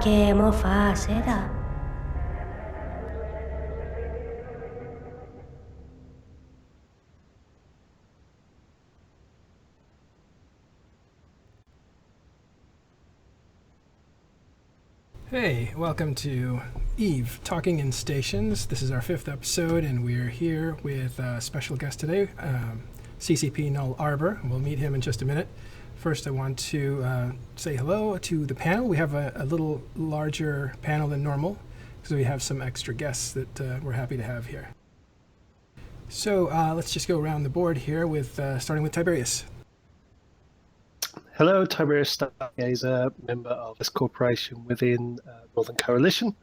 che mo fa sera. Hey, welcome to EVE Talking in Stations. This is our 5th episode, and we're here with a special guest today, CCP Nullarbor. We'll meet him in just a minute. First, I want to say hello to the panel. We have a little larger panel than normal because we have some extra guests that we're happy to have here. So let's just go around the board here with starting with Tiberius. Hello, Tiberius Stargazer, member of this corporation within Northern Coalition,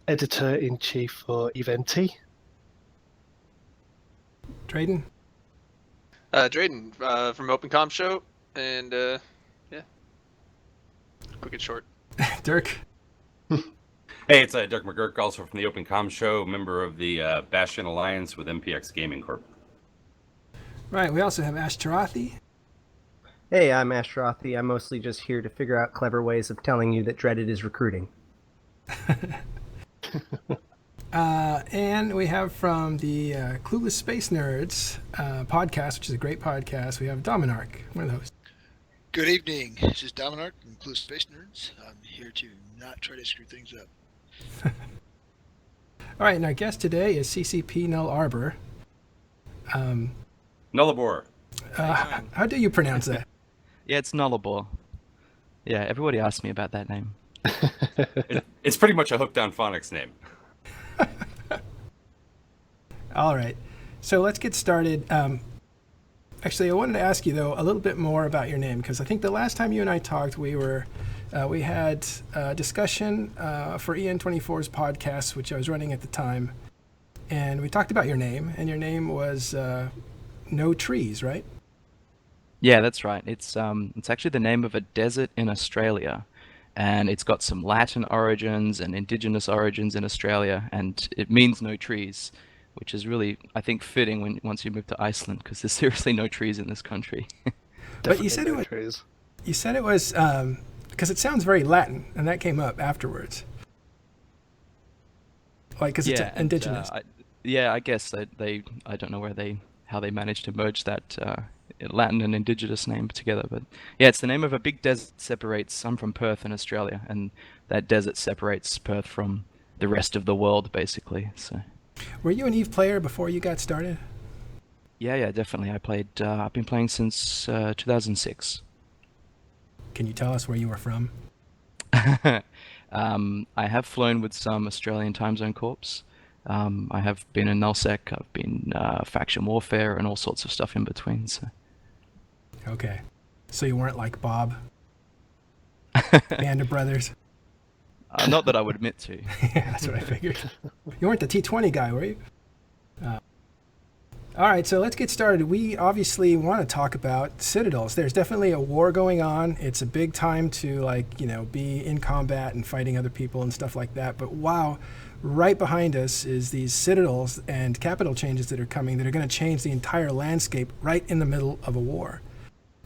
editor-in-chief for EVE. Dreydan. Dreydan from Open Com Show, and yeah, quick and short. Dirk. Hey, it's Dirk Magirk, also from the Open Com Show, member of the Bastion Alliance with MPX Gaming Corp. Right, we also have Ashterothi. Hey, I'm Ashterothi. I'm mostly just here to figure out clever ways of telling you that Dreaded is recruiting. And we have from the Clueless Space Nerds podcast, which is a great podcast, we have DomanarK, one of the hosts. Good evening. This is DomanarK from Clueless Space Nerds. I'm here to not try to screw things up. All right, and our guest today is CCP Nullarbor. Nullarbor. How do you pronounce that? Yeah, it's Nullarbor. Yeah, everybody asks me about that name. It's pretty much a hooked on phonics name. All right, so let's get started. Actually, I wanted to ask you, though, a little bit more about your name, because I think the last time you and I talked, we had a discussion for EN24's podcast, which I was running at the time, and we talked about your name, and your name was No Trees, right? Yeah, that's right. It's actually the name of a desert in Australia, and it's got some Latin origins and indigenous origins in Australia, and it means no trees, which is really, I think, fitting once you move to Iceland, because there's seriously no trees in this country. But you said it was trees. You said it was because it sounds very Latin, and that came up afterwards. Like, because it's indigenous. I guess they I don't know how they managed to merge that Latin and indigenous name together, but yeah, it's the name of a big desert separates. I'm from Perth in Australia, and that desert separates Perth from the rest of the world, basically. So, were you an EVE player before you got started? Yeah, definitely. I've been playing since 2006. Can you tell us where you were from? I have flown with some Australian Timezone corps. I have been in NullSec, I've been faction warfare, and all sorts of stuff in between. So. Okay. So you weren't like Bob? Band of Brothers? Not that I would admit to. Yeah, that's what I figured. You weren't the T20 guy, were you? All right, so let's get started. We obviously want to talk about citadels. There's definitely a war going on. It's a big time to, be in combat and fighting other people and stuff like that. But wow, right behind us is these citadels and capital changes that are coming that are going to change the entire landscape right in the middle of a war.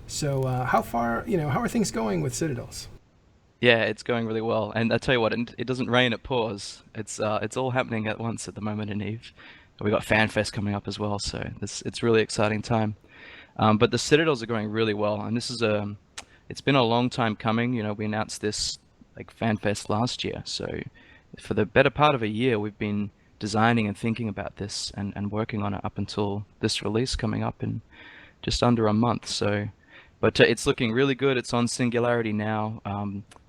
So how are things going with citadels? Yeah, it's going really well. And I tell you what, it doesn't rain, it pours. It's all happening at once at the moment in EVE. We got FanFest coming up as well, so it's really exciting time. But the citadels are going really well, and this is it's been a long time coming. We announced this like FanFest last year, so for the better part of a year, we've been designing and thinking about this and working on it up until this release coming up in just under a month. So, but it's looking really good. It's on Singularity now.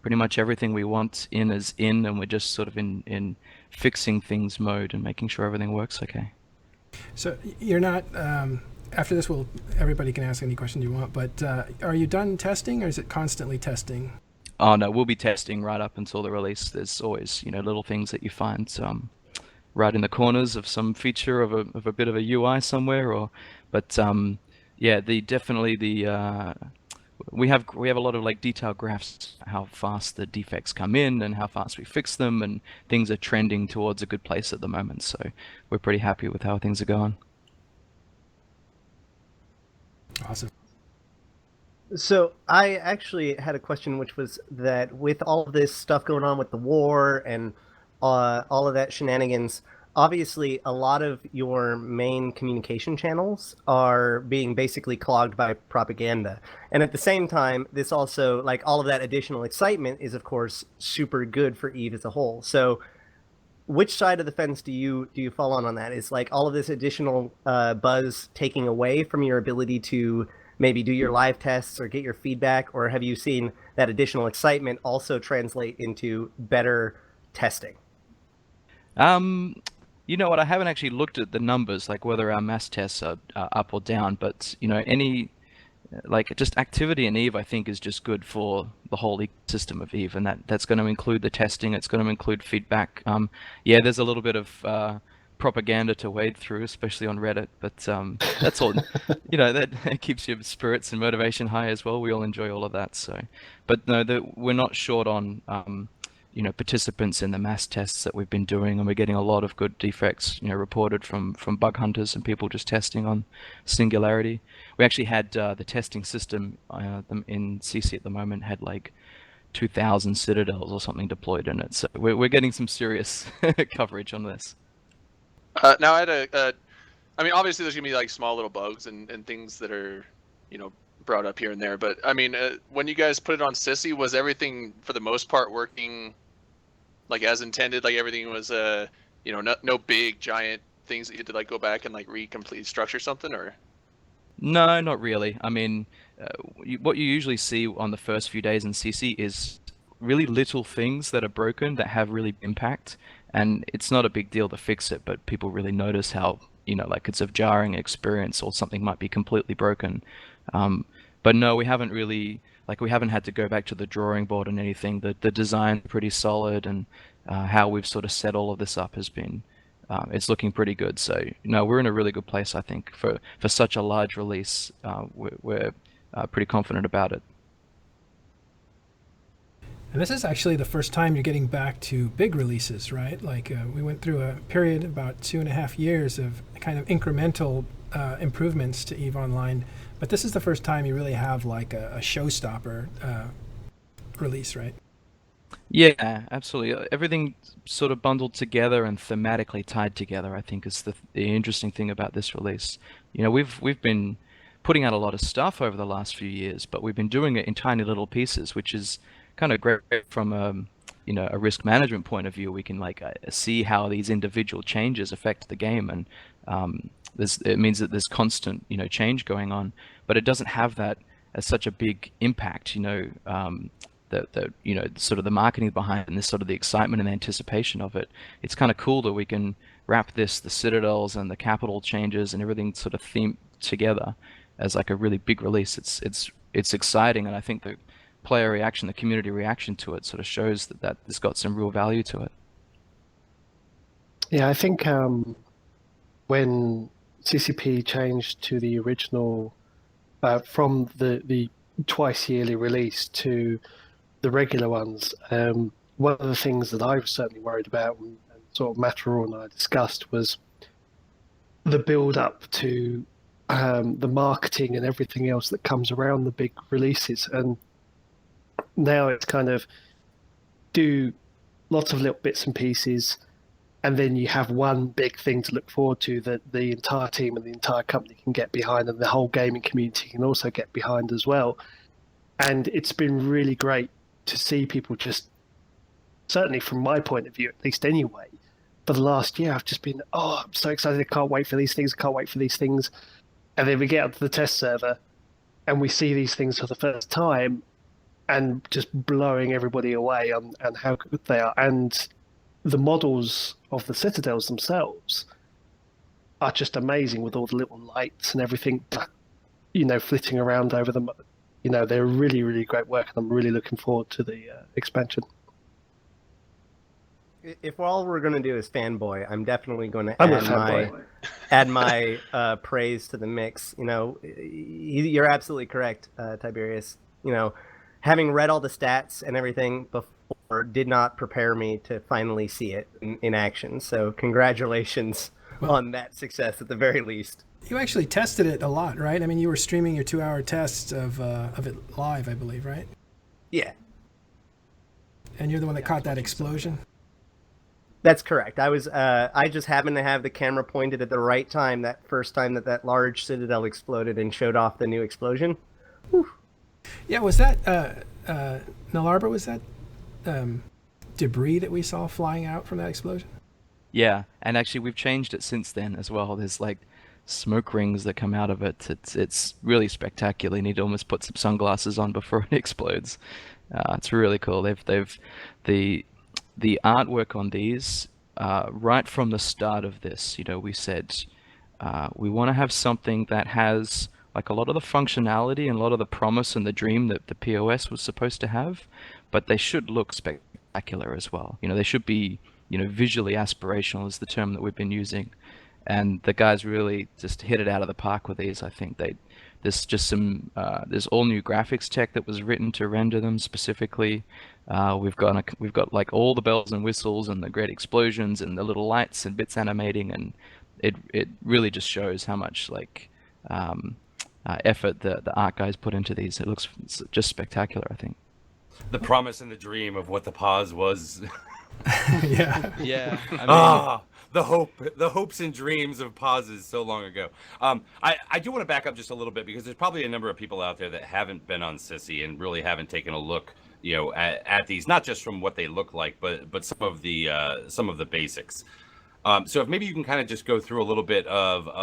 Pretty much everything we want is in, and we're just sort of in fixing things mode and making sure everything works okay. So you're not, after this, everybody can ask any question you want, but are you done testing, or is it constantly testing? Oh no, we'll be testing right up until the release. There's always, little things that you find right in the corners of some feature of a bit of a UI somewhere, we have a lot of detailed graphs, how fast the defects come in and how fast we fix them, and things are trending towards a good place at the moment. So we're pretty happy with how things are going. Awesome. So I actually had a question, which was that with all of this stuff going on with the war and all of that shenanigans, obviously a lot of your main communication channels are being basically clogged by propaganda. And at the same time, this also, like, all of that additional excitement is, of course, super good for EVE as a whole. So which side of the fence do you fall on that? Is like all of this additional buzz taking away from your ability to maybe do your live tests or get your feedback, or have you seen that additional excitement also translate into better testing? You know what? I haven't actually looked at the numbers, like whether our mass tests are up or down. But any like just activity in EVE, I think, is just good for the whole ecosystem of EVE, and that's going to include the testing. It's going to include feedback. Yeah, there's a little bit of propaganda to wade through, especially on Reddit, but that's all. That keeps your spirits and motivation high as well. We all enjoy all of that. So, but no, we're not short on participants in the mass tests that we've been doing, and we're getting a lot of good defects, reported from bug hunters and people just testing on Singularity. We actually had the testing system in CC at the moment had like 2,000 citadels or something deployed in it. So we're getting some serious coverage on this. Now I had I mean, obviously there's gonna be like small little bugs and things that are, brought up here and there. But I mean, when you guys put it on Sissy, was everything for the most part working like as intended? Like everything was, no big giant things that you had to like go back and like recomplete structure something, or? No, not really. I mean, what you usually see on the first few days in CC is really little things that are broken that have really impact, and it's not a big deal to fix it, but people really notice how, like it's a jarring experience or something might be completely broken. But no, we haven't really, we haven't had to go back to the drawing board and anything. The design's pretty solid, and how we've sort of set all of this up has been, it's looking pretty good. So no, we're in a really good place, I think, for such a large release. We're pretty confident about it. And this is actually the first time you're getting back to big releases, right? Like we went through a period about 2.5 years of kind of incremental improvements to EVE Online, but this is the first time you really have like a showstopper release, right? Yeah, absolutely. Everything sort of bundled together and thematically tied together, I think, is the interesting thing about this release. We've been putting out a lot of stuff over the last few years, but we've been doing it in tiny little pieces, which is kind of great from a risk management point of view. We can see how these individual changes affect the game, and it means that there's constant change going on, but it doesn't have that as such a big impact. Sort of the marketing behind it and this sort of the excitement and the anticipation of it. It's kind of cool that we can wrap the citadels and the capital changes and everything sort of themed together as like a really big release. It's exciting, and I think the player reaction, the community reaction to it sort of shows that it's got some real value to it. Yeah, I think when CCP changed to the original, from the twice yearly release to the regular ones, one of the things that I was certainly worried about, and sort of Matterall and I discussed, was the build up to the marketing and everything else that comes around the big releases. And now it's kind of do lots of little bits and pieces, and then you have one big thing to look forward to that the entire team and the entire company can get behind, and the whole gaming community can also get behind as well. And it's been really great to see people just, certainly from my point of view, at least anyway, for the last year, I've just been, I'm so excited, I can't wait for these things, And then we get onto the test server and we see these things for the first time and just blowing everybody away on how good they are. And the models of the citadels themselves are just amazing, with all the little lights and everything, flitting around over them. They're really, really great work, and I'm really looking forward to the expansion. If all we're going to do is fanboy, I'm definitely going to add my praise to the mix. You're absolutely correct, Tiberius. Having read all the stats and everything before did not prepare me to finally see it in action. So congratulations on that success at the very least. You actually tested it a lot, right? I mean, you were streaming your 2-hour tests of it live, I believe, right? Yeah. And you're the one that caught that explosion? That's correct. I just happened to have the camera pointed at the right time that first time that large citadel exploded and showed off the new explosion. Whew. Yeah, was that Nullarbor? Was that debris that we saw flying out from that explosion? Yeah, and actually we've changed it since then as well. There's like smoke rings that come out of it. It's really spectacular. You need to almost put some sunglasses on before it explodes. It's really cool. The artwork on these, right from the start of this, we said we want to have something that has like a lot of the functionality and a lot of the promise and the dream that the POS was supposed to have, but they should look spectacular as well. They should be, visually aspirational is the term that we've been using. And the guys really just hit it out of the park with these. I think there's just there's all new graphics tech that was written to render them specifically. We've got like all the bells and whistles and the great explosions and the little lights and bits animating, and it really just shows how much like effort the art guys put into these. It's just spectacular, I think. The promise and the dream of what the pause was. Yeah. Yeah. I mean, the hopes and dreams of pauses so long ago. I do want to back up just a little bit because there's probably a number of people out there that haven't been on Sissy and really haven't taken a look, at these, not just from what they look like, but some of the basics. So if maybe you can kind of just go through a little bit of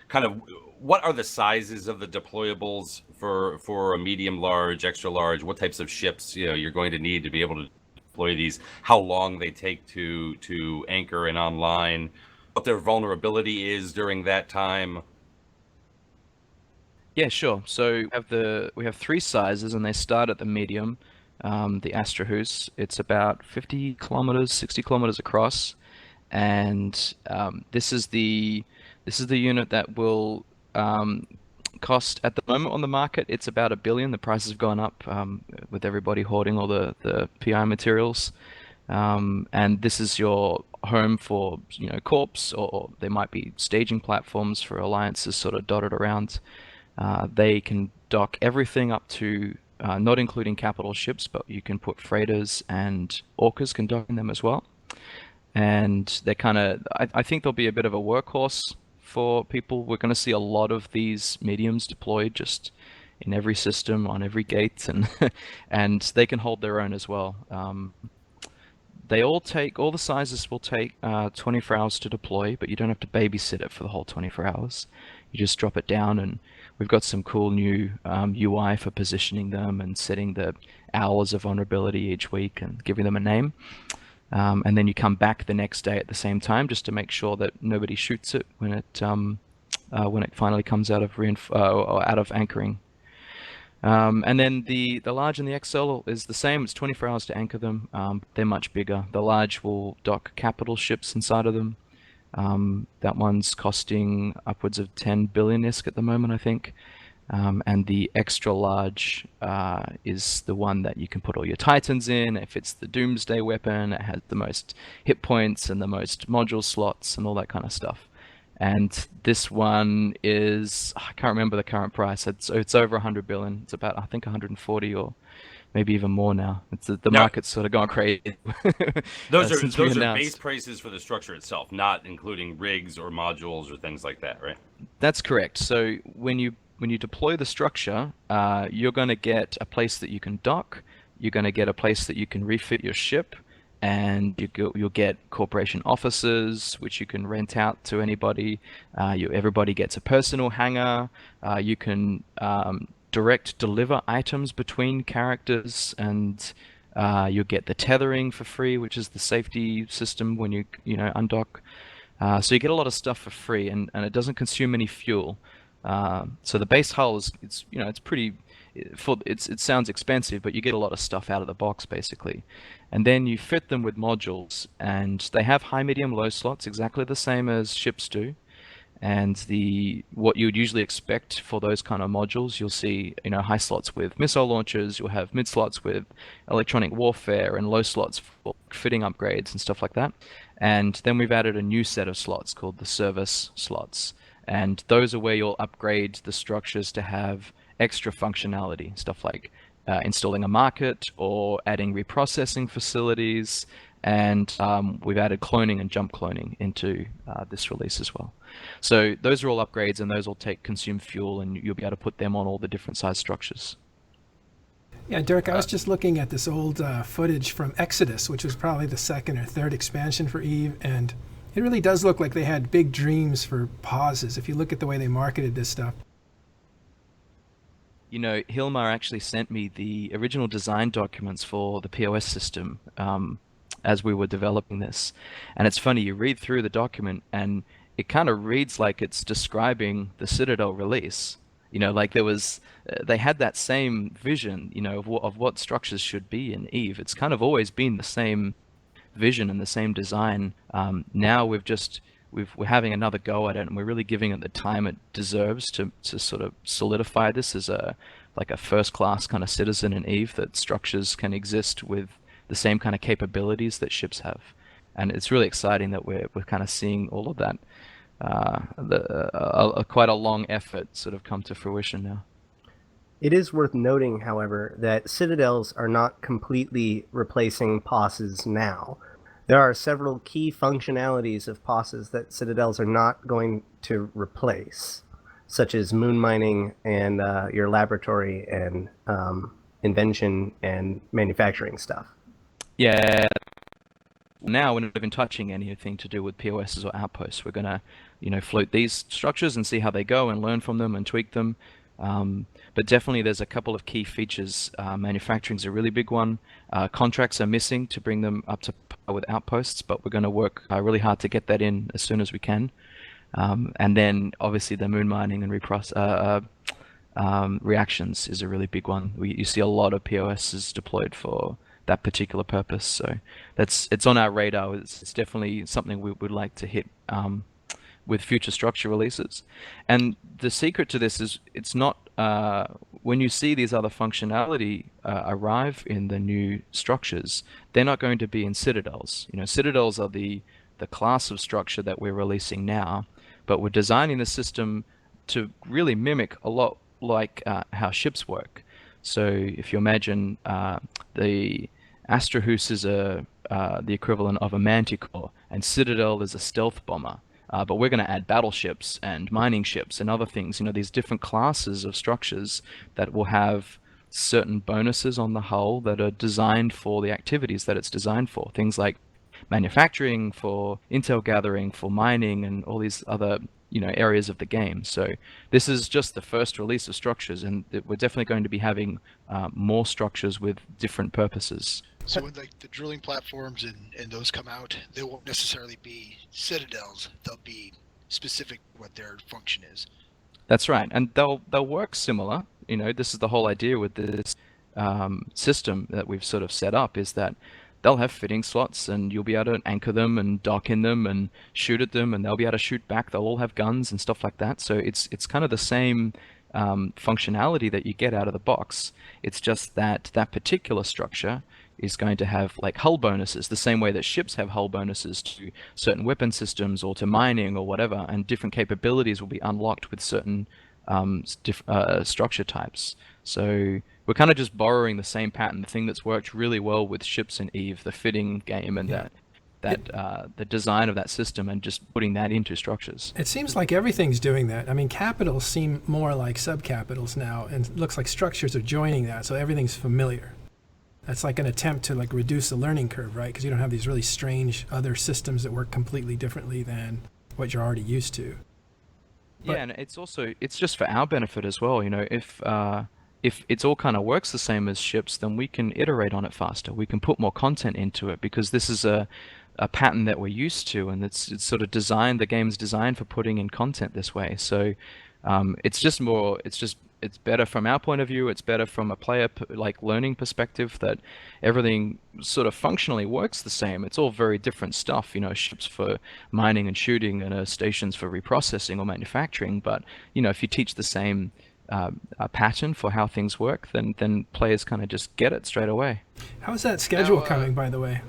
kind of what are the sizes of the deployables for a medium, large, extra large, what types of ships you're going to need to be able to deploy these, how long they take to anchor and online, what their vulnerability is during that time. Yeah, sure. So we have 3 sizes, and they start at the medium, the Ashterothi. It's about 50 kilometers, 60 kilometers across, and this is the unit that will cost at the moment on the market. It's about $1 billion. The prices have gone up with everybody hoarding all the PI materials, and this is your home for corps, or there might be staging platforms for alliances sort of dotted around. They can dock everything up to not including capital ships, but you can put freighters, and orcas can dock in them as well. And they're kind of, I think they'll be a bit of a workhorse for people. We're going to see a lot of these mediums deployed just in every system, on every gate, and and they can hold their own as well. All the sizes will take 24 hours to deploy, but you don't have to babysit it for the whole 24 hours. You just drop it down, and we've got some cool new UI for positioning them and setting the hours of vulnerability each week and giving them a name. And then you come back the next day at the same time just to make sure that nobody shoots it when it finally comes out of anchoring. And then the large and the XL is the same. It's 24 hours to anchor them. They're much bigger. The large will dock capital ships inside of them. That one's costing upwards of 10 billion ISK at the moment, I think. And the extra large is the one that you can put all your Titans in. If it's the Doomsday weapon, it has the most hit points and the most module slots and all that kind of stuff. And this one is, I can't remember the current price. It's over 100 billion. It's about, I think, 140 or maybe even more now. It's the market's sort of gone crazy. Those are base prices for the structure itself, not including rigs or modules or things like that, right? That's correct. So when you deploy the structure, you're going to get a place that you can dock. You're going to get a place that you can refit your ship, and you'll get corporation offices, which you can rent out to anybody. Everybody gets a personal hangar. You can direct deliver items between characters, and you'll get the tethering for free, which is the safety system when you undock. So you get a lot of stuff for free, and it doesn't consume any fuel. So the base hull it's pretty, it sounds expensive, but you get a lot of stuff out of the box basically. And then you fit them with modules, and they have high, medium, low slots, exactly the same as ships do. And what you would usually expect for those kind of modules, you'll see, high slots with missile launchers, you'll have mid slots with electronic warfare, and low slots for fitting upgrades and stuff like that. And then we've added a new set of slots called the service slots. And those are where you'll upgrade the structures to have extra functionality, stuff like installing a market or adding reprocessing facilities. And we've added cloning and jump cloning into this release as well. So those are all upgrades, and those will consume fuel, and you'll be able to put them on all the different size structures. Yeah, Dirk, I was just looking at this old footage from Exodus, which was probably the second or third expansion for EVE, and it really does look like they had big dreams for pauses if you look at the way they marketed this stuff. Hilmar actually sent me the original design documents for the POS system as we were developing this. And it's funny, you read through the document and it kind of reads like it's describing the Citadel release. Like they had that same vision, of what structures should be in EVE. It's kind of always been the same vision and the same design. Now we're having another go at it, and we're really giving it the time it deserves to sort of solidify this as a first-class kind of citizen in EVE, that structures can exist with the same kind of capabilities that ships have. And it's really exciting that we're kind of seeing all of that, quite a long effort sort of come to fruition now. It is worth noting, however, that citadels are not completely replacing POSs now. There are several key functionalities of POSs that citadels are not going to replace, such as moon mining and your laboratory and invention and manufacturing stuff. Yeah. Now we're not even touching anything to do with POSs or outposts. We're going to, float these structures and see how they go and learn from them and tweak them. But definitely there's a couple of key features. Manufacturing is a really big one. Contracts are missing to bring them up to par with outposts, but we're going to work really hard to get that in as soon as we can. And then obviously the moon mining and reactions is a really big one. You see a lot of POSs deployed for that particular purpose. So it's on our radar. It's definitely something we would like to hit with future structure releases. And the secret to this is it's not when you see these other functionality arrive in the new structures, they're not going to be in citadels. Citadels are the class of structure that we're releasing now, but we're designing the system to really mimic a lot like how ships work. So if you imagine the Ashterothi is the equivalent of a manticore, and Citadel is a stealth bomber. But we're going to add battleships and mining ships and other things, these different classes of structures that will have certain bonuses on the hull that are designed for the activities that it's designed for. Things like manufacturing, for intel gathering, for mining, and all these other areas of the game. So this is just the first release of structures, and we're definitely going to be having more structures with different purposes. So when the drilling platforms and those come out, they won't necessarily be citadels. They'll be specific what their function is. That's right, and they'll work similar. This is the whole idea with this system that we've sort of set up, is that they'll have fitting slots, and you'll be able to anchor them and dock in them and shoot at them, and they'll be able to shoot back. They'll all have guns and stuff like that. So it's kind of the same functionality that you get out of the box. It's just that particular structure is going to have like hull bonuses, the same way that ships have hull bonuses to certain weapon systems or to mining or whatever, and different capabilities will be unlocked with certain structure types. So we're kind of just borrowing the same pattern, the thing that's worked really well with ships in EVE, the fitting game, and the design of that system, and just putting that into structures. It seems like everything's doing that. I mean, capitals seem more like subcapitals now, and it looks like structures are joining that, so everything's familiar. That's like an attempt to reduce the learning curve, right? Because you don't have these really strange other systems that work completely differently than what you're already used to. But, and it's just for our benefit as well. If it's all kind of works the same as ships, then we can iterate on it faster. We can put more content into it, because this is a pattern that we're used to, and it's sort of designed. The game's designed for putting in content this way. So it's just it's better from our point of view. It's better from a player like learning perspective that everything sort of functionally works the same. It's all very different stuff, ships for mining and shooting and stations for reprocessing or manufacturing. But if you teach the same a pattern for how things work, then players kind of just get it straight away. How's that schedule coming, by the way?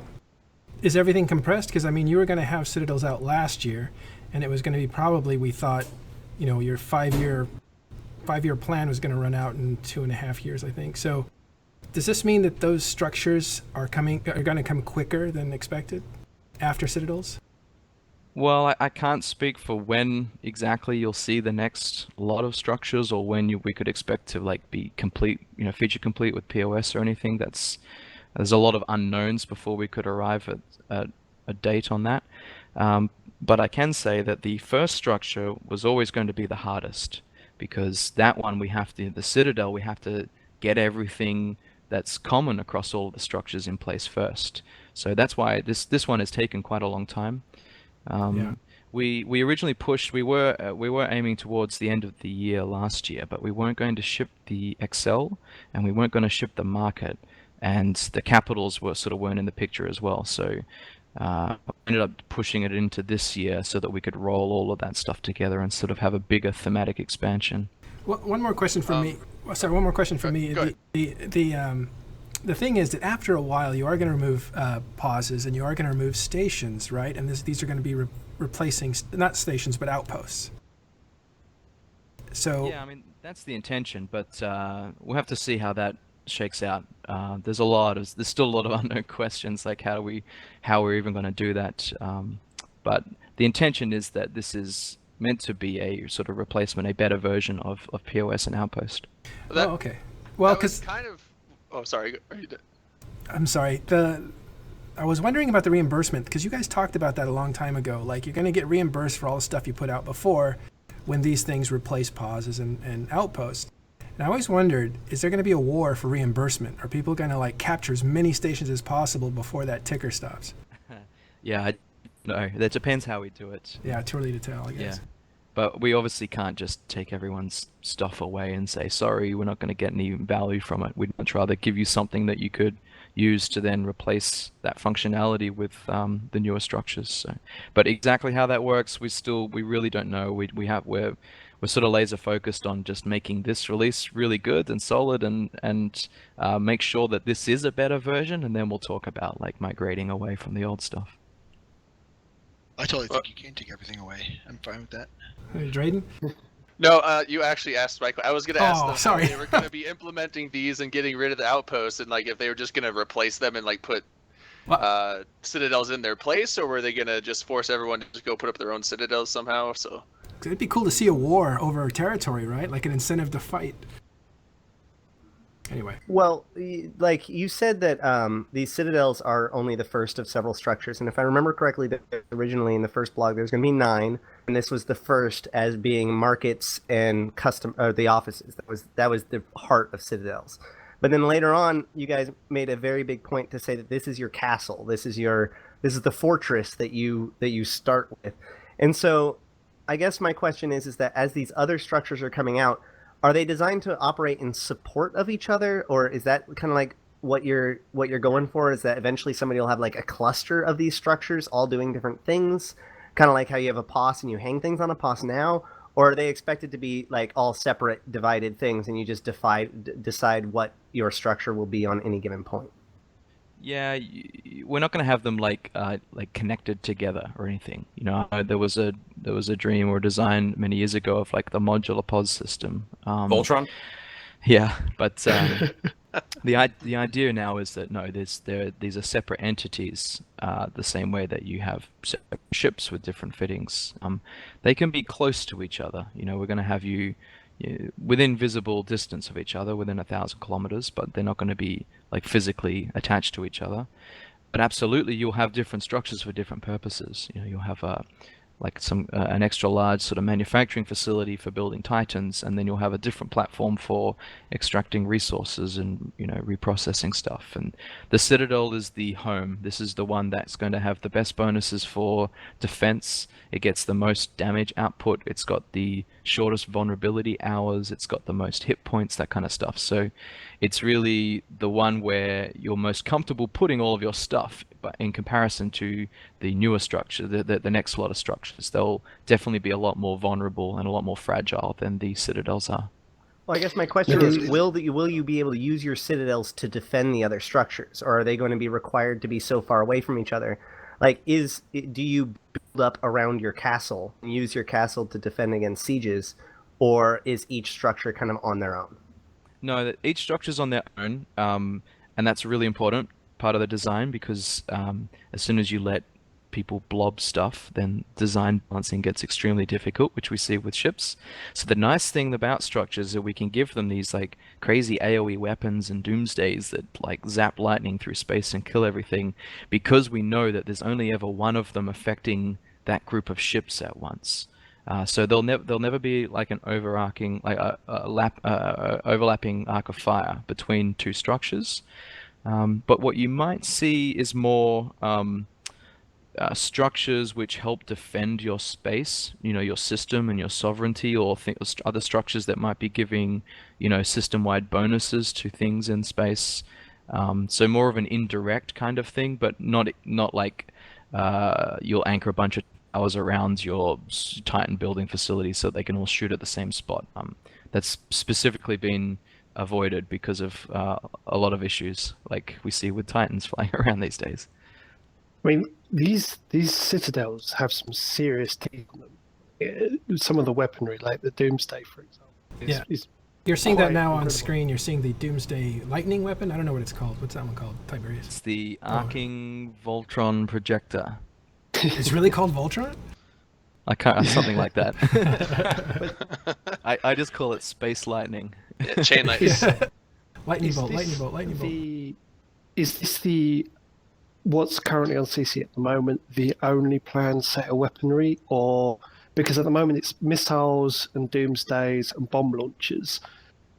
Is everything compressed? Because, I mean, you were going to have Citadels out last year, and it was going to be probably, we thought, your five-year plan was going to run out in 2.5 years, I think. So does this mean that those structures are going to come quicker than expected after Citadels? Well, I can't speak for when exactly you'll see the next lot of structures, or when we could expect to be complete, feature complete with POS or anything. There's a lot of unknowns before we could arrive at a date on that. But I can say that the first structure was always going to be the hardest, because that one the Citadel, we have to get everything that's common across all of the structures in place first. So that's why this one has taken quite a long time. We originally pushed. We were aiming towards the end of the year last year, but we weren't going to ship the Excel, and we weren't going to ship the market, and the capitals weren't in the picture as well. So ended up pushing it into this year so that we could roll all of that stuff together and sort of have a bigger thematic expansion. Well, one more question from me. Sorry, one more question from me. The thing is that after a while, you are going to remove pauses, and you are going to remove stations, right? And these are going to be replacing not stations but outposts. So yeah, I mean that's the intention, but we'll have to see how that shakes out. There's still a lot of unknown questions, like how we're even going to do that. But the intention is that this is meant to be a sort of replacement, a better version of POS and Outpost. Oh, okay. Well, because kind of. Oh, sorry. Are you? I'm sorry. I was wondering about the reimbursement, because you guys talked about that a long time ago. Like, you're going to get reimbursed for all the stuff you put out before when these things replace pauses and outposts. And I always wondered, is there going to be a war for reimbursement? Are people going to capture as many stations as possible before that ticker stops? Yeah, no, that depends how we do it. Yeah, too early to tell, I guess. Yeah. But we obviously can't just take everyone's stuff away and say, sorry, we're not going to get any value from it. We'd much rather give you something that you could use to then replace that functionality with the newer structures. So, but exactly how that works, we really don't know. We're sort of laser focused on just making this release really good and solid, and make sure that this is a better version, and then we'll talk about migrating away from the old stuff. I totally think you can take everything away. I'm fine with that. Hey, Dreydan? No, you actually asked Mike. I was going to ask them sorry. how they were going to be implementing these and getting rid of the outposts, and if they were just going to replace them and put citadels in their place, or were they going to just force everyone to just go put up their own citadels somehow? So it'd be cool to see a war over territory, right? Like an incentive to fight. Anyway. Well, you said that these citadels are only the first of several structures, and if I remember correctly, that originally in the first blog there was going to be 9, and this was the first as being markets and the offices. That was the heart of citadels. But then later on, you guys made a very big point to say that this is your castle. This is the fortress that you start with. And so, I guess my question is that as these other structures are coming out, are they designed to operate in support of each other, or is that kind of what you're going for? Is that eventually somebody will have a cluster of these structures all doing different things, kind of like how you have a POS and you hang things on a POS now, or are they expected to be all separate, divided things, and you just decide what your structure will be on any given point? Yeah, we're not going to have them connected together or anything. There was a dream or design many years ago of the modular POS system. Voltron. Yeah, but the idea now is that no, these are separate entities. The same way that you have separate ships with different fittings. They can be close to each other. We're going to have you within visible distance of each other, within 1,000 kilometers, but they're not going to be physically attached to each other. But absolutely, you'll have different structures for different purposes. You'll have like an extra large sort of manufacturing facility for building Titans, and then you'll have a different platform for extracting resources and reprocessing stuff. And the Citadel is the home. This is the one that's going to have the best bonuses for defense. It gets the most damage output. It's got the shortest vulnerability hours. It's got the most hit points, that kind of stuff. So it's really the one where you're most comfortable putting all of your stuff, but in comparison to the newer structure, the next lot of structures, they'll definitely be a lot more vulnerable and a lot more fragile than the Citadels are. Well, I guess my question is, will you be able to use your Citadels to defend the other structures, or are they going to be required to be so far away from each other? Like, do you build up around your castle and use your castle to defend against sieges, or is each structure kind of on their own? No, each structure's on their own, and that's a really important part of the design, because as soon as you let people blob stuff, then design balancing gets extremely difficult, which we see with ships. So the nice thing about structures is that we can give them these like crazy AoE weapons and doomsdays that like zap lightning through space and kill everything, because we know that there's only ever one of them affecting that group of ships at once. So they'll never be like an overarching, like overlapping arc of fire between two structures. But what you might see is more structures which help defend your space, your system and your sovereignty, or other structures that might be giving, system-wide bonuses to things in space. So more of an indirect kind of thing, but not like you'll anchor a bunch of towers around your Titan building facility so they can all shoot at the same spot. That's specifically been avoided because of a lot of issues like we see with Titans flying around these days. I mean, these citadels have some serious teeth on them. Some of the weaponry, like the Doomsday, for example, is You're seeing that now on screen. You're seeing the Doomsday lightning weapon. I don't know what it's called. What's that one called? Tiberius. It's the arcing Voltron projector. It's really called Voltron? I can't, something like that. I just call it space lightning. Yeah, chain lightning. Lightning bolt. Is this what's currently on CC at the moment the only planned set of weaponry, or because at the moment it's missiles and doomsdays and bomb launchers?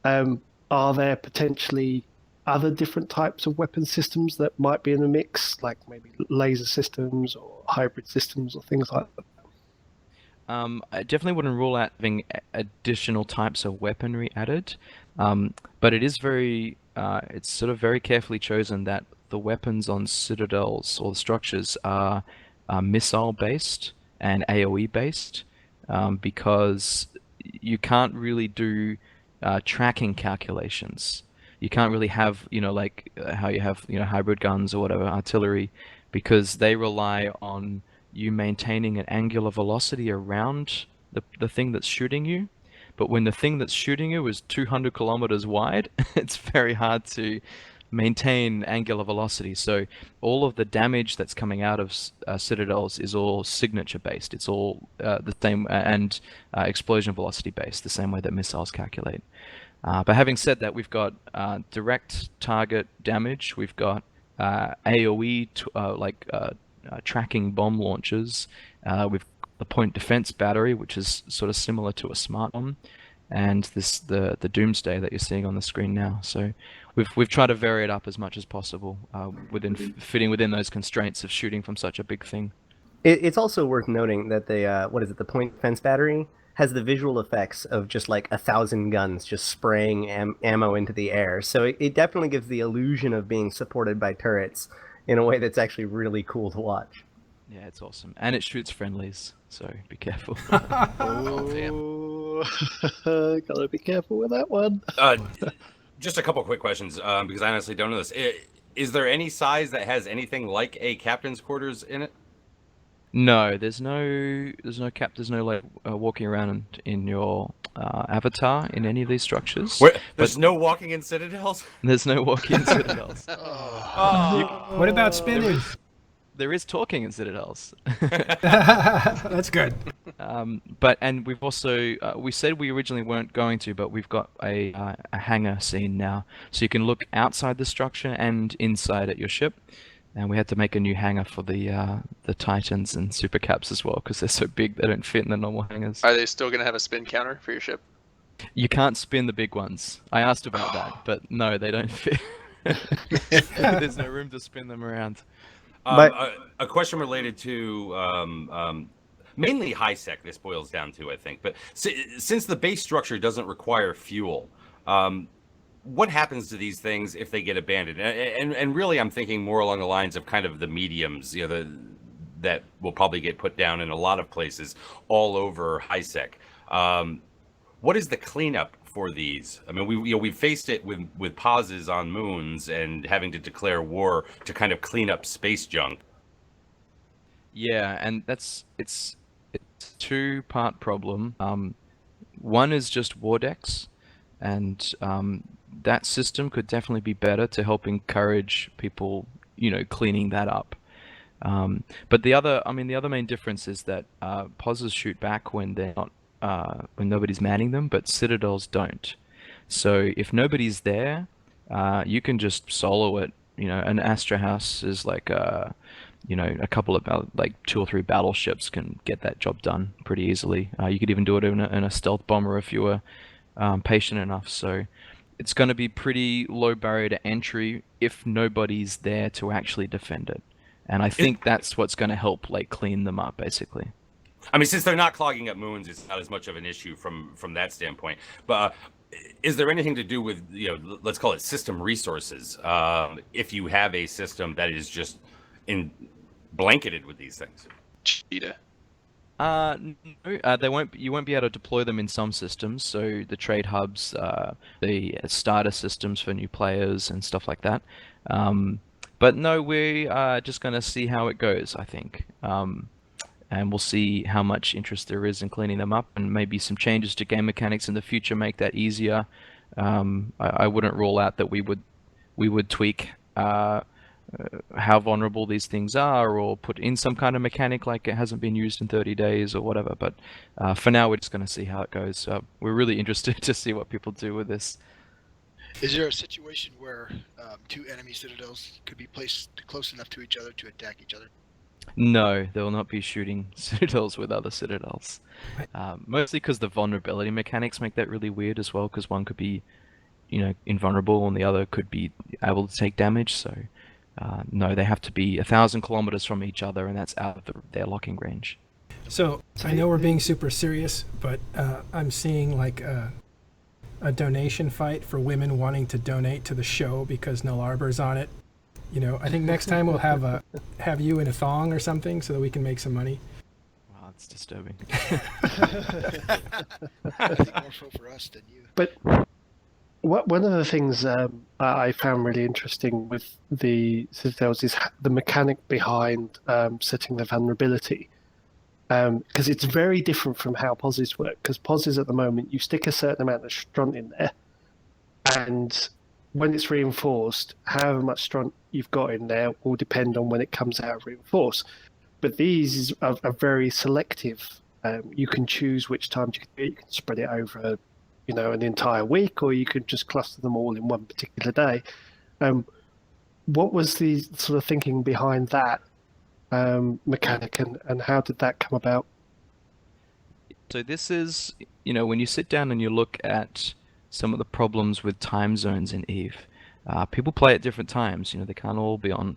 Are there potentially other different types of weapon systems that might be in the mix, like maybe laser systems or hybrid systems or things like that? I definitely wouldn't rule out having additional types of weaponry added, but it is it's sort of very carefully chosen that the weapons on citadels or the structures are missile-based and AoE-based, because you can't really do tracking calculations. You can't really have, like how you have, hybrid guns or whatever, artillery, because they rely on you maintaining an angular velocity around the thing that's shooting you. But when the thing that's shooting you is 200 kilometers wide, it's very hard to maintain angular velocity. So all of the damage that's coming out of citadels is all signature based. It's all the same, and explosion velocity based, the same way that missiles calculate. But having said that, we've got direct target damage. We've got AoE tracking bomb launchers. We've got the point defense battery, which is sort of similar to a smart bomb, and the Doomsday that you're seeing on the screen now. So we've tried to vary it up as much as possible, fitting within those constraints of shooting from such a big thing. It's also worth noting that the point defense battery has the visual effects of just like 1,000 guns just spraying ammo into the air. So it definitely gives the illusion of being supported by turrets in a way that's actually really cool to watch. Yeah, it's awesome. And it shoots friendlies, so be careful. Oh, damn. Gotta be careful with that one. Just a couple quick questions, because I honestly don't know this. Is there any size that has anything like a captain's quarters in it? No, there's no like walking around in your avatar in any of these structures. There's no walking in citadels? There's no walking in citadels. What about spinning? There is talking in citadels. That's good. And we've also we said we originally weren't going to, but we've got a hangar scene now, so you can look outside the structure and inside at your ship. And we had to make a new hangar for the Titans and Super Caps as well, because they're so big they don't fit in the normal hangars. Are they still going to have a spin counter for your ship? You can't spin the big ones. I asked about that, but no, they don't fit. There's no room to spin them around. A question related to mainly high sec. This boils down to, I think, but since the base structure doesn't require fuel, what happens to these things if they get abandoned? And really, I'm thinking more along the lines of kind of the mediums, that will probably get put down in a lot of places all over high sec. What is the cleanup for these? I mean, we faced it with pauses on moons and having to declare war to kind of clean up space junk. Yeah, and it's a two-part problem. One is just war decks, and that system could definitely be better to help encourage people, cleaning that up. But the other main difference is that pauses shoot back when they're not. When nobody's manning them, but citadels don't. So if nobody's there, you can just solo it. An Astra house is like a couple of like 2 or 3 battleships can get that job done pretty easily. You could even do it in a stealth bomber if you were patient enough. So it's going to be pretty low barrier to entry if nobody's there to actually defend it. And I think that's what's going to help clean them up, basically. I mean, since they're not clogging up moons, it's not as much of an issue from that standpoint. But is there anything to do with, let's call it system resources? If you have a system that is just blanketed with these things? Cheetah. No, you won't be able to deploy them in some systems. So the trade hubs, the starter systems for new players and stuff like that. But no, we are just going to see how it goes, I think. And we'll see how much interest there is in cleaning them up, and maybe some changes to game mechanics in the future make that easier. I wouldn't rule out that we would tweak how vulnerable these things are, or put in some kind of mechanic like it hasn't been used in 30 days or whatever. But for now, we're just going to see how it goes. We're really interested to see what people do with this. Is there a situation where 2 enemy citadels could be placed close enough to each other to attack each other? No, they will not be shooting citadels with other citadels. Mostly because the vulnerability mechanics make that really weird as well, because one could be, invulnerable and the other could be able to take damage. So, no, they have to be 1,000 kilometers from each other, and that's out of their locking range. So I know we're being super serious, but I'm seeing a donation fight for women wanting to donate to the show because Nullarbor's on it. I think next time we'll have you in a thong or something so that we can make some money. Wow, it's disturbing. I think more so for us than you. But one of the things I found really interesting with the Citadels is the mechanic behind setting the vulnerability. Because it's very different from how POSs work. Because POSs at the moment, you stick a certain amount of strunt in there, and when it's reinforced, however much strunt you've got in there will depend on when it comes out of reinforce. But these are very selective. You can choose which time you can do it. You can spread it over, an entire week, or you could just cluster them all in one particular day. What was the sort of thinking behind that mechanic, and how did that come about? So this is, when you sit down and you look at some of the problems with time zones in EVE. People play at different times. They can't all be on.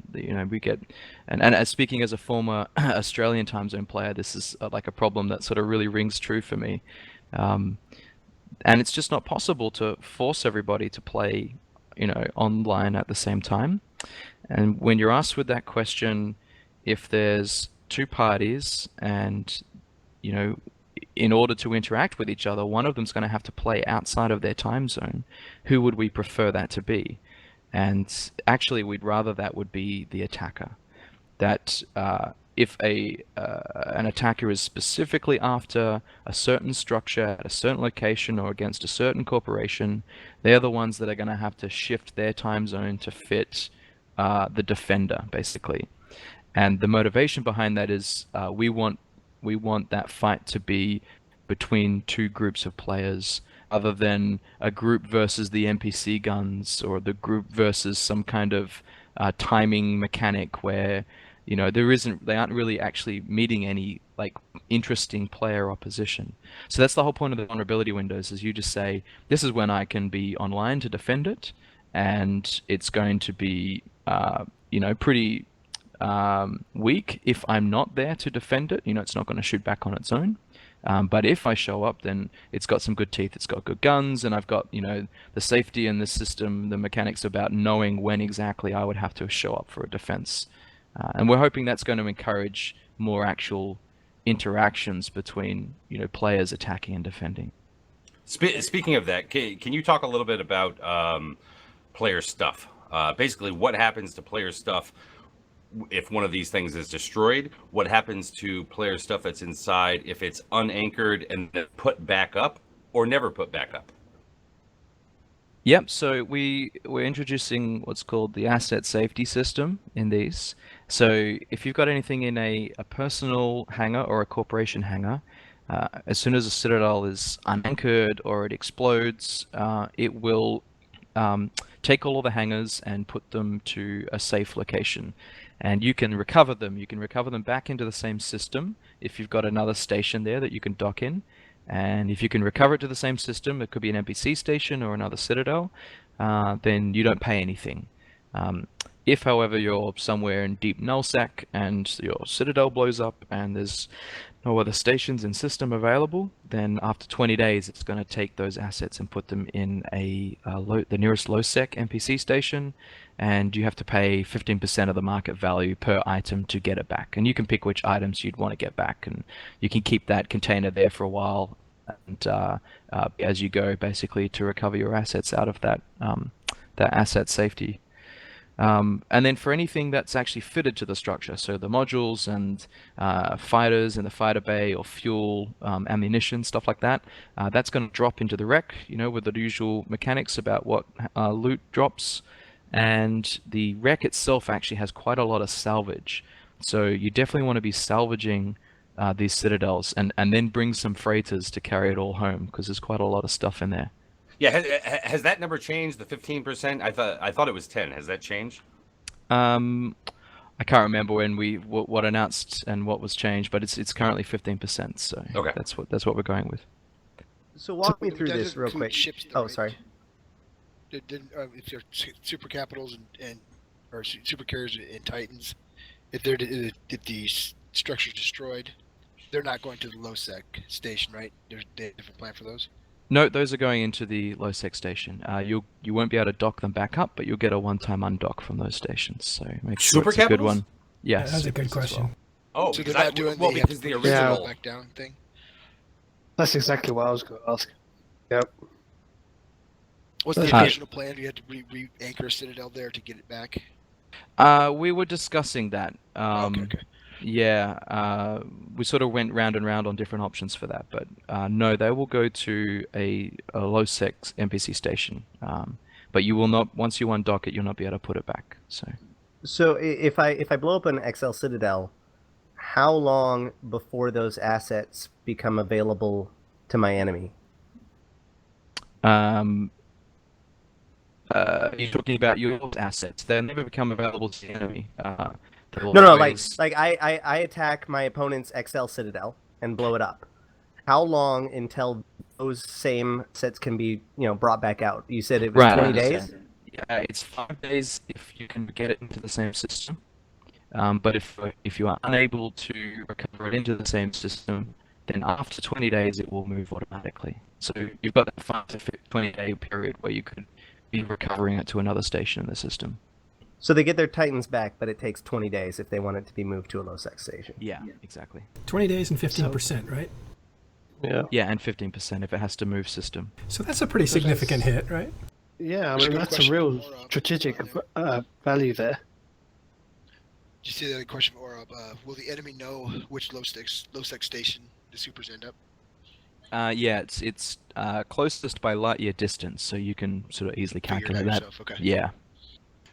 We get, and as speaking as a former Australian time zone player, this is like a problem that sort of really rings true for me. And it's just not possible to force everybody to play, online at the same time. And when you're asked with that question, if there's 2 parties and, in order to interact with each other, one of them's going to have to play outside of their time zone, who would we prefer that to be? And actually, we'd rather that would be the attacker. That if an attacker is specifically after a certain structure at a certain location or against a certain corporation, they're the ones that are going to have to shift their time zone to fit the defender, basically. And the motivation behind that is we want that fight to be between 2 groups of players, other than a group versus the NPC guns, or the group versus some kind of timing mechanic where they aren't really actually meeting any like interesting player opposition. So that's the whole point of the vulnerability windows, is you just say, this is when I can be online to defend it, and it's going to be pretty weak if I'm not there to defend it. It's not going to shoot back on its own. But if I show up, then it's got some good teeth, it's got good guns, and I've got, the safety in the system, the mechanics about knowing when exactly I would have to show up for a defense. And we're hoping that's going to encourage more actual interactions between, players attacking and defending. Speaking of that, can you talk a little bit about player stuff? Basically, what happens to player stuff if one of these things is destroyed? What happens to player stuff that's inside if it's unanchored and then put back up or never put back up? Yep, so we're introducing what's called the asset safety system in these. So if you've got anything in a personal hangar or a corporation hangar, as soon as a citadel is unanchored or it explodes, it will take all of the hangars and put them to a safe location. And you can recover them. You can recover them back into the same system if you've got another station there that you can dock in. And if you can recover it to the same system, it could be an NPC station or another citadel, then you don't pay anything. If, however, you're somewhere in deep nullsec and your citadel blows up and there's no other stations in system available, then after 20 days it's going to take those assets and put them in the nearest low-sec NPC station, and you have to pay 15% of the market value per item to get it back. And you can pick which items you'd want to get back, and you can keep that container there for a while and as you go, basically, to recover your assets out of that asset safety. And then for anything that's actually fitted to the structure, so the modules and fighters in the fighter bay or fuel, ammunition, stuff like that, that's going to drop into the wreck, with the usual mechanics about what loot drops. And the wreck itself actually has quite a lot of salvage. So you definitely want to be salvaging these citadels and then bring some freighters to carry it all home, because there's quite a lot of stuff in there. Yeah, has that number changed? The 15%? I thought it was 10. Has that changed? I can't remember when what announced and what was changed, but it's currently 15%. So okay, that's what we're going with. So walk me through this real quick. Ships, oh, right? Sorry. If they're super capitals and or super carriers and titans, if the structure's destroyed, they're not going to the low sec station, right? They have a different plan for those. No, those are going into the low-sec station. You won't be able to dock them back up, but you'll get a one-time undock from those stations. So make sure super it's a good capitals? one. Yes, Yeah, that's a good question. Well. Oh, so they're not doing because the original Yeah. back down thing. That's exactly what I was going to ask. Yep. What's the original plan? Do you have to re-anchor a citadel there to get it back? We were discussing that. Okay. Yeah, we sort of went round and round on different options for that, but no, they will go to a low-sec NPC station. But you will not, once you undock it, you'll not be able to put it back. So if I blow up an XL Citadel, how long before those assets become available to my enemy? You're talking about your assets. They'll never become available to the enemy. No, like I attack my opponent's XL Citadel and blow it up. How long until those same sets can be, brought back out? You said it was 20 days? Yeah, it's 5 days if you can get it into the same system. But if you are unable to recover it into the same system, then after 20 days it will move automatically. So you've got that 5 to 20 day period where you could be recovering it to another station in the system. So they get their Titans back, but it takes 20 days if they want it to be moved to a low-sec station. Yeah, exactly. 20 days and 15%, right? Yeah. Yeah, and 15% if it has to move system. So that's a pretty significant hit, right? Yeah, I That's a mean, good that's a question. real strategic value there. Did you see the other question, or will the enemy know which low sec station the supers end up? Yeah, it's closest by light year distance, so you can sort of easily Figure it calculate out that. yourself, okay. Yeah.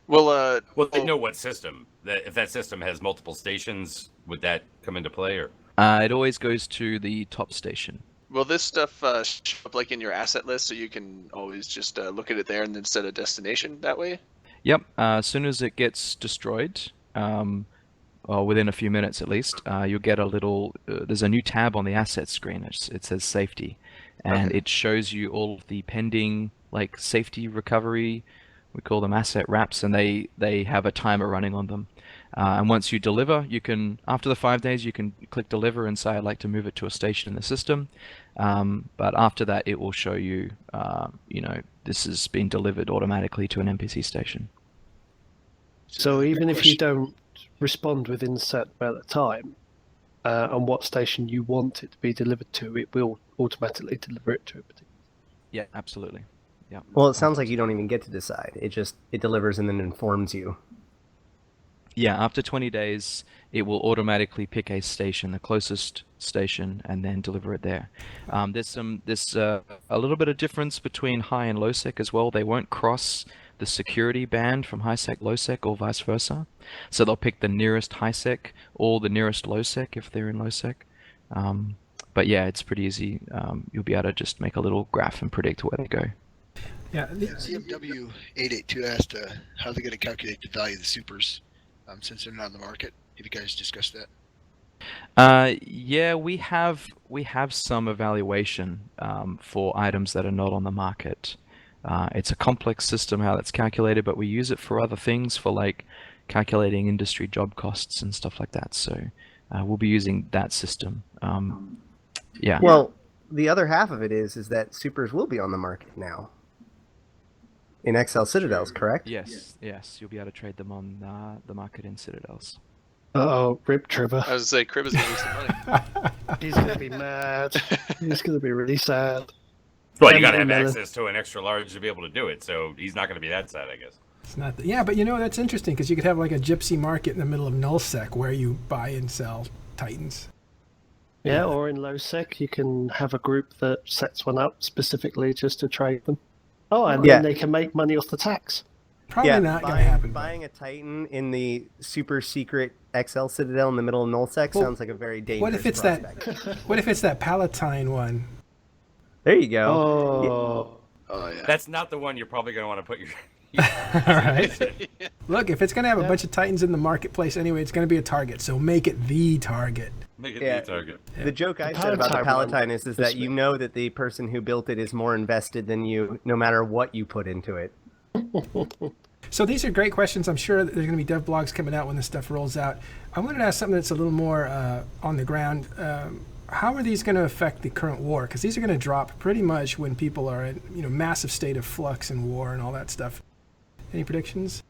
Well, they know what system. If that system has multiple stations, would that come into play, or? It always goes to the top station. Will this stuff show up like in your asset list, so you can always just look at it there and then set a destination that way? Yep. As soon as it gets destroyed, or within a few minutes at least, you'll get a little. There's a new tab on the asset screen. It says safety, and it shows you all of the pending like safety recovery. We call them asset wraps, and they have a timer running on them. And once you deliver, you can, after the 5 days, you can click deliver and say I'd like to move it to a station in the system. But after that, it will show you, this has been delivered automatically to an NPC station. So even if you don't respond within a certain amount of time on what station you want it to be delivered to, it will automatically deliver it to a particular. Yeah, absolutely. Yeah. Well, it sounds like you don't even get to decide. It delivers and then informs you. Yeah, after 20 days, it will automatically pick a station, the closest station, and then deliver it there. There's a little bit of difference between high and low sec as well. They won't cross the security band from high sec, low sec, or vice versa. So they'll pick the nearest high sec or the nearest low sec if they're in low sec. But yeah, it's pretty easy. You'll be able to just make a little graph and predict where they go. Yeah, CMW 882 asked how they're going to calculate the value of the supers since they're not in the market. Have you guys discussed that? Yeah, we have some evaluation for items that are not on the market. It's a complex system how that's calculated, but we use it for other things, for like calculating industry job costs and stuff like that. So we'll be using that system. Yeah. Well, the other half of it is that supers will be on the market now. In XL Citadels, correct? Yes, you'll be able to trade them on the market in Citadels. Uh-oh, rip Trevor. I was gonna say, Crib is gonna lose some money. He's going to be mad. He's going to be really sad. Well, you got to have Melon. access to an extra large to be able to do it, so he's not going to be that sad, I guess. It's not. Yeah, but that's interesting because you could have like a gypsy market in the middle of nullsec where you buy and sell Titans. Yeah, or in low sec, you can have a group that sets one up specifically just to trade them. Oh, and then they can make money off the tax. Probably not going to happen. Buying a Titan in the super secret XL Citadel in the middle of nullsec sounds like a very dangerous What if it's prospect. What if it's that Palatine one? There you go. Oh, yeah. That's not the one you're probably going to want to put your... All right. Look, if it's going to have a bunch of Titans in the marketplace anyway, it's going to be a target. So make it the target. Make it the target. The joke I said about the Palatine is that you know that the person who built it is more invested than you, no matter what you put into it. So these are great questions. I'm sure that there's going to be dev blogs coming out when this stuff rolls out. I wanted to ask something that's a little more on the ground. How are these going to affect the current war? Because these are going to drop pretty much when people are in massive state of flux and war and all that stuff. Any predictions?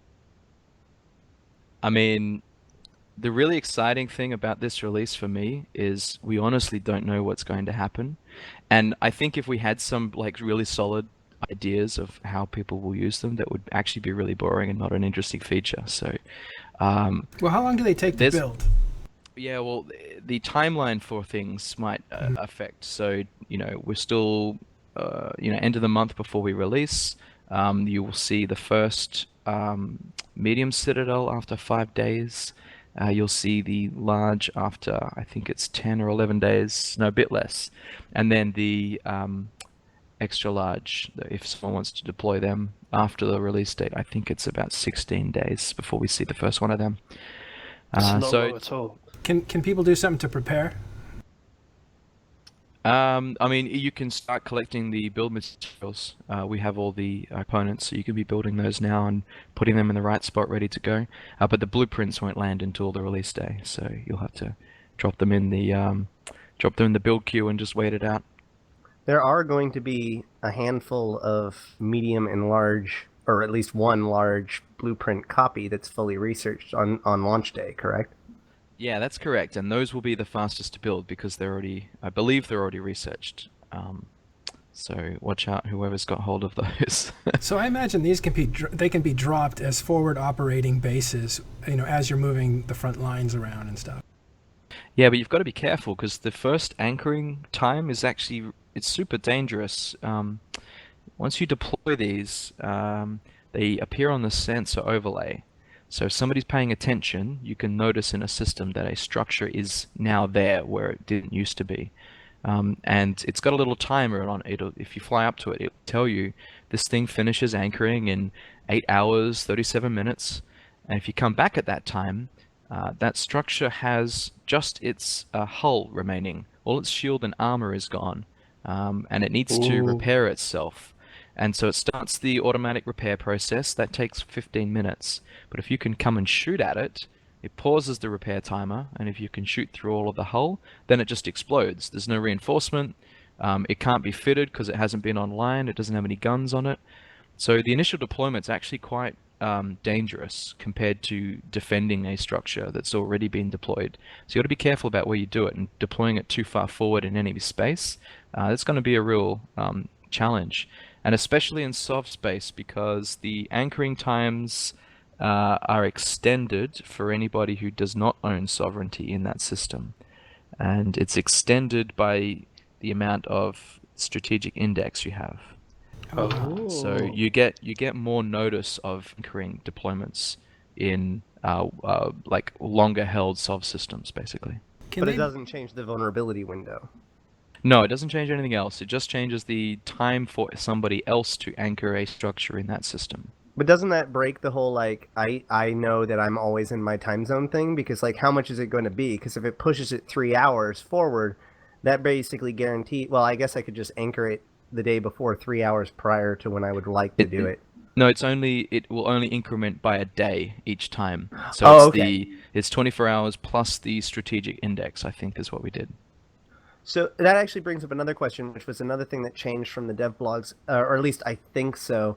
I mean, the really exciting thing about this release for me is we honestly don't know what's going to happen. And I think if we had some like really solid ideas of how people will use them, that would actually be really boring and not an interesting feature. So, well, how long do they take to build? Yeah, well, the timeline for things might affect. So, we're still, end of the month before we release. You will see the first medium citadel after 5 days. You'll see the large after, I think it's 10 or 11 days, no, a bit less. And then the extra large, if someone wants to deploy them after the release date, I think it's about 16 days before we see the first one of them. Not low at all. Can people do something to prepare? I mean, you can start collecting the build materials. We have all the components, so you can be building those now and putting them in the right spot ready to go. But the blueprints won't land until the release day, so you'll have to drop them in the build queue and just wait it out. There are going to be a handful of medium and large, or at least one large blueprint copy that's fully researched on launch day, correct? Yeah, that's correct, and those will be the fastest to build because I believe they're already researched. So watch out, whoever's got hold of those. So I imagine these can be dropped as forward operating bases, as you're moving the front lines around and stuff. Yeah, but you've got to be careful because the first anchoring time is actually it's super dangerous. Once you deploy these, they appear on the sensor overlay. So if somebody's paying attention, you can notice in a system that a structure is now there where it didn't used to be. And it's got a little timer on it. If you fly up to it, it'll tell you this thing finishes anchoring in 8 hours, 37 minutes. And if you come back at that time, that structure has just its hull remaining. All its shield and armor is gone, and it needs to repair itself. And so it starts the automatic repair process. That takes 15 minutes. But if you can come and shoot at it, it pauses the repair timer, and if you can shoot through all of the hull, then it just explodes. There's no reinforcement. It can't be fitted because it hasn't been online. It doesn't have any guns on it. So the initial deployment's actually quite dangerous compared to defending a structure that's already been deployed. So you got to be careful about where you do it, and deploying it too far forward in enemy space, that's going to be a real challenge. And especially in soft space, because the anchoring times are extended for anybody who does not own sovereignty in that system. And it's extended by the amount of strategic index you have. So you get more notice of anchoring deployments in like longer held sov systems, basically. But it doesn't change the vulnerability window. No, it doesn't change anything else. It just changes the time for somebody else to anchor a structure in that system. But doesn't that break the whole, like, I know that I'm always in my time zone thing? Because, like, how much is it going to be? Because if it pushes it 3 hours forward, that basically guarantees... Well, I guess I could just anchor it the day before 3 hours prior to when I would like to do it. No, it will only increment by a day each time. So it's 24 hours plus the strategic index, I think, is what we did. So that actually brings up another question, which was another thing that changed from the dev blogs, or at least I think so.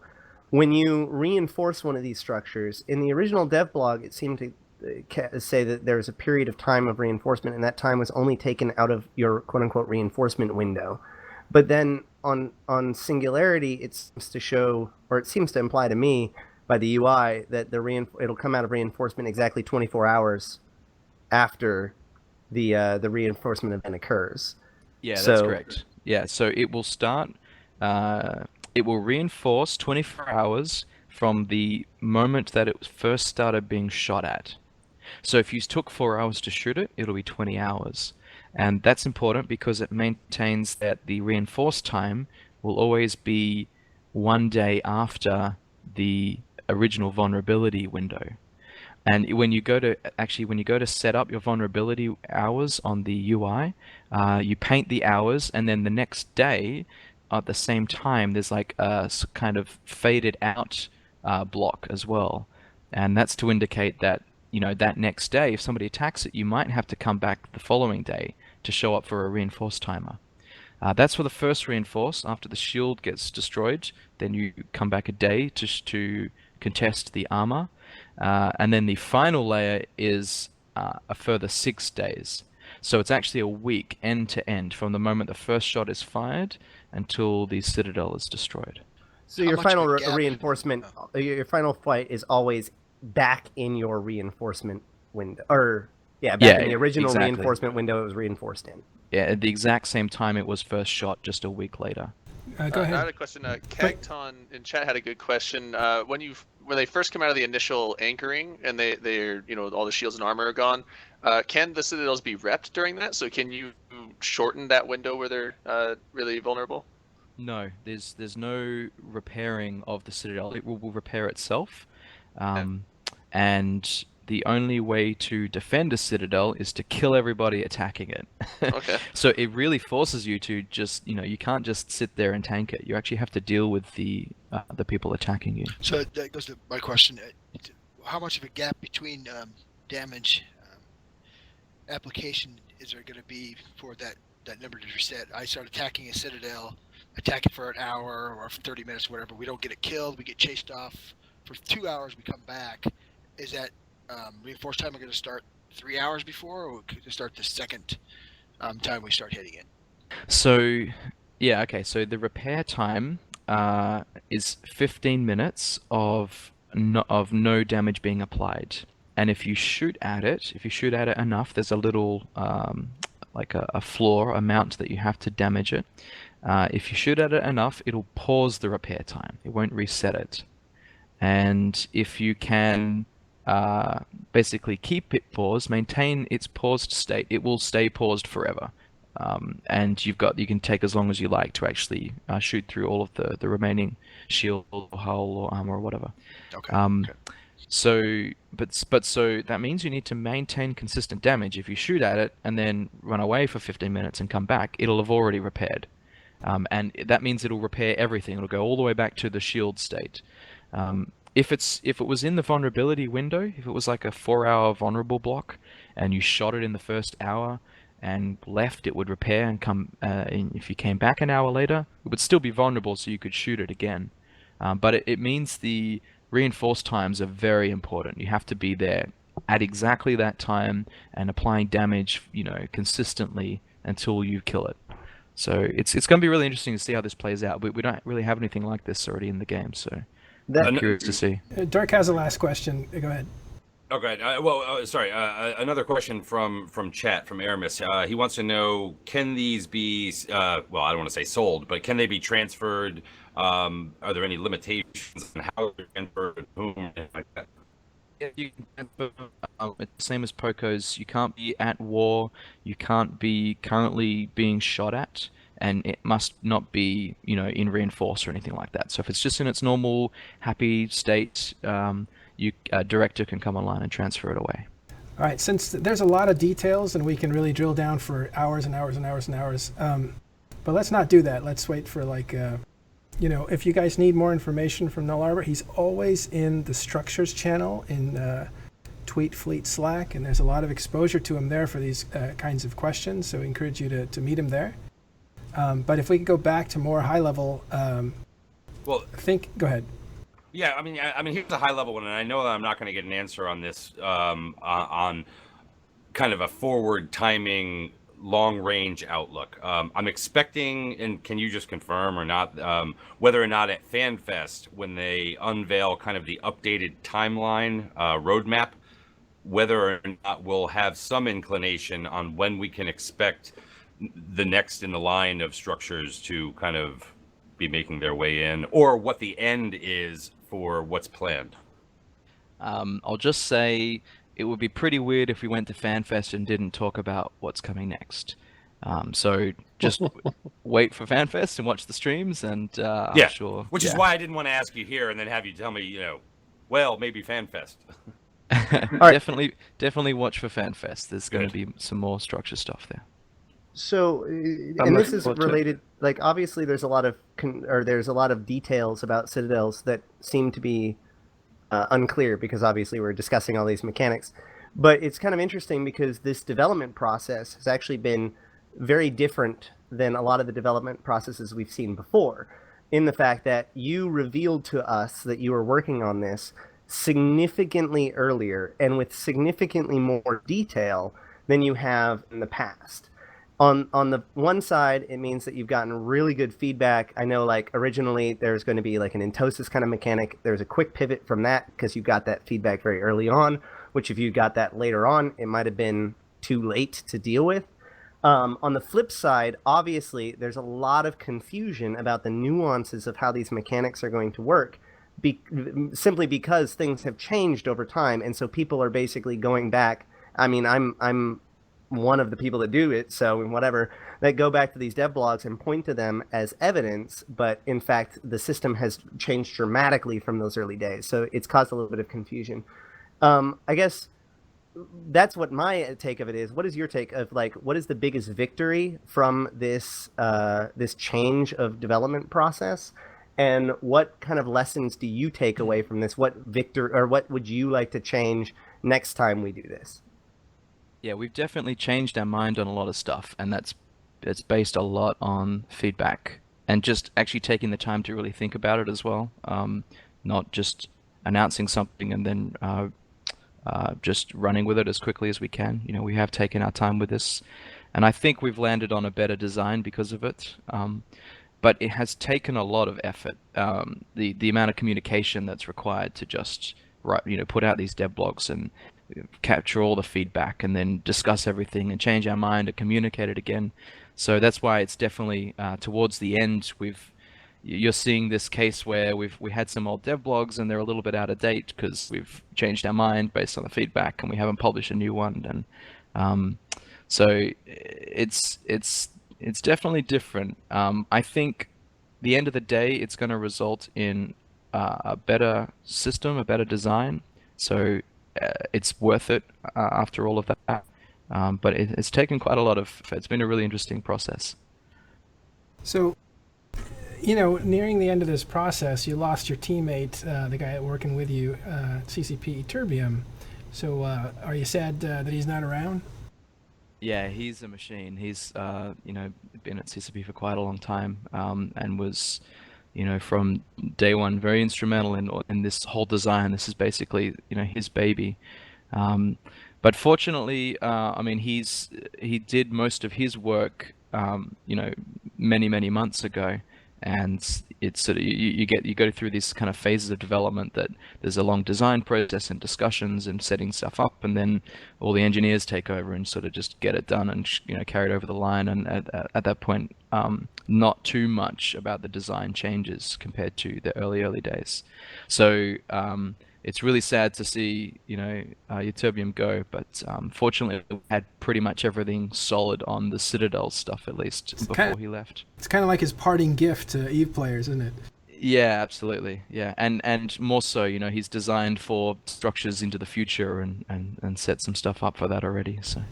When you reinforce one of these structures, in the original dev blog, it seemed to say that there was a period of time of reinforcement, and that time was only taken out of your quote-unquote reinforcement window. But then on Singularity, it seems to show, or it seems to imply to me by the UI, that it'll come out of reinforcement exactly 24 hours after the reinforcement event occurs. Yeah, that's correct. Yeah, so it will start. It will reinforce 24 hours from the moment that it first started being shot at. So if you took 4 hours to shoot it, it'll be 20 hours. And that's important because it maintains that the reinforced time will always be 1 day after the original vulnerability window. And when you go to set up your vulnerability hours on the UI, you paint the hours, and then the next day, at the same time, there's like a kind of faded out block as well. And that's to indicate that, you know, that next day, if somebody attacks it, you might have to come back the following day to show up for a reinforced timer. That's for the first reinforce. After the shield gets destroyed, then you come back a day to contest the armor. And then the final layer is a further 6 days. So it's actually a week end to end from the moment the first shot is fired until the Citadel is destroyed. So your final reinforcement, your final fight is always back in your reinforcement window, or back in the original reinforcement window it was reinforced in. Yeah, at the exact same time it was first shot, just a week later. Go ahead. I had a question. Cagton in chat had a good question. When they first come out of the initial anchoring and they're all the shields and armor are gone, can the Citadels be repped during that? So can you shorten that window where they're really vulnerable? No, there's no repairing of the Citadel. It will repair itself, and the only way to defend a Citadel is to kill everybody attacking it. Okay. So it really forces you to just, you can't just sit there and tank it. You actually have to deal with the people attacking you. So that goes to my question: how much of a gap between damage application is there going to be for that number to reset? I start attacking a Citadel, attack it for an hour or 30 minutes, whatever. We don't get it killed. We get chased off for 2 hours. We come back. Is that reinforced time going to start 3 hours before, or could it start the second time we start hitting it? So, yeah, okay. So the repair time is 15 minutes of no damage being applied. And if you shoot at it enough, there's a little like a floor amount that you have to damage it. If you shoot at it enough, it'll pause the repair time. It won't reset it. And if you can basically keep it paused, maintain its paused state, it will stay paused forever. and you can take as long as you like to actually shoot through all of the remaining shield or hull or armor or whatever. Okay. Okay. So, so that means you need to maintain consistent damage. If you shoot at it and then run away for 15 minutes and come back, it'll have already repaired. And that means it'll repair everything. It'll go all the way back to the shield state. If it was in the vulnerability window, if it was like a 4-hour vulnerable block, and you shot it in the first hour and left, it would repair and come. If you came back an hour later, it would still be vulnerable, so you could shoot it again. But it means the reinforced times are very important. You have to be there at exactly that time and applying damage, consistently until you kill it. So it's going to be really interesting to see how this plays out. We don't really have anything like this already in the game, so I'm curious to see. Dirk has a last question. Go ahead. Okay. Sorry. Another question from chat from Aramis. He wants to know: can these be? Well, I don't want to say sold, but can they be transferred? Are there any limitations on how they're transferred, whom, and like that? Yeah, you can it's the same as Poco's. You can't be at war. You can't be currently being shot at, and it must not be, in reinforce or anything like that. So if it's just in its normal happy state, director can come online and transfer it away. All right, since there's a lot of details and we can really drill down for hours and hours and hours and hours, but let's not do that. Let's wait for if you guys need more information from Nullarbor, he's always in the structures channel in Tweet Fleet Slack, and there's a lot of exposure to him there for these kinds of questions, so we encourage you to meet him there. But if we could go back to more high level, go ahead. Yeah, I mean, here's a high level one, and I know that I'm not going to get an answer on this on kind of a forward timing, long range outlook. I'm expecting, and can you just confirm or not, whether or not at FanFest, when they unveil kind of the updated timeline roadmap, whether or not we'll have some inclination on when we can expect the next in the line of structures to kind of be making their way in, or what the end is for what's planned. I'll just say it would be pretty weird if we went to FanFest and didn't talk about what's coming next. So just wait for FanFest and watch the streams, and I'm sure. Which is why I didn't want to ask you here and then have you tell me, well, maybe FanFest. Definitely watch for FanFest. There's going to be some more structure stuff there. So, and this is related. Like, obviously, there's a lot of details about citadels that seem to be unclear, because obviously we're discussing all these mechanics. But it's kind of interesting because this development process has actually been very different than a lot of the development processes we've seen before, in the fact that you revealed to us that you were working on this significantly earlier and with significantly more detail than you have in the past. On the one side, it means that you've gotten really good feedback. I know, like, originally there's going to be like an entosis kind of mechanic. There's a quick pivot from that because you got that feedback very early on, which if you got that later on, it might have been too late to deal with. On the flip side, obviously, there's a lot of confusion about the nuances of how these mechanics are going to work, simply because things have changed over time, and so people are basically going back. I mean, I'm one of the people that do it, so whatever, that go back to these dev blogs and point to them as evidence, but in fact, the system has changed dramatically from those early days, so it's caused a little bit of confusion. I guess that's what my take of it is. What is your take of, like, what is the biggest victory from this this change of development process, and what kind of lessons do you take away from this? What would you like to change next time we do this? Yeah, we've definitely changed our mind on a lot of stuff, and it's based a lot on feedback and just actually taking the time to really think about it as well, not just announcing something and then just running with it as quickly as we can. We have taken our time with this, and I think we've landed on a better design because of it. But it has taken a lot of effort. The amount of communication that's required to just put out these dev blogs and capture all the feedback and then discuss everything and change our mind and communicate it again. So that's why it's definitely towards the end you're seeing this case where we had some old dev blogs and they're a little bit out of date because we've changed our mind based on the feedback and we haven't published a new one. And so it's definitely different. I think the end of the day, it's going to result in a better system, a better design. So it's worth it after all of that. But it's taken quite a lot of. It's been a really interesting process. So, nearing the end of this process, you lost your teammate, the guy working with you, CCP Terbium. So, are you sad that he's not around? Yeah, he's a machine. He's been at CCP for quite a long time, and was, from day one very instrumental in this whole design. This is basically his baby. But fortunately, I mean, he did most of his work, many months ago, and it's sort of you go through these kind of phases of development that there's a long design process and discussions and setting stuff up, and then all the engineers take over and sort of just get it done and carry it over the line. And at that point, not too much about the design changes compared to the early days. So it's really sad to see Ytterbium go, but fortunately we had pretty much everything solid on the Citadel stuff, at least before he left. It's kind of like his parting gift to EVE players, isn't it? Yeah, absolutely. Yeah, and more so, he's designed for structures into the future and set some stuff up for that already. So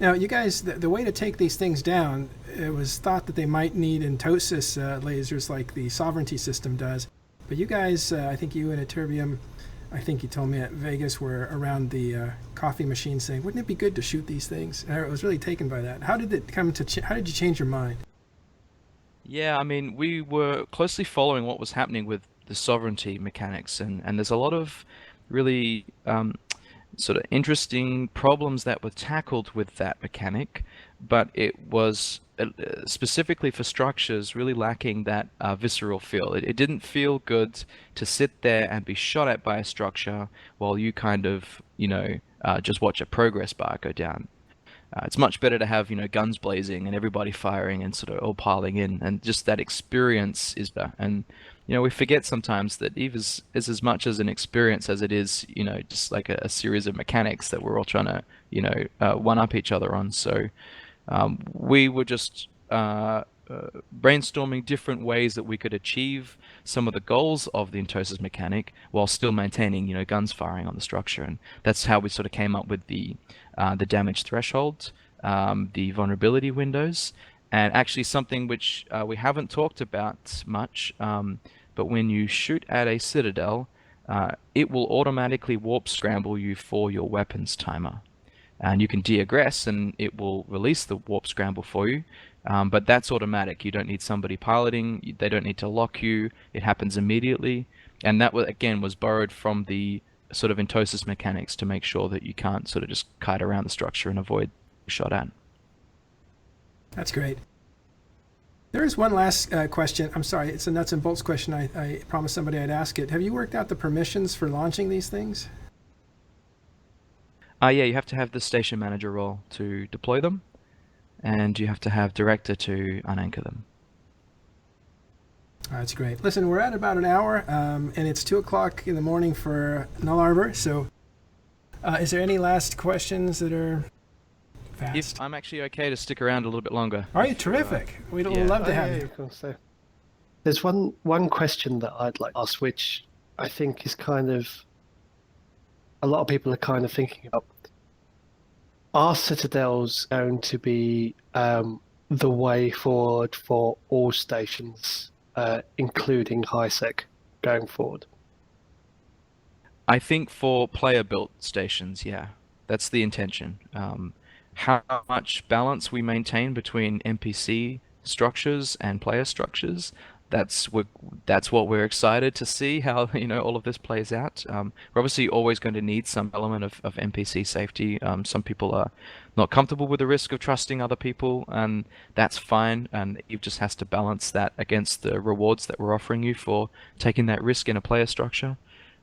now, you guys, the way to take these things down, it was thought that they might need Entosis lasers like the Sovereignty system does, but you guys, I think you and Ytterbium, I think you told me at Vegas, were around the coffee machine saying, wouldn't it be good to shoot these things? And I was really taken by that. How did it come to? How did you change your mind? Yeah, I mean, we were closely following what was happening with the sovereignty mechanics, and there's a lot of really sort of interesting problems that were tackled with that mechanic, but it was specifically for structures really lacking that visceral feel. It didn't feel good to sit there and be shot at by a structure while you kind of just watch a progress bar go down. It's much better to have guns blazing and everybody firing and sort of all piling in, and just that experience is better. And we forget sometimes that EVE is as much as an experience as it is just like a series of mechanics that we're all trying to one up each other on. So we were just brainstorming different ways that we could achieve some of the goals of the Entosis mechanic while still maintaining guns firing on the structure. And that's how we sort of came up with the damage threshold, the vulnerability windows, and actually something which we haven't talked about much, but when you shoot at a citadel, it will automatically warp scramble you for your weapons timer. And you can de-aggress and it will release the warp scramble for you, but that's automatic. You don't need somebody piloting, they don't need to lock you, it happens immediately. And that again was borrowed from the sort of Entosis mechanics to make sure that you can't sort of just kite around the structure and avoid shot at. That's great. There is one last question. I'm sorry, it's a nuts and bolts question. I promised somebody I'd ask it. Have you worked out the permissions for launching these things? Yeah, you have to have the station manager role to deploy them, and you have to have director to unanchor them. That's great. Listen, we're at about an hour, and it's 2 o'clock in the morning for Nullarbor. So, is there any last questions that are fast? If I'm actually okay to stick around a little bit longer. Are you? Terrific. We'd love to have you. So, there's one question that I'd like to ask, which I think is kind of a lot of people are kind of thinking about. Are citadels going to be the way forward for all stations, including HiSec, going forward? I think for player-built stations, yeah, that's the intention. How much balance we maintain between NPC structures and player structures, that's what we're excited to see, how all of this plays out. We're obviously always going to need some element of NPC safety. Some people are not comfortable with the risk of trusting other people, and that's fine, and EVE just has to balance that against the rewards that we're offering you for taking that risk in a player structure.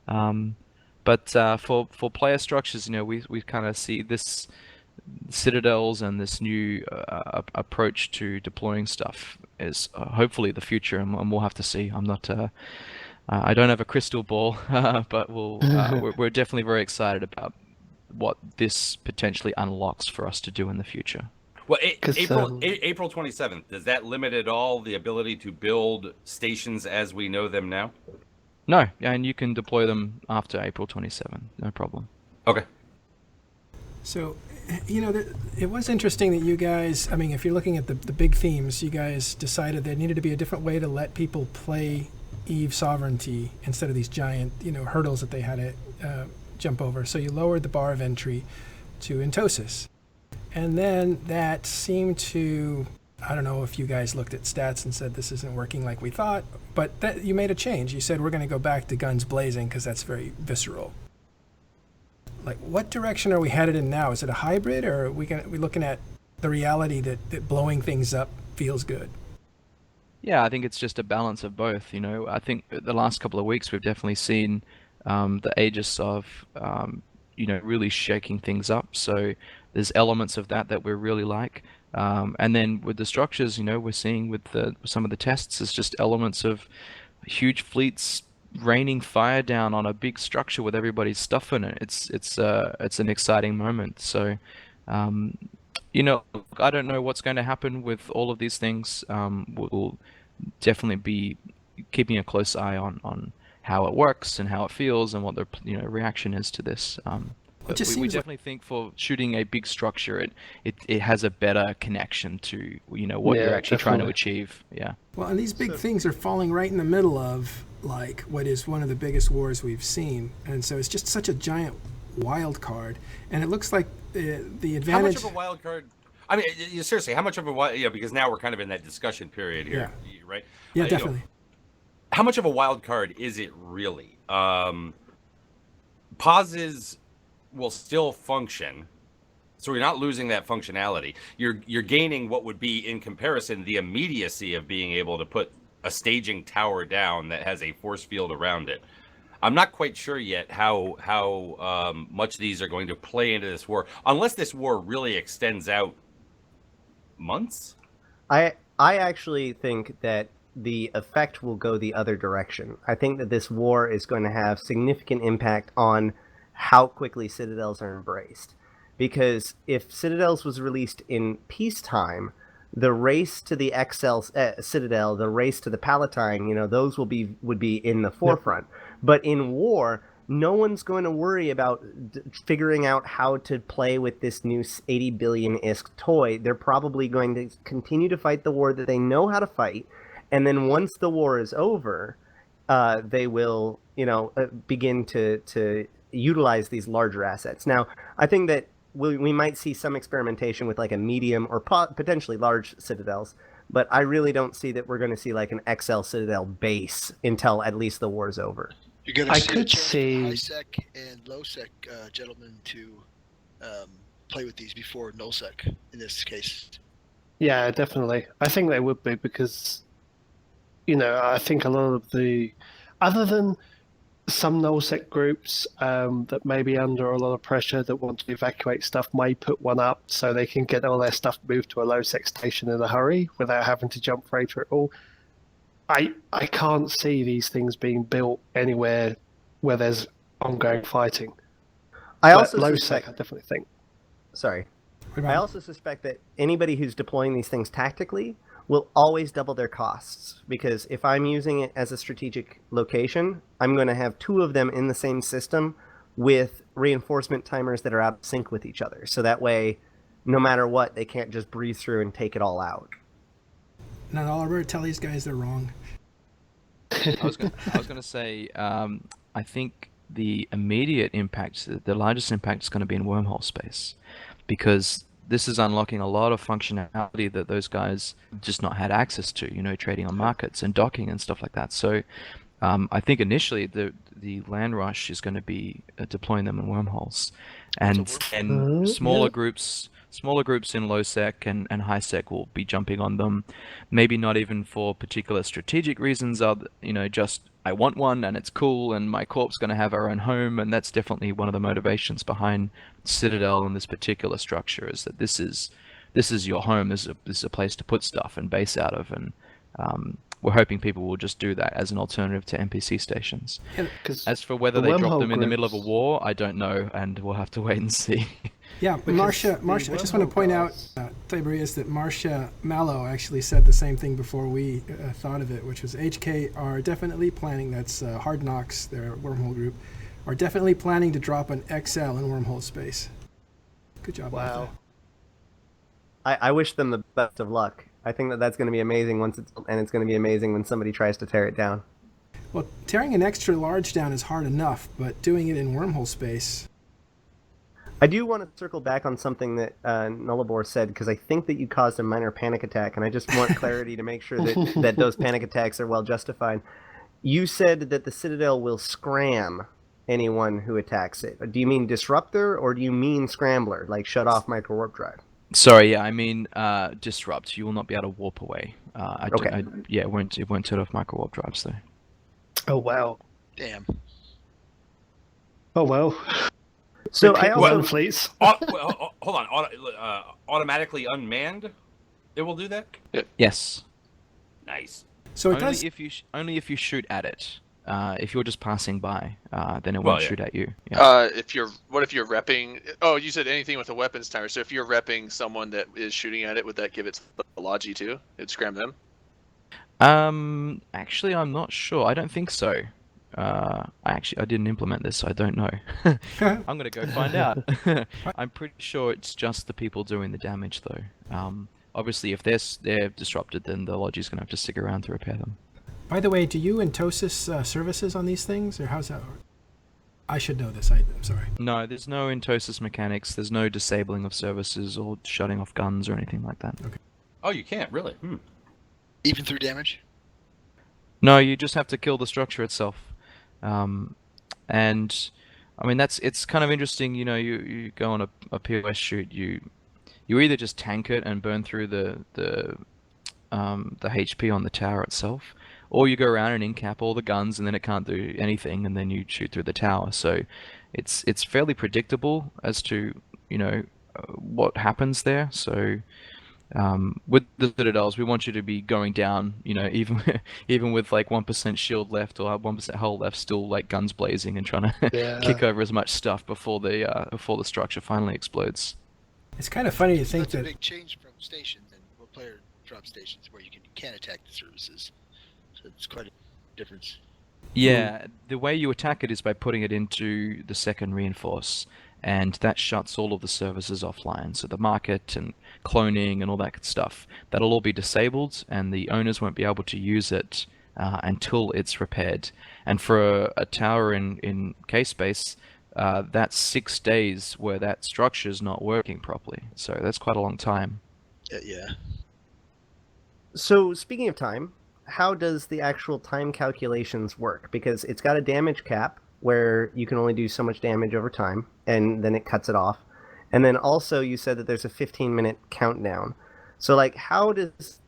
But for player structures, we kind of see this citadels and this new approach to deploying stuff is hopefully the future, and we'll have to see. I'm not I don't have a crystal ball, but we're definitely very excited about what this potentially unlocks for us to do in the future. Well, 'Cause, April 27th, does that limit at all the ability to build stations as we know them now? No, and you can deploy them after April 27, no problem. Okay. So, it was interesting that you guys, I mean, if you're looking at the big themes, you guys decided there needed to be a different way to let people play EVE sovereignty instead of these giant, hurdles that they had to jump over. So you lowered the bar of entry to Entosis. And then that seemed to, I don't know if you guys looked at stats and said this isn't working like we thought, but that you made a change. You said we're going to go back to guns blazing because that's very visceral. Like, what direction are we headed in now? Is it a hybrid, or are we looking at the reality that blowing things up feels good? Yeah, I think it's just a balance of both. I think the last couple of weeks we've definitely seen the aegis of, really shaking things up. So there's elements of that we really like. And then with the structures, we're seeing with some of the tests, it's just elements of huge fleets raining fire down on a big structure with everybody's stuff in it. It's an exciting moment. So, I don't know what's going to happen with all of these things. We'll definitely be keeping a close eye on how it works and how it feels and what the reaction is to this. But we definitely think for shooting a big structure, it has a better connection to what you're actually trying to achieve. Yeah. Well, and these big things are falling right in the middle of what is one of the biggest wars we've seen, and so it's just such a giant wild card. And it looks like the advantage. How much of a wild card? I mean, seriously, how much of a wild? Because now we're kind of in that discussion period here, right? Yeah, definitely. How much of a wild card is it really? Pauses will still function, so you're not losing that functionality. You're gaining what would be, in comparison, the immediacy of being able to put a staging tower down that has a force field around it. I'm not quite sure yet how much these are going to play into this war, unless this war really extends out months. I actually think that the effect will go the other direction. I think that this war is going to have significant impact on how quickly citadels are embraced. Because if Citadels was released in peacetime, the race to the XL Citadel, the race to the Palatine, those would be in the forefront. But in war, no one's going to worry about figuring out how to play with this new 80 billion-isk toy. They're probably going to continue to fight the war that they know how to fight, and then once the war is over, they will, begin to utilize these larger assets. Now, I think that we might see some experimentation with like a medium or potentially large citadels, but I really don't see that we're going to see like an XL Citadel base until at least the war is over. You're going to see high sec and low sec gentlemen to play with these before null sec in this case. Yeah, definitely. I think they would be because, I think a lot of the, other than some nullsec groups that may be under a lot of pressure that want to evacuate stuff may put one up so they can get all their stuff moved to a low sec station in a hurry without having to jump freighter at all. I can't see these things being built anywhere where there's ongoing fighting. I also low suspect, sec, I definitely think. Sorry. I also suspect that anybody who's deploying these things tactically will always double their costs, because if I'm using it as a strategic location, I'm going to have two of them in the same system with reinforcement timers that are out of sync with each other. So that way, no matter what, they can't just breeze through and take it all out. Not Oliver, tell these guys they're wrong. I was going to say, I think the immediate impact, the largest impact is going to be in wormhole space, because this is unlocking a lot of functionality that those guys just not had access to, trading on markets and docking and stuff like that. So I think initially the land rush is going to be deploying them in wormholes, and smaller groups in low sec and high sec will be jumping on them. Maybe not even for particular strategic reasons, just I want one and it's cool and my corp's going to have our own home, and that's definitely one of the motivations behind Citadel and this particular structure, is that this is your home. This is a place to put stuff and base out of, and we're hoping people will just do that as an alternative to NPC stations. Because As for whether they drop them in the middle of a war, I don't know, and we'll have to wait and see. Yeah, Marcia, I just want to point out, Tiberius, that Marcia Mallow actually said the same thing before we thought of it, which was HK are definitely planning, that's Hard Knocks, their wormhole group, are definitely planning to drop an XL in wormhole space. Good job. wow. I wish them the best of luck. I think that that's going to be amazing and it's going to be amazing when somebody tries to tear it down. Well, tearing an extra large down is hard enough, but doing it in wormhole space... I do want to circle back on something that Nullarbor said, because I think that you caused a minor panic attack, and I just want clarity to make sure that those panic attacks are well justified. You said that the Citadel will scram anyone who attacks it. Do you mean disruptor, or do you mean scrambler, like shut off micro warp drive? Sorry, yeah, I mean disrupt. You will not be able to warp away. Okay. It won't set off micro warp drives though. Oh wow. Damn. Oh well. So I also fleets. Hold on. Automatically unmanned? It will do that? Yes. Nice. So it Only does... only if you shoot at it. If you're just passing by, then it won't shoot at you. Yeah. What if you're repping? Oh, you said anything with a weapons timer. So if you're repping someone that is shooting at it, would that give it the logi too? It'd scram them. Actually, I'm not sure. I don't think so. I didn't implement this, so I don't know. I'm gonna go find out. I'm pretty sure it's just the people doing the damage, though. Obviously, if they're disrupted, then the logi's gonna have to stick around to repair them. By the way, do you Intosis services on these things, or how's that work? I should know this. I'm sorry. No, there's no Intosis mechanics. There's no disabling of services or shutting off guns or anything like that. Okay. Oh, you can't really. Even through damage? No, you just have to kill the structure itself. And I mean it's kind of interesting. You know, you go on a POS shoot. You either just tank it and burn through the HP on the tower itself, or you go around and in-cap all the guns and then it can't do anything, and then you shoot through the tower. So it's fairly predictable as to, you know, what happens there. So with the Citadels, we want you to be going down, you know, even with like 1% shield left or 1% hull left, still like guns blazing and trying to kick over as much stuff before the structure finally explodes. It's kind of funny to think That's a that... big change from stations and player drop stations where you can attack the services. So it's quite a difference. Yeah, the way you attack it is by putting it into the second reinforce, and that shuts all of the services offline. So the market and cloning and all that good stuff, that'll all be disabled, and the owners won't be able to use it until it's repaired. And for a tower in K-Space, that's 6 days where that structure's not working properly. So that's quite a long time. Yeah. So speaking of time, how does the actual time calculations work? Because it's got a damage cap where you can only do so much damage over time, and then it cuts it off. And then also you said that there's a 15-minute countdown. So like how does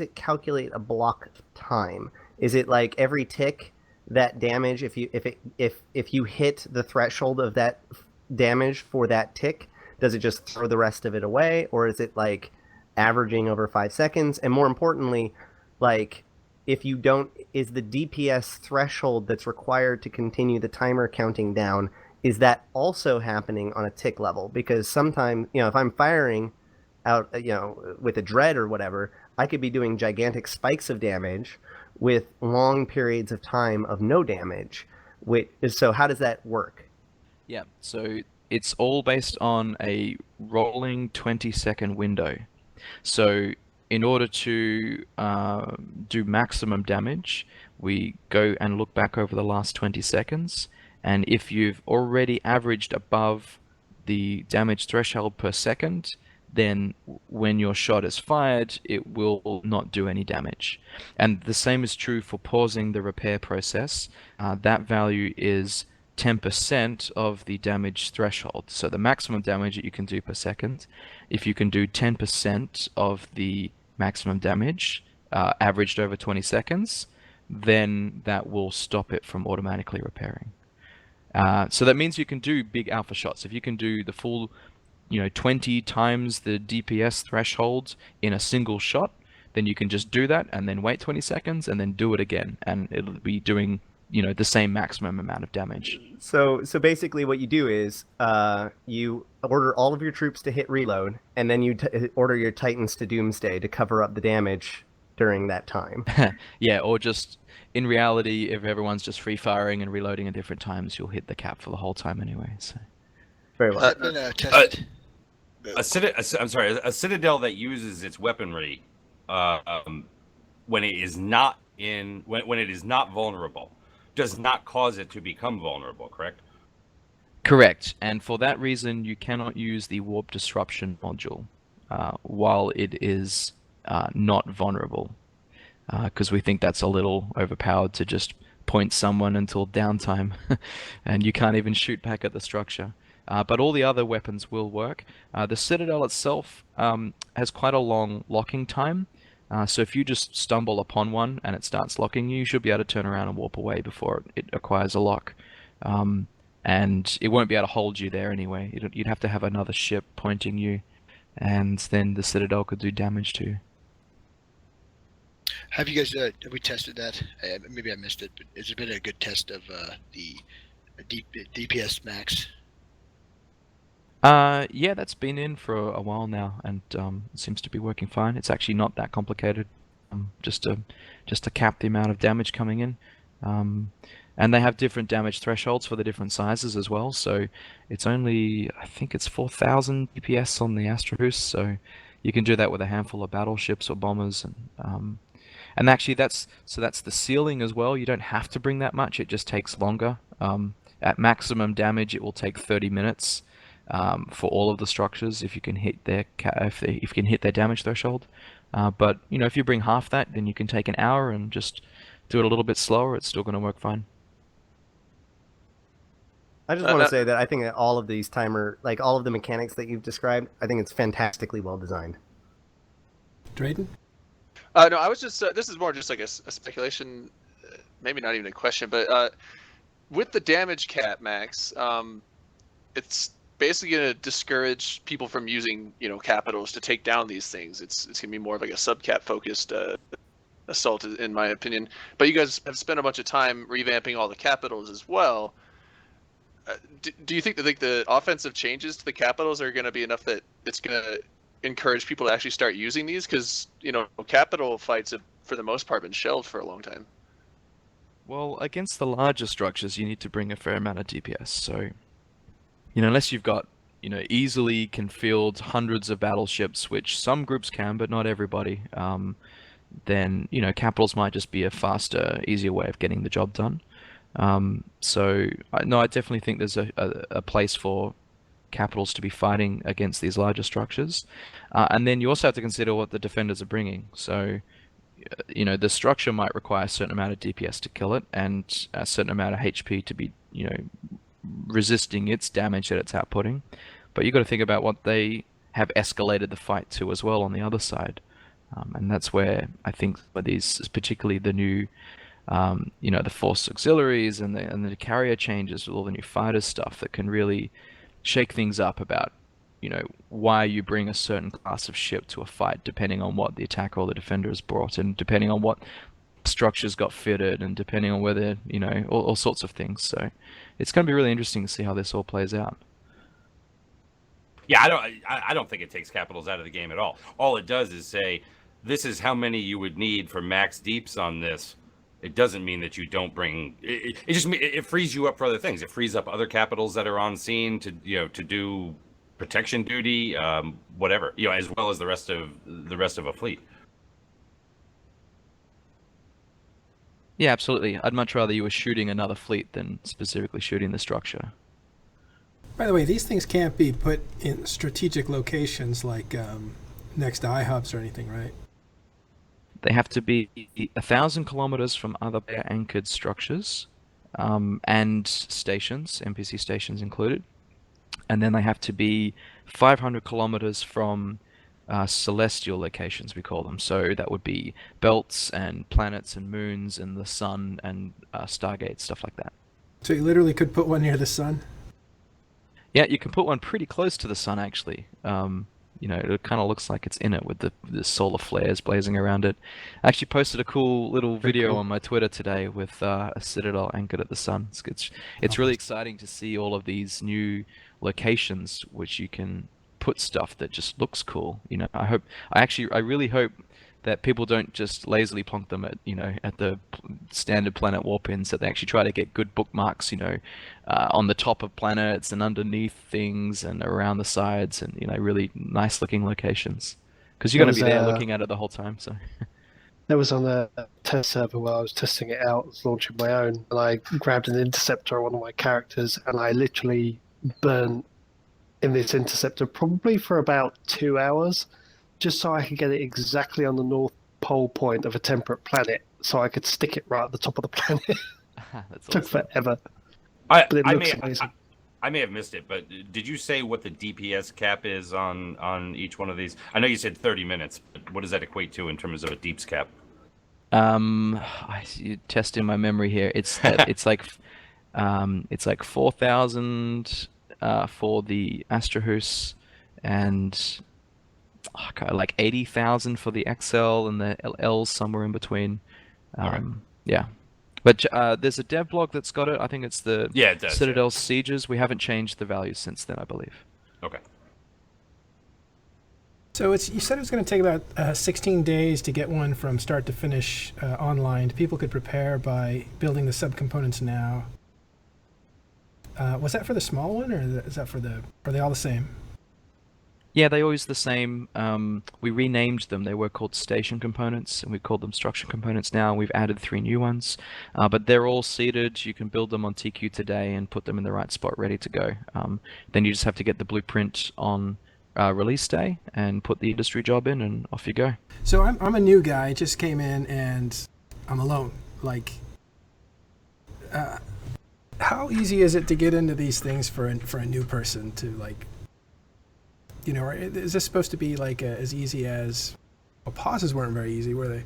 it calculate a block time? Is it like every tick that damage, if you hit the threshold of that damage for that tick, does it just throw the rest of it away, or is it like averaging over 5 seconds? And more importantly, like if you don't, is the DPS threshold that's required to continue the timer counting down, is that also happening on a tick level? Because sometimes, you know, if I'm firing out, you know, with a dread or whatever, I could be doing gigantic spikes of damage with long periods of time of no damage. So how does that work? Yeah, so it's all based on a rolling 20-second window. So in order to do maximum damage, we go and look back over the last 20 seconds, and if you've already averaged above the damage threshold per second, then when your shot is fired, it will not do any damage. And the same is true for pausing the repair process. That value is 10% of the damage threshold. So the maximum damage that you can do per second, if you can do 10% of the maximum damage averaged over 20 seconds, then that will stop it from automatically repairing. So that means you can do big alpha shots. If you can do the full, 20 times the DPS threshold in a single shot, then you can just do that and then wait 20 seconds and then do it again, and it'll be doing, the same maximum amount of damage. So basically what you do is you order all of your troops to hit reload, and then you order your Titans to doomsday to cover up the damage during that time. Yeah, or just, in reality, if everyone's just free firing and reloading at different times, you'll hit the cap for the whole time anyway. So Very well. Has that been tested? A citadel that uses its weaponry when it is not when it is not vulnerable does not cause it to become vulnerable, correct? Correct, and for that reason, you cannot use the warp disruption module while it is not vulnerable, because we think that's a little overpowered to just point someone until downtime, and you can't even shoot back at the structure. But all the other weapons will work. The Citadel itself has quite a long locking time, so if you just stumble upon one and it starts locking you, you should be able to turn around and warp away before it acquires a lock. And it won't be able to hold you there anyway. You'd have to have another ship pointing you, and then the Citadel could do damage to you. Have you guys have we tested that? Maybe I missed it, but has there been a good test of the DPS max? Yeah, that's been in for a while now, and it seems to be working fine. It's actually not that complicated, just to cap the amount of damage coming in. And they have different damage thresholds for the different sizes as well, so it's only, I think it's 4,000 DPS on the Ashterothi, so you can do that with a handful of battleships or bombers, and actually that's the ceiling as well. You don't have to bring that much, it just takes longer. At maximum damage, it will take 30 minutes for all of the structures if you can hit their if you can hit their damage threshold. But if you bring half that, then you can take an hour and just do it a little bit slower. It's still going to work fine. I just want to say that I think that all of these all of the mechanics that you've described, I think it's fantastically well designed. Dreydan? No, I was just, this is more just like a speculation, maybe not even a question, but with the damage cap, Max, it's basically going to discourage people from using, capitals to take down these things. It's going to be more of like a sub-cap focused assault, in my opinion. But you guys have spent a bunch of time revamping all the capitals as well. Do you think that the offensive changes to the capitals are going to be enough that it's going to encourage people to actually start using these? Because capital fights have, for the most part, been shelved for a long time. Well, against the larger structures, you need to bring a fair amount of DPS. So, unless you've got, easily can field hundreds of battleships, which some groups can, but not everybody, then, capitals might just be a faster, easier way of getting the job done. So, no, I definitely think there's a place for capitals to be fighting against these larger structures. And then you also have to consider what the defenders are bringing. So, the structure might require a certain amount of DPS to kill it, and a certain amount of HP to be, resisting its damage that it's outputting. But you've got to think about what they have escalated the fight to as well on the other side. And that's where I think these, particularly the new the force auxiliaries and the carrier changes with all the new fighter stuff that can really shake things up about, why you bring a certain class of ship to a fight, depending on what the attacker or the defender has brought, and depending on what structures got fitted, and depending on whether, all sorts of things. So it's going to be really interesting to see how this all plays out. Yeah, I don't think it takes capitals out of the game at all. All it does is say, this is how many you would need for max deeps on this. It doesn't mean that you don't bring. It frees you up for other things. It frees up other capitals that are on scene to to do protection duty, whatever, as well as the rest of a fleet. Yeah, absolutely. I'd much rather you were shooting another fleet than specifically shooting the structure. By the way, these things can't be put in strategic locations like next to iHubs or anything, right? They have to be 1,000 kilometers from other anchored structures and stations, NPC stations included. And then they have to be 500 kilometers from celestial locations, we call them. So that would be belts and planets and moons and the sun and stargates, stuff like that. So you literally could put one near the sun? Yeah, you can put one pretty close to the sun, actually. you know, it kind of looks like it's in it with the solar flares blazing around it. I actually posted a cool little video cool. on my Twitter today with a citadel anchored at the sun. It's really exciting to see all of these new locations which you can put stuff that just looks cool. You know, I really hope that people don't just lazily plonk them at, you know, at the standard planet warp ins, that they actually try to get good bookmarks, you know, on the top of planets and underneath things and around the sides, and, you know, really nice looking locations. Because you're going to be there looking at it the whole time, so. That was on a test server where I was testing it out, I was launching my own, and I grabbed an interceptor on one of my characters, and I literally burnt in this interceptor probably for about 2 hours, just so I could get it exactly on the north pole point of a temperate planet, so I could stick it right at the top of the planet. That's Took awesome. forever. But it looks amazing. I may have missed it, but did you say what the DPS cap is on each one of these? I know you said 30 minutes, but what does that equate to in terms of a deeps cap? You testing my memory here. It's like 4,000 for the Ashterothi, and like 80,000 for the XL, and the L's somewhere in between. Yeah. But there's a dev blog that's got it. I think it's the Citadel Sieges. We haven't changed the values since then, I believe. Okay. So you said it was going to take about 16 days to get one from start to finish online. People could prepare by building the subcomponents now. Was that for the small one, or is that are they all the same? Yeah, they always the same. We renamed them. They were called station components, and we called them structure components now. We've added 3 new ones, but they're all seeded. You can build them on TQ today and put them in the right spot, ready to go. Then you just have to get the blueprint on release day and put the industry job in, and off you go. So I'm a new guy. Just came in, and I'm alone. Like, how easy is it to get into these things for a new person to, like? You know, is this supposed to be like as easy as? Well, pauses weren't very easy, were they?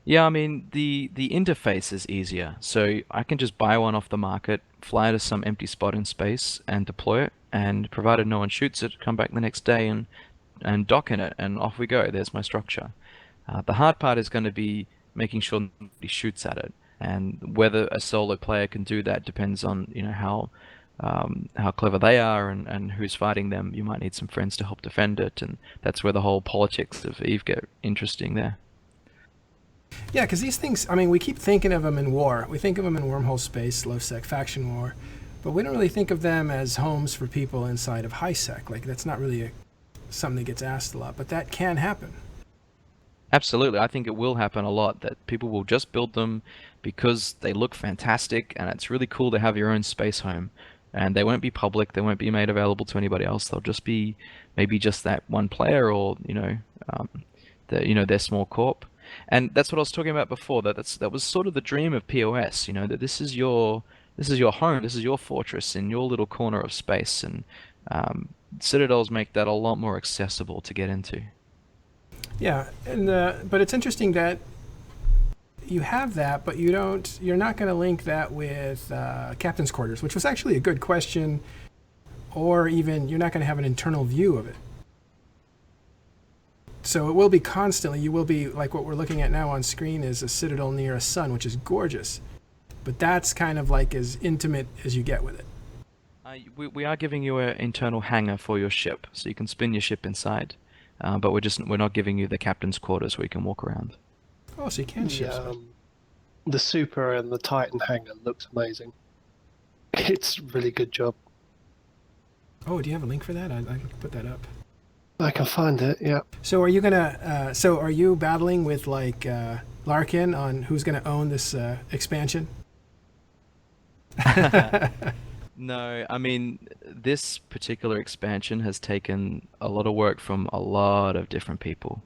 Yeah, I mean, the interface is easier. So I can just buy one off the market, fly to some empty spot in space, and deploy it. And provided no one shoots it, come back the next day and dock in it, and off we go. There's my structure. The hard part is going to be making sure nobody shoots at it, and whether a solo player can do that depends on, you know, how clever they are and who's fighting them. You might need some friends to help defend it, and that's where the whole politics of EVE get interesting there. Yeah, because these things, I mean, we keep thinking of them in war. We think of them in wormhole space, low-sec faction war, but we don't really think of them as homes for people inside of high-sec. Like, that's not really something that gets asked a lot, but that can happen. Absolutely. I think it will happen a lot, that people will just build them because they look fantastic, and it's really cool to have your own space home. And they won't be public, they won't be made available to anybody else. They'll just be maybe just that one player, or, you know, their small corp. And that's what I was talking about before, that was sort of the dream of POS, you know, that this is your home, this is your fortress in your little corner of space, and Citadels make that a lot more accessible to get into. Yeah, and but it's interesting that you have that, but you're not going to link that with captain's quarters, which was actually a good question, or even you're not going to have an internal view of it. So it will be constantly, you will be, like what we're looking at now on screen is a citadel near a sun, which is gorgeous, but that's kind of like as intimate as you get with it. We are giving you an internal hangar for your ship, so you can spin your ship inside, but we're not giving you the captain's quarters where you can walk around. Oh, so you can shift. The Super and the Titan hangar looks amazing. It's a really good job. Oh, do you have a link for that? I can put that up. I can find it, yeah. So are you gonna? So are you battling with like Larkin on who's gonna own this expansion? No, I mean, this particular expansion has taken a lot of work from a lot of different people.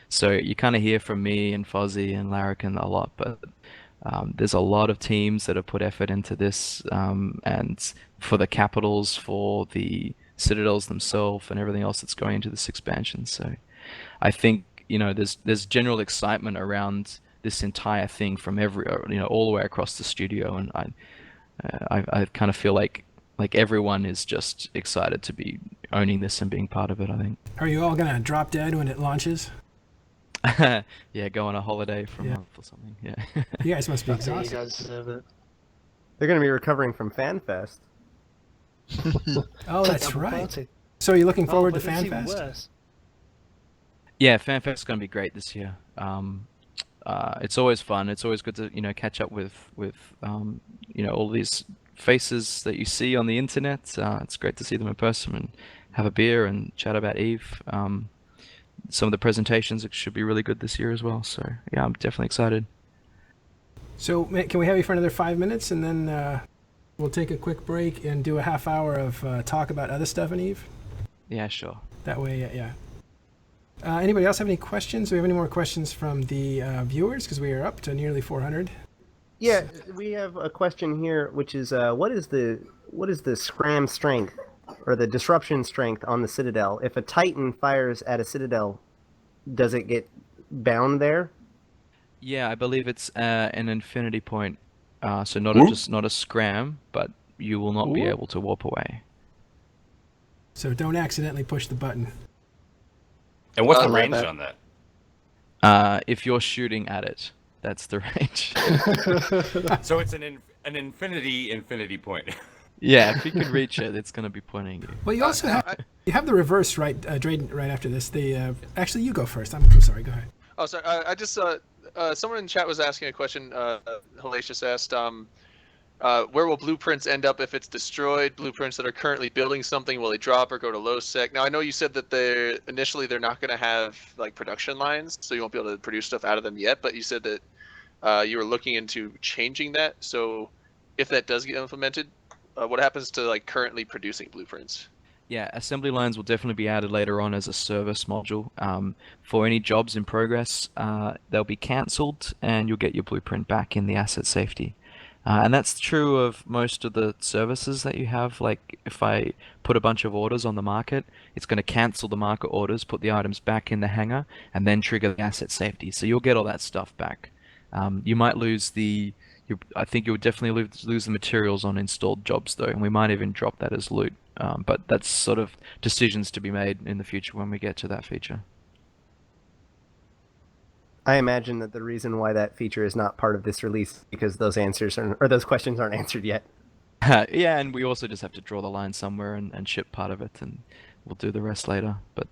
So you kind of hear from me and Fozzie and Larkin a lot, but there's a lot of teams that have put effort into this, and for the capitals, for the citadels themselves, and everything else that's going into this expansion. So I think, you know, there's general excitement around this entire thing from all the way across the studio, and I kind of feel like everyone is just excited to be owning this and being part of it, I think. Are you all gonna drop dead when it launches? Yeah, go on a holiday for a Yeah. month or something. Yeah. You guys must be I think you exhausted. guys deserve it. They're going to be recovering from FanFest. Oh, that's Double right. party. So are you looking forward Oh, to but it's even FanFest? worse. Yeah, FanFest is going to be great this year. It's always fun. It's always good to catch up with all these faces that you see on the internet. It's great to see them in person and have a beer and chat about EVE. Some of the presentations should be really good this year as well. So yeah, I'm definitely excited. So can we have you for another 5 minutes, and then we'll take a quick break and do a half hour of talk about other stuff in EVE? Yeah, sure. That way, yeah. Anybody else have any questions? Do we have any more questions from the viewers? Because we are up to nearly 400. Yeah, we have a question here, which is what is the scram strength or the disruption strength on the Citadel? If a Titan fires at a Citadel, does it get bound there? Yeah, I believe it's an infinity point. So not a scram, but you will not be able to warp away. So don't accidentally push the button. And what's the Right range back. on that? If you're shooting at it, that's the range. So it's an infinity point. Yeah, if you can reach it, it's going to be pointing you. Well, you also have the reverse, right, Dreydan, right after this. Actually, you go first. I'm sorry. Go ahead. Oh, sorry. I just someone in chat was asking a question. Hellacious asked, where will blueprints end up if it's destroyed? Blueprints that are currently building something, will they drop or go to low sec? Now, I know you said that they're not going to have like production lines, so you won't be able to produce stuff out of them yet. But you said that you were looking into changing that. So if that does get implemented, what happens to like currently producing blueprints? Yeah, assembly lines will definitely be added later on as a service module. For any jobs in progress, they'll be cancelled and you'll get your blueprint back in the asset safety. And that's true of most of the services that you have. Like if I put a bunch of orders on the market, it's going to cancel the market orders, put the items back in the hangar, and then trigger the asset safety. So you'll get all that stuff back. You might lose I think you would definitely lose the materials on installed jobs though, and we might even drop that as loot. But that's sort of decisions to be made in the future when we get to that feature. I imagine that the reason why that feature is not part of this release is because those questions aren't answered yet. Yeah, and we also just have to draw the line somewhere and ship part of it, and we'll do the rest later. But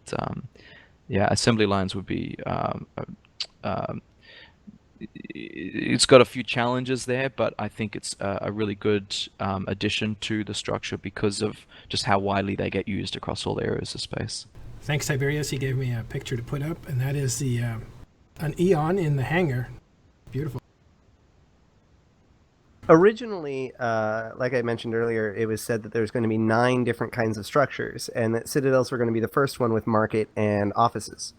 yeah, assembly lines would be. It's got a few challenges there, but I think it's a really good addition to the structure because of just how widely they get used across all areas of space. Thanks, Tiberius. He gave me a picture to put up, and that is an Eon in the hangar. Beautiful. Originally, like I mentioned earlier, it was said that there's going to be 9 different kinds of structures, and that Citadels were going to be the first one with market and offices.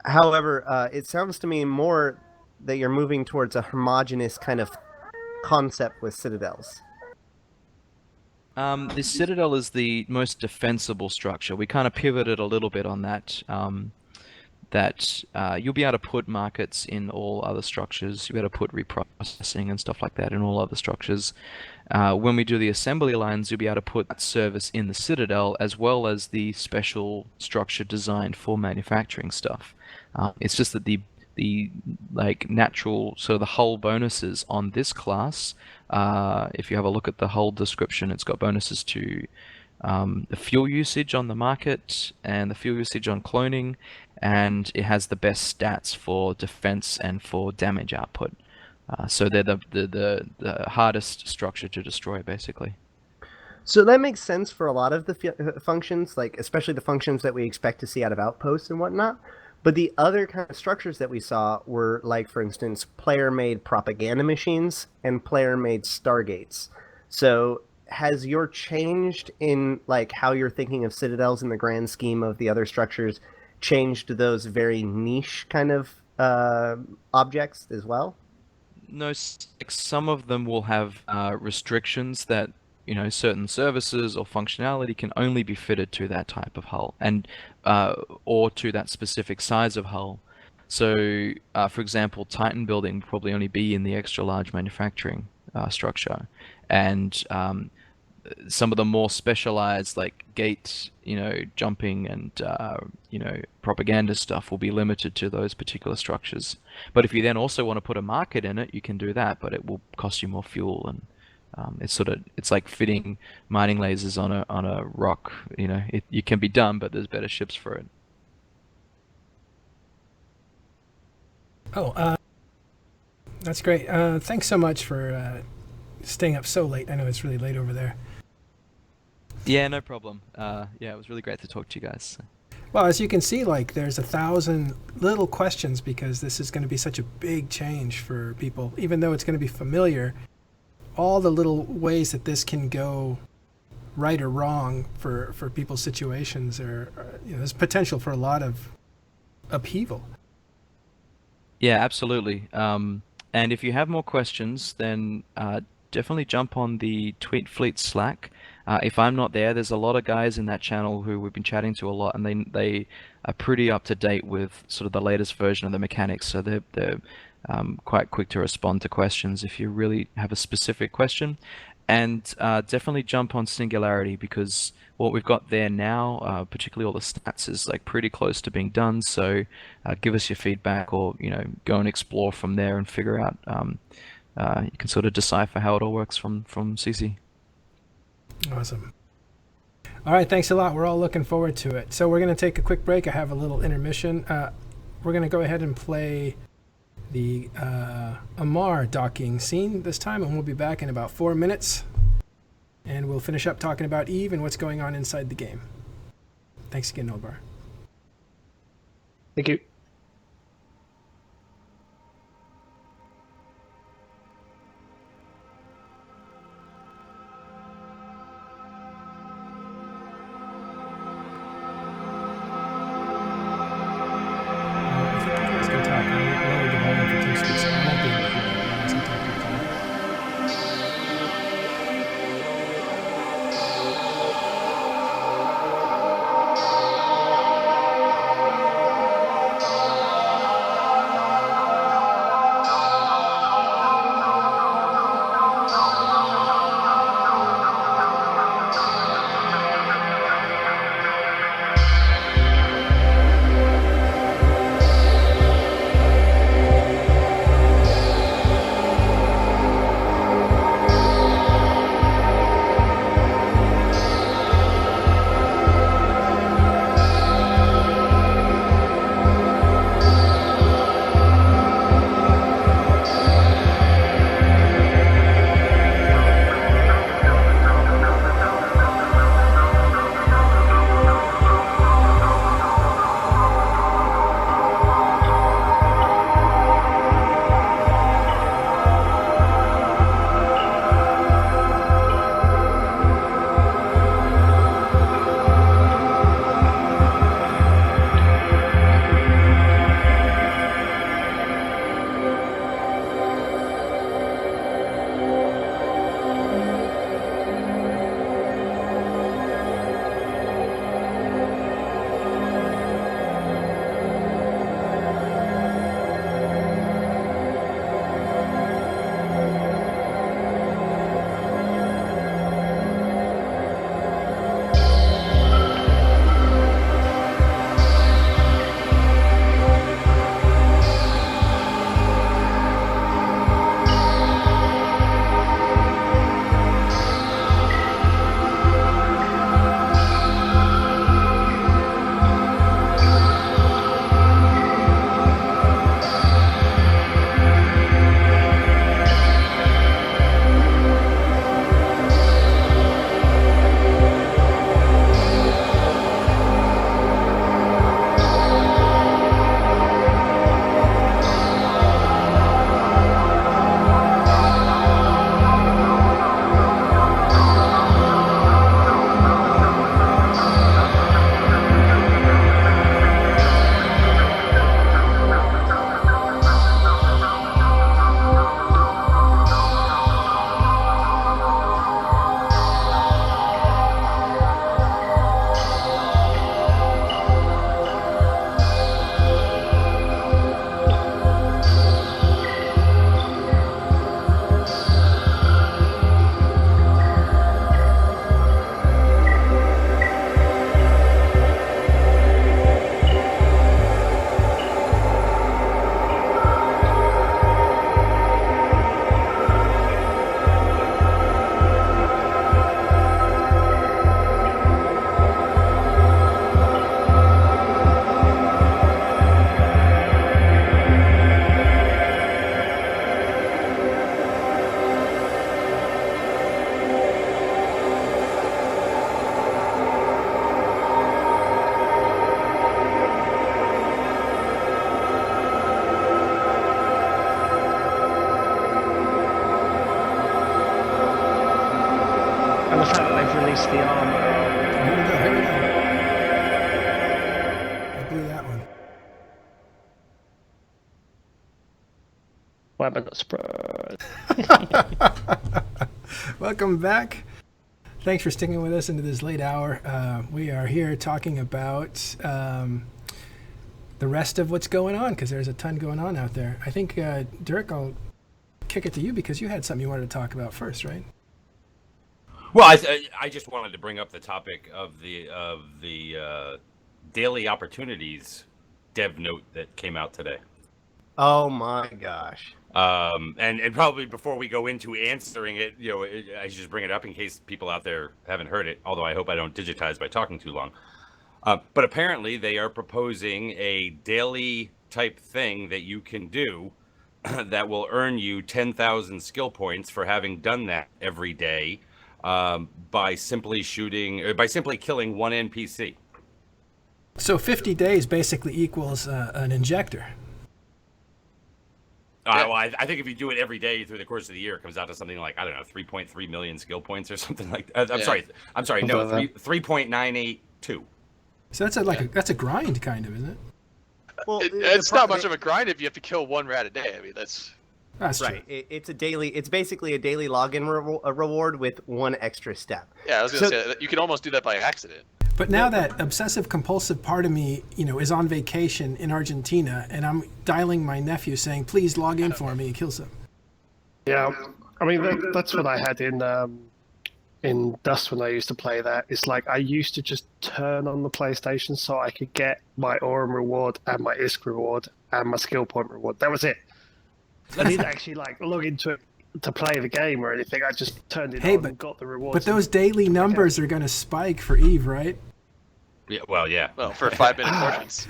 However, it sounds to me more that you're moving towards a homogeneous kind of concept with Citadels. The Citadel is the most defensible structure. We kind of pivoted a little bit on that. You'll be able to put markets in all other structures. You'll be able to put reprocessing and stuff like that in all other structures. When we do the assembly lines, you'll be able to put that service in the Citadel as well as the special structure designed for manufacturing stuff. It's just that the natural sort of the hull bonuses on this class, if you have a look at the hull description, it's got bonuses to the fuel usage on the market and the fuel usage on cloning, and it has the best stats for defense and for damage output. So they're the hardest structure to destroy, basically. So that makes sense for a lot of the functions, like especially the functions that we expect to see out of outposts and whatnot. But the other kind of structures that we saw were, like, for instance, player-made propaganda machines and player-made stargates. So has your changed in like how you're thinking of Citadels in the grand scheme of the other structures changed those very niche kind of objects as well? No, some of them will have restrictions that certain services or functionality can only be fitted to that type of hull and or to that specific size of hull. So, for example, Titan building will probably only be in the extra large manufacturing structure, and some of the more specialized like gate, jumping and propaganda stuff will be limited to those particular structures. But if you then also want to put a market in it, you can do that, but it will cost you more fuel, and it's like fitting mining lasers on a rock. It can be done, but there's better ships for it. Oh, that's great. Thanks so much for staying up so late. I know it's really late over there. Yeah, no problem. It was really great to talk to you guys. Well, as you can see, like, there's 1,000 little questions because this is going to be such a big change for people. Even though it's going to be familiar, all the little ways that this can go right or wrong for people's situations there's potential for a lot of upheaval. Yeah, absolutely. And if you have more questions, then definitely jump on the Tweet Fleet Slack. If I'm not there, there's a lot of guys in that channel who we've been chatting to a lot, and they are pretty up to date with sort of the latest version of the mechanics. So they're quite quick to respond to questions if you really have a specific question. And definitely jump on Singularity, because what we've got there now, particularly all the stats, is like pretty close to being done. So give us your feedback, or go and explore from there and figure out. You can sort of decipher how it all works from CC. Awesome. All right, thanks a lot. We're all looking forward to it. So we're going to take a quick break. I have a little intermission. We're going to go ahead and play the Amarr docking scene this time, and we'll be back in about 4 minutes. And we'll finish up talking about EVE and what's going on inside the game. Thanks again, Nullarbor. Thank you. boost the armor. Here we go, here we go. I blew that one. Why am I not surprised? Welcome back. Thanks for sticking with us into this late hour. We are here talking about the rest of what's going on, because there's a ton going on out there. I think, Dirk, I'll kick it to you because you had something you wanted to talk about first, right? Well, I just wanted to bring up the topic of the daily opportunities dev note that came out today. Oh my gosh. And probably before we go into answering it, I should just bring it up in case people out there haven't heard it, although I hope I don't digitize by talking too long. But apparently they are proposing a daily type thing that you can do that will earn you 10,000 skill points for having done that every day by simply killing one NPC. So 50 days basically equals an injector. Well, I think if you do it every day through the course of the year, it comes out to something like, I don't know, 3.3 million skill points or something like that. I'm sorry, no, 3.982. So that's that's a grind, kind of, isn't it? Well, it's not much of a grind if you have to kill one rat a day. I mean, that's right. True. It's basically a daily login reward with one extra step. Yeah, I was gonna say you can almost do that by accident. But now that obsessive compulsive part of me, is on vacation in Argentina, and I'm dialing my nephew saying, "Please log in for me and kill some." Yeah, I mean that's what I had in Dust when I used to play that. It's like I used to just turn on the PlayStation so I could get my Aurum reward and my ISK reward and my skill point reward. That was it. I didn't actually log into it to play the game or anything. I just turned it on and got the rewards. But those daily numbers are going to spike for EVE, right? Yeah. Well, yeah. Well, for 5-minute portions.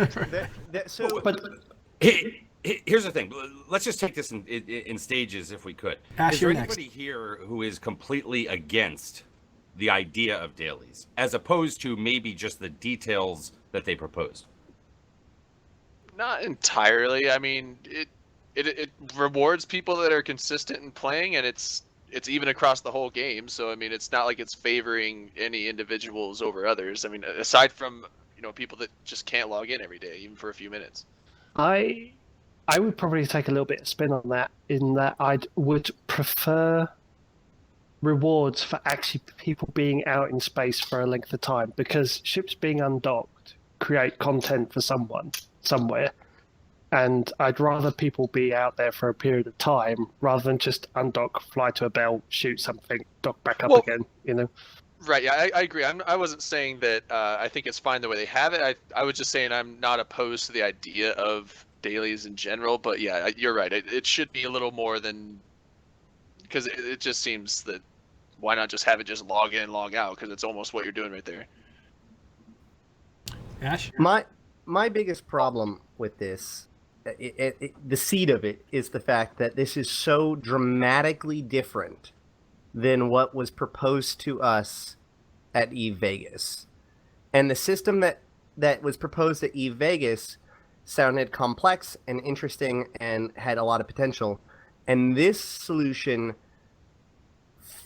Here's the thing. Let's just take this in stages, if we could. Ash, is there you're anybody here who is completely against the idea of dailies, as opposed to maybe just the details that they proposed? Not entirely. I mean, it rewards people that are consistent in playing, and it's even across the whole game. So I mean, it's not like it's favoring any individuals over others. I mean, aside from people that just can't log in every day, even for a few minutes. I would probably take a little bit of spin on that, in that I would prefer rewards for actually people being out in space for a length of time, because ships being undocked create content for someone somewhere, and I'd rather people be out there for a period of time rather than just undock, fly to a bell, shoot something, dock back up again. Right. Yeah, I agree. I wasn't saying that I think it's fine the way they have it. I was just saying I'm not opposed to the idea of dailies in general, but yeah, you're right. It should be a little more than, because it just seems that why not just have it just log in, log out, because it's almost what you're doing right there. Ash? My biggest problem with this, the seed of it, is the fact that this is so dramatically different than what was proposed to us at EVE Vegas. And the system that was proposed at EVE Vegas sounded complex and interesting and had a lot of potential. And this solution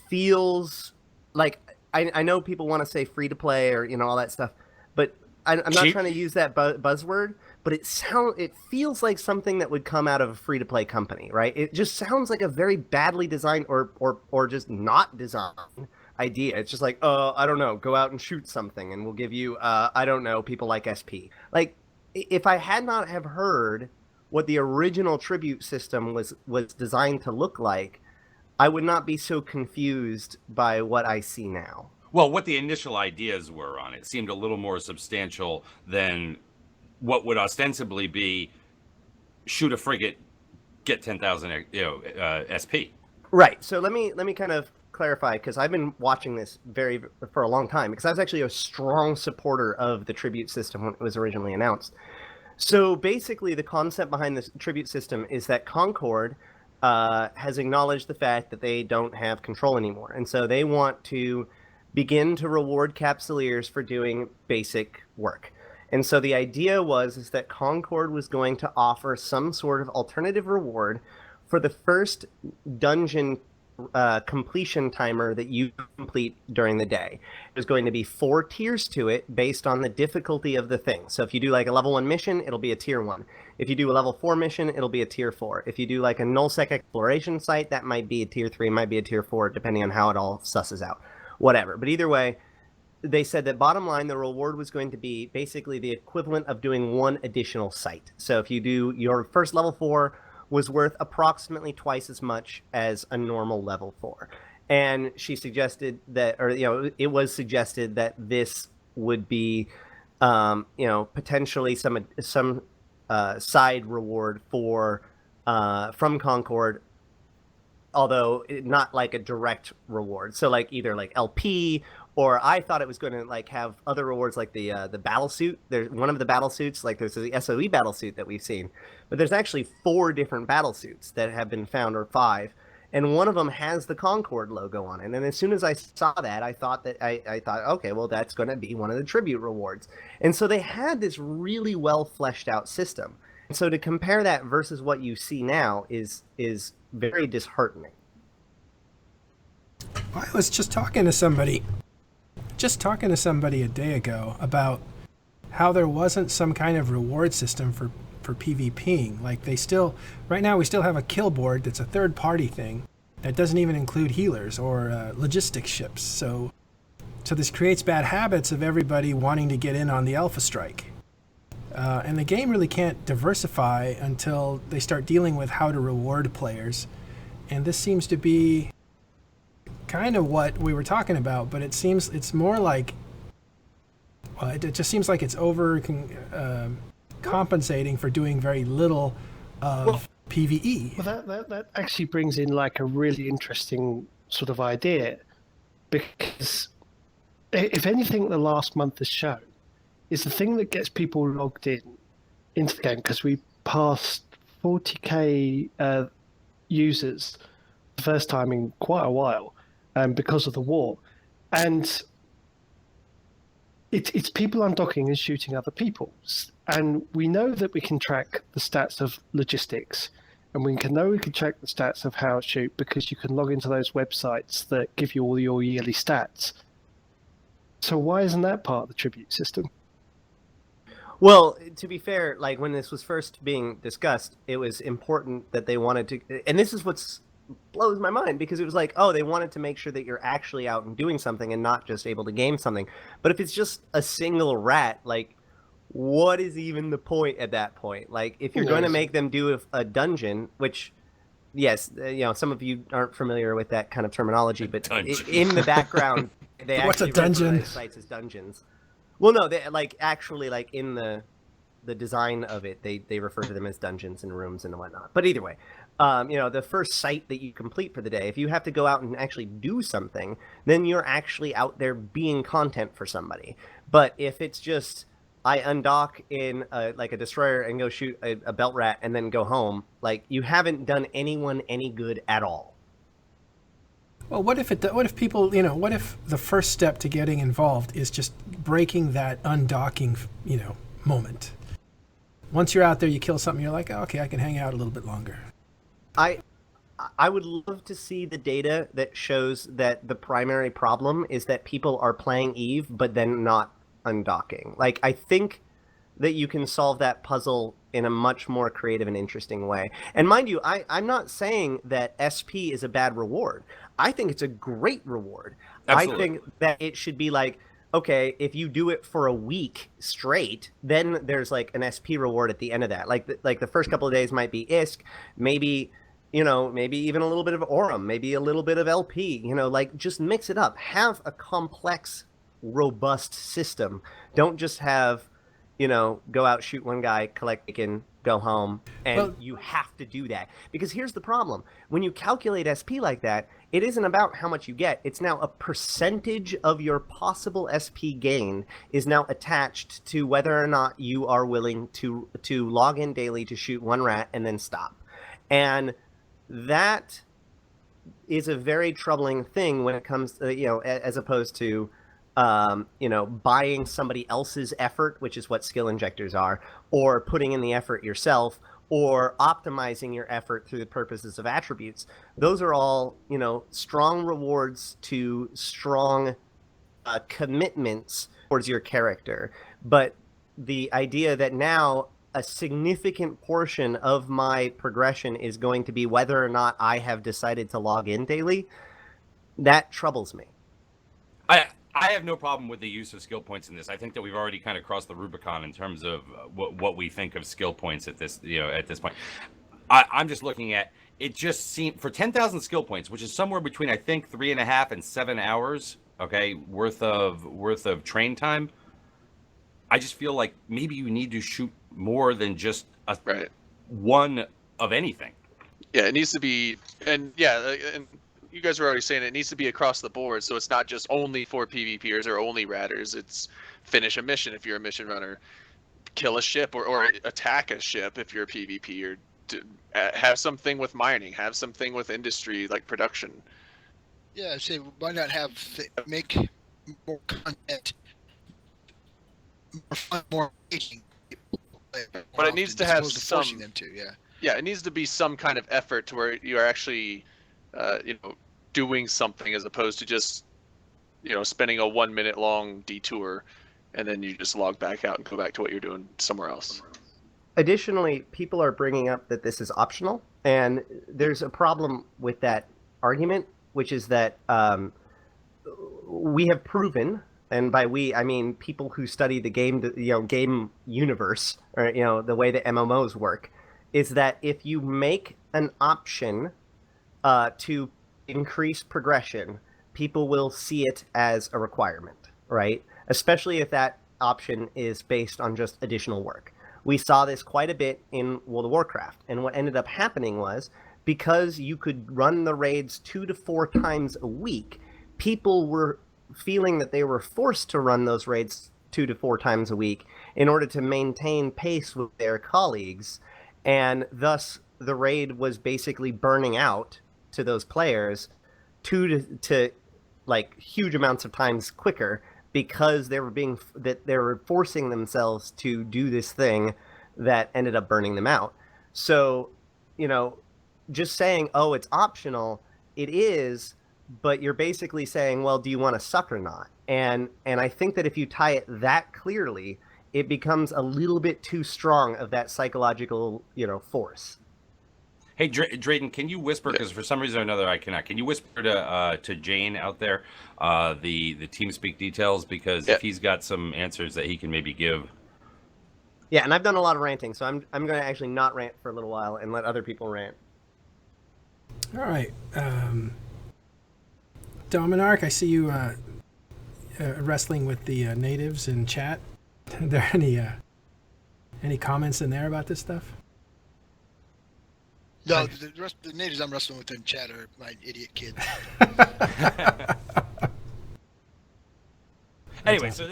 feels like, I know people want to say free to play or all that stuff, but I'm not trying to use that buzzword, but it feels like something that would come out of a free to play company, right? It just sounds like a very badly designed or just not designed idea. It's just like, I don't know, go out and shoot something and we'll give you I don't know, people like SP. Like, if I had not have heard what the original tribute system was designed to look like, I would not be so confused by what I see now. Well, what the initial ideas were on it seemed a little more substantial than what would ostensibly be shoot a frigate, get 10,000 SP. Right. So let me kind of clarify, because I've been watching this for a long time, because I was actually a strong supporter of the tribute system when it was originally announced. So basically, the concept behind this tribute system is that Concord has acknowledged the fact that they don't have control anymore, and so they want to begin to reward Capsuleers for doing basic work. And so the idea is that Concord was going to offer some sort of alternative reward for the first dungeon completion timer that you complete during the day. There's going to be 4 tiers to it based on the difficulty of the thing. So if you do like a level 1 mission, it'll be a tier 1. If you do a level 4 mission, it'll be a tier 4. If you do like a nullsec exploration site, that might be a tier 3, might be a tier 4, depending on how it all susses out. Whatever. But either way, they said that bottom line, the reward was going to be basically the equivalent of doing 1 additional site. So if you do your first level 4 was worth approximately twice as much as a normal level 4. And she suggested that, or, it was suggested that this would be, potentially some side reward for, from Concord, although not like a direct reward. So like either like LP, or I thought it was going to like have other rewards like the battle suit. There's one of the battle suits, like there's the SOE battle suit that we've seen, but there's actually 4 different battle suits that have been found, or 5, and one of them has the Concord logo on it. And as soon as I saw that, I thought okay, well that's going to be one of the tribute rewards. And so they had this really well fleshed out system. And so to compare that versus what you see now is very disheartening. I was just talking to somebody a day ago about how there wasn't some kind of reward system for PvPing. Like right now we still have a kill board that's a third-party thing that doesn't even include healers or logistics ships. So this creates bad habits of everybody wanting to get in on the alpha strike. And the game really can't diversify until they start dealing with how to reward players. And this seems to be kind of what we were talking about, but it seems it's more like, well, it just seems like it's compensating for doing very little of PvE. Well, that actually brings in like a really interesting sort of idea, because if anything the last month has shown is the thing that gets people logged into the game, because we passed 40k users the first time in quite a while, because of the war, and it's people undocking and shooting other people. And we know that we can track the stats of logistics, and we can track the stats of how it shoot, because you can log into those websites that give you all your yearly stats. So why isn't that part of the tribute system? Well, to be fair, like when this was first being discussed, it was important that they wanted to, and this is what's blows my mind, because it was like, oh, they wanted to make sure that you're actually out and doing something and not just able to game something. But if it's just a single rat, like, what is even the point at that point? Like, if you're going to make them do a dungeon, which, yes, some of you aren't familiar with that kind of terminology, but in the background, they What's actually a dungeon? recognize sites as dungeons. Well, no, they like actually like in the design of it, they refer to them as dungeons and rooms and whatnot. But either way, the first site that you complete for the day, if you have to go out and actually do something, then you're actually out there being content for somebody. But if it's just I undock in like a destroyer and go shoot a belt rat and then go home, like you haven't done anyone any good at all. Well, what if the first step to getting involved is just breaking that undocking, moment? Once you're out there, you kill something, you're like, oh, okay, I can hang out a little bit longer. I would love to see the data that shows that the primary problem is that people are playing EVE, but then not undocking. Like, I think that you can solve that puzzle in a much more creative and interesting way. And mind you, I'm not saying that SP is a bad reward. I think it's a great reward. Absolutely. I think that it should be like, okay, if you do it for a week straight, then there's like an SP reward at the end of that. Like the first couple of days might be ISK, maybe even a little bit of Aurum, maybe a little bit of LP, like just mix it up. Have a complex, robust system. Don't just have, go out, shoot one guy, collect bacon, go home, and you have to do that. Because here's the problem. When you calculate SP like that, it isn't about how much you get. It's now a percentage of your possible SP gain is now attached to whether or not you are willing to log in daily to shoot one rat and then stop. And that is a very troubling thing when it comes to, as opposed to, buying somebody else's effort, which is what skill injectors are, or putting in the effort yourself, or optimizing your effort through the purposes of attributes. Those are all, strong rewards to strong commitments towards your character. But the idea that now a significant portion of my progression is going to be whether or not I have decided to log in daily, that troubles me. I have no problem with the use of skill points in this. I think that we've already kind of crossed the Rubicon in terms of what we think of skill points at this point. I'm just looking at it. Just seemed for 10,000 skill points, which is somewhere between I think 3.5 and 7 hours, worth of train time. I just feel like maybe you need to shoot more than just one of anything. Yeah, it needs to be, and you guys were already saying it needs to be across the board, so it's not just only for PvPers or only radders. It's finish a mission if you're a mission runner, kill a ship or attack a ship if you're a PvP, or have something with mining, have something with industry like production. Yeah, say why not make more content, more fun, more engaging. But it needs to have some. Them to, Yeah, it needs to be some kind of effort to where you are actually, doing something as opposed to just, spending a 1 minute long detour, and then you just log back out and go back to what you're doing somewhere else. Additionally, people are bringing up that this is optional, and there's a problem with that argument, which is that we have proven, and by we I mean people who study the game universe, or the way that MMOs work, is that if you make an option to increase progression, people will see it as a requirement, right? Especially if that option is based on just additional work. We saw this quite a bit in World of Warcraft, and what ended up happening was, because you could run the raids 2 to 4 times a week, people were feeling that they were forced to run those raids 2 to 4 times a week in order to maintain pace with their colleagues, and thus the raid was basically burning out to those players to like huge amounts of times quicker, because they were forcing themselves to do this thing that ended up burning them out. So, just saying, oh, it's optional, it is, but you're basically saying, well, do you want to suck or not? And I think that if you tie it that clearly, it becomes a little bit too strong of that psychological, force. Hey, Dreydan, can you whisper, because for some reason or another I cannot, can you whisper to Jayne out there the TeamSpeak details, because if he's got some answers that he can maybe give. Yeah, and I've done a lot of ranting, so I'm going to actually not rant for a little while and let other people rant. All right. DomanarK, I see you wrestling with the natives in chat. Are there any comments in there about this stuff? No, the natives I'm wrestling with in chat are my idiot kids. Anyway, so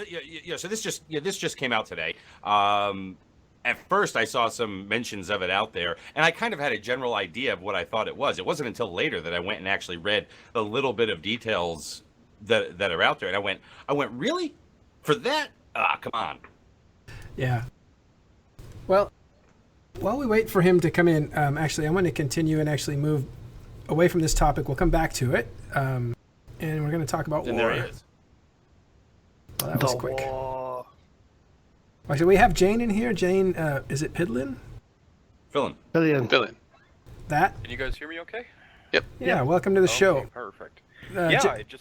this just came out today. At first, I saw some mentions of it out there, and I kind of had a general idea of what I thought it was. It wasn't until later that I went and actually read a little bit of details that are out there, and I went, really? For that? Come on. Yeah. Well, while we wait for him to come in, actually, I want to continue and actually move away from this topic. We'll come back to it, and we're going to talk about war. There he is. Well, that was quick. Actually, we have Jayne in here. Jayne, is it Pidlin? Fillion. That? Can you guys hear me okay? Yep. Yeah, welcome to the show. Perfect.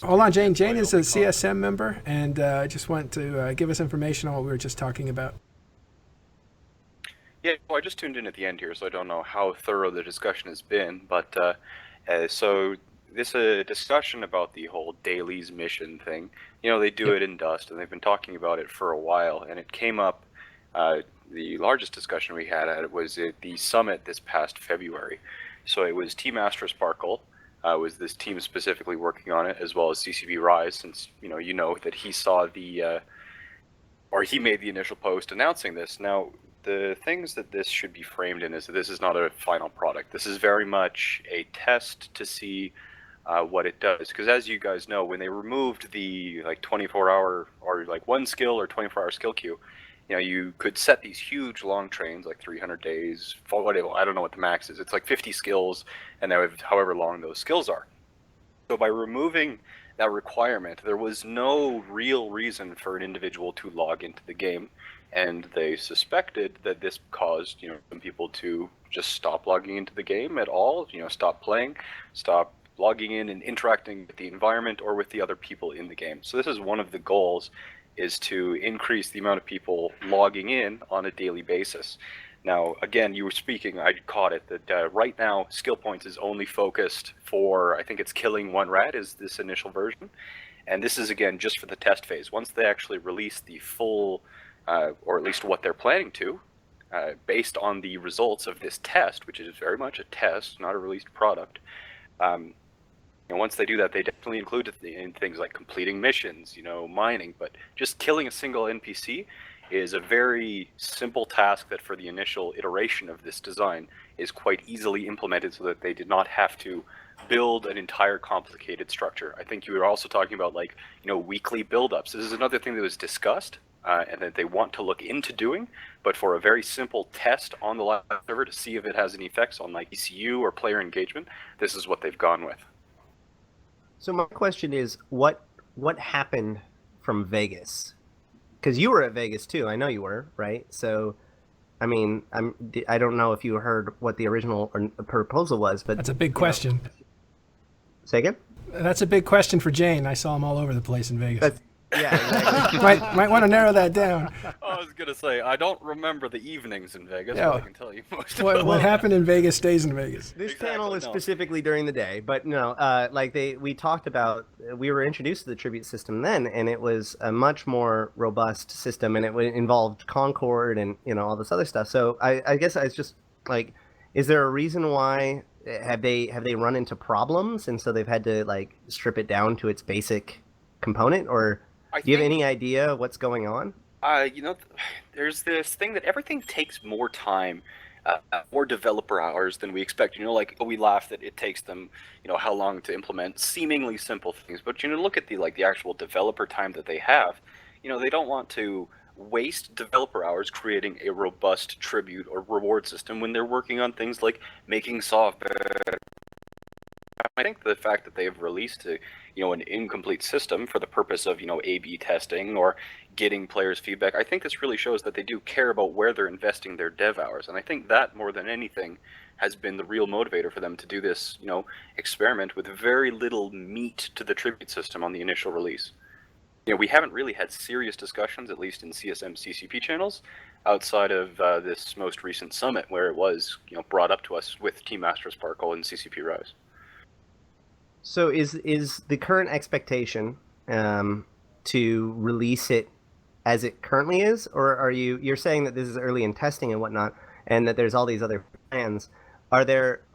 Hold on, Jayne. Jayne is a CSM member, and I just want to give us information on what we were just talking about. Yeah, well, I just tuned in at the end here, so I don't know how thorough the discussion has been, but so this is a discussion about the whole Dailies mission thing. They do it in Dust, and they've been talking about it for a while, and it came up, the largest discussion we had at it was at the summit this past February. So it was Team Astrosparkle, was this team specifically working on it, as well as CCP Rise, since, you know that he saw or he made the initial post announcing this. Now, the things that this should be framed in is that this is not a final product. This is very much a test to see what it does. Because as you guys know, when they removed the 24-hour or 1 skill or 24-hour skill queue, you could set these huge long trains, like 300 days, I don't know what the max is. It's like 50 skills, and however long those skills are. So by removing that requirement, there was no real reason for an individual to log into the game, and they suspected that this caused, some people to just stop logging into the game at all, stop playing, stop logging in and interacting with the environment or with the other people in the game. So this is one of the goals, is to increase the amount of people logging in on a daily basis. Now, again, you were speaking, I caught it, that right now, skill points is only focused for, I think it's killing one rat is this initial version. And this is, again, just for the test phase. Once they actually release the full, or at least what they're planning to, based on the results of this test, which is very much a test, not a released product, and once they do that, they definitely include it in things like completing missions, mining, but just killing a single NPC is a very simple task that for the initial iteration of this design is quite easily implemented so that they did not have to build an entire complicated structure. I think you were also talking about weekly build-ups. This is another thing that was discussed and that they want to look into doing, but for a very simple test on the live server to see if it has any effects on ECU or player engagement, this is what they've gone with. So my question is, what happened from Vegas? Because you were at Vegas too. I know you were, right? So, I mean, I don't know if you heard what the original proposal was, but that's a big question. Say again? That's a big question for Jayne. I saw him all over the place in Vegas. Yeah, exactly. might want to narrow that down. I was gonna say I don't remember the evenings in Vegas, but I can tell you most. What happened in Vegas stays in Vegas. This panel was specifically during the day, but no, we talked about, we were introduced to the tribute system then, and it was a much more robust system, and it involved Concord and all this other stuff. So I guess I was just like, is there a reason why have they run into problems, and so they've had to strip it down to its basic component, or do you have any idea what's going on? There's this thing that everything takes more time, more developer hours than we expect. We laugh that it takes them, how long to implement seemingly simple things. But look at the actual developer time that they have. They don't want to waste developer hours creating a robust tribute or reward system when they're working on things like making software. I think the fact that they've released an incomplete system for the purpose of A/B testing or getting players' feedback, I think this really shows that they do care about where they're investing their dev hours, and I think that more than anything has been the real motivator for them to do this experiment with very little meat to the tribute system on the initial release. We haven't really had serious discussions, at least in CSM CCP channels, outside of this most recent summit where it was brought up to us with Team Master Sparkle and CCP Rise. So is the current expectation to release it as it currently is, or are you're saying that this is early in testing and whatnot, and that there's all these other plans?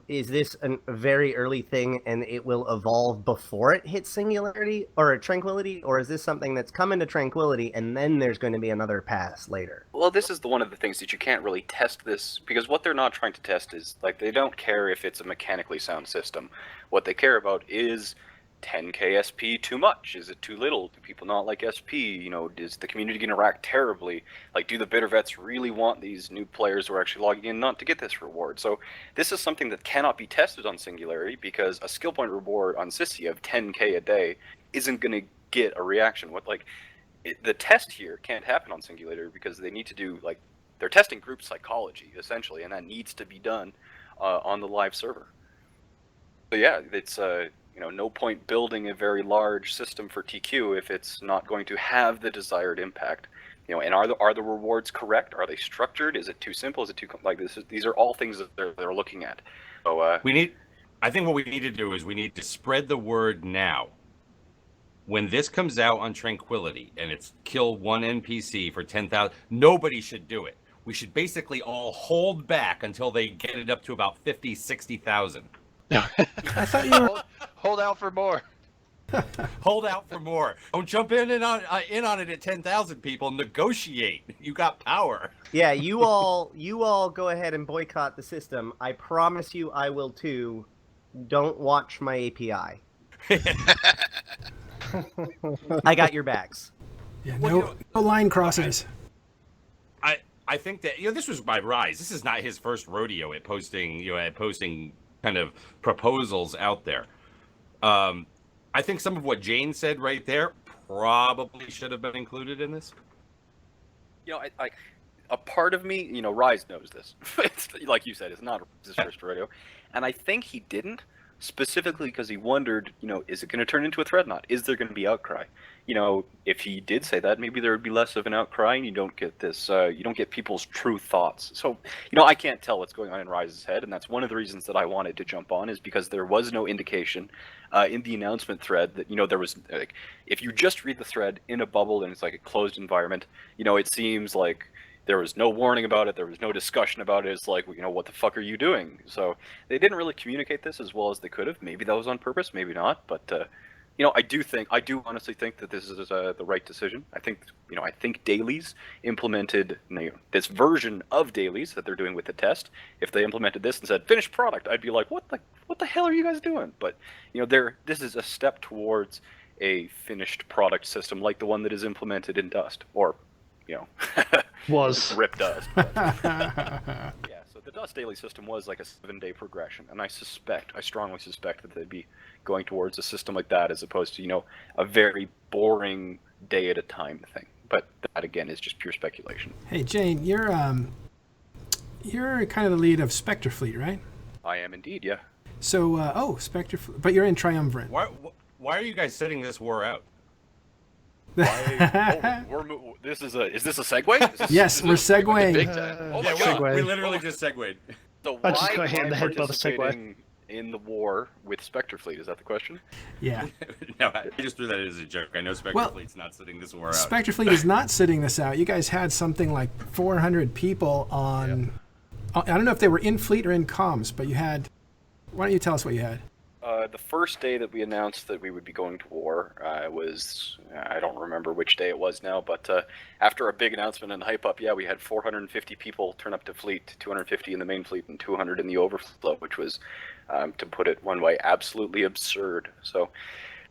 Is this a very early thing and it will evolve before it hits Singularity or Tranquility, or is this something that's coming to Tranquility and then there's going to be another pass later? Well, this is one of the things that you can't really test this, because what they're not trying to test is, they don't care if it's a mechanically sound system. What they care about is 10k SP too much? Is it too little? Do people not like SP? Is the community going to react terribly? Do the bitter vets really want these new players who are actually logging in not to get this reward? So this is something that cannot be tested on Singularity, because a skill point reward on Sissy of 10k a day isn't going to get a reaction. The test here can't happen on Singularity because they need to do, they're testing group psychology, essentially, and that needs to be done on the live server. So yeah, it's no point building a very large system for TQ if it's not going to have the desired impact. And are the rewards correct? Are they structured? Is it too simple? Is it too these are all things that they're looking at. So I think what we need to do is we need to spread the word now. When this comes out on Tranquility and it's kill one NPC for 10,000, nobody should do it. We should basically all hold back until they get it up to about 50, 60,000. I thought you were... Hold out for more. Hold out for more. Don't jump in on it at 10,000 people. Negotiate. You got power. Yeah, you all go ahead and boycott the system. I promise you I will too. Don't watch my API. I got your backs. Yeah, no line crosses. I think that this was by Rise. This is not his first rodeo at posting kind of proposals out there. I think some of what Jayne said right there probably should have been included in this. I a part of me, Rise knows this. It's, like you said, it's not his first rodeo, and I think he didn't specifically because he wondered, is it going to turn into a thread knot? Is there going to be outcry? If he did say that, maybe there would be less of an outcry, and you don't get this, you don't get people's true thoughts. So, I can't tell what's going on in Rise's head, and that's one of the reasons that I wanted to jump on, is because there was no indication in the announcement thread that, there was, like, if you just read the thread in a bubble and it's like a closed environment, it seems like there was no warning about it. There was no discussion about it. It's like, what the fuck are you doing? So they didn't really communicate this as well as they could have. Maybe that was on purpose, maybe not. But I do honestly think that this is the right decision. I think Dailies implemented this version of Dailies that they're doing with the test. If they implemented this and said finished product, I'd be like, what the hell are you guys doing? But this is a step towards a finished product system like the one that is implemented in Dust, or was Rip Dust. Yeah, so the Dust daily system was like a 7-day progression, and I strongly suspect that they'd be going towards a system like that as opposed to, a very boring day at a time thing. But that again is just pure speculation. Hey Jayne, you're kind of the lead of Spectre Fleet, right? I am indeed, yeah. So, Spectre Fleet, but you're in Triumvirate. Why are you guys sitting this war out? Is this a segue? Yes, we're segueing. Big time. Oh my God, God. we literally just segued. So I just got hit in the head by the segue. participating in the war with Spectre Fleet? Is that the question? Yeah. No, I just threw that as a joke. I know Spectre Fleet's not sitting this war out. Spectre Fleet is not sitting this out. You guys had something like 400 people on. Yep. I don't know if they were in fleet or in comms, but you had. Why don't you tell us what you had? The first day that we announced that we would be going to war was, I don't remember which day it was now, but after a big announcement and hype up, we had 450 people turn up to fleet, 250 in the main fleet and 200 in the overflow, which was, to put it one way, absolutely absurd. So,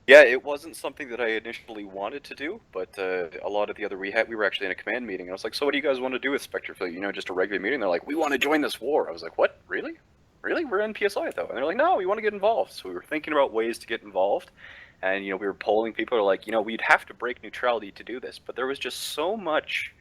it wasn't something that I initially wanted to do, but a lot of the other, we were actually in a command meeting, and I was like, so what do you guys want to do with Spectre Fleet? Just a regular meeting? They're like, we want to join this war. I was like, what? Really? Really? We're in PSI though. And they're like, no, we want to get involved. So we were thinking about ways to get involved. And, we were polling people who are like, we'd have to break neutrality to do this. But there was just so much,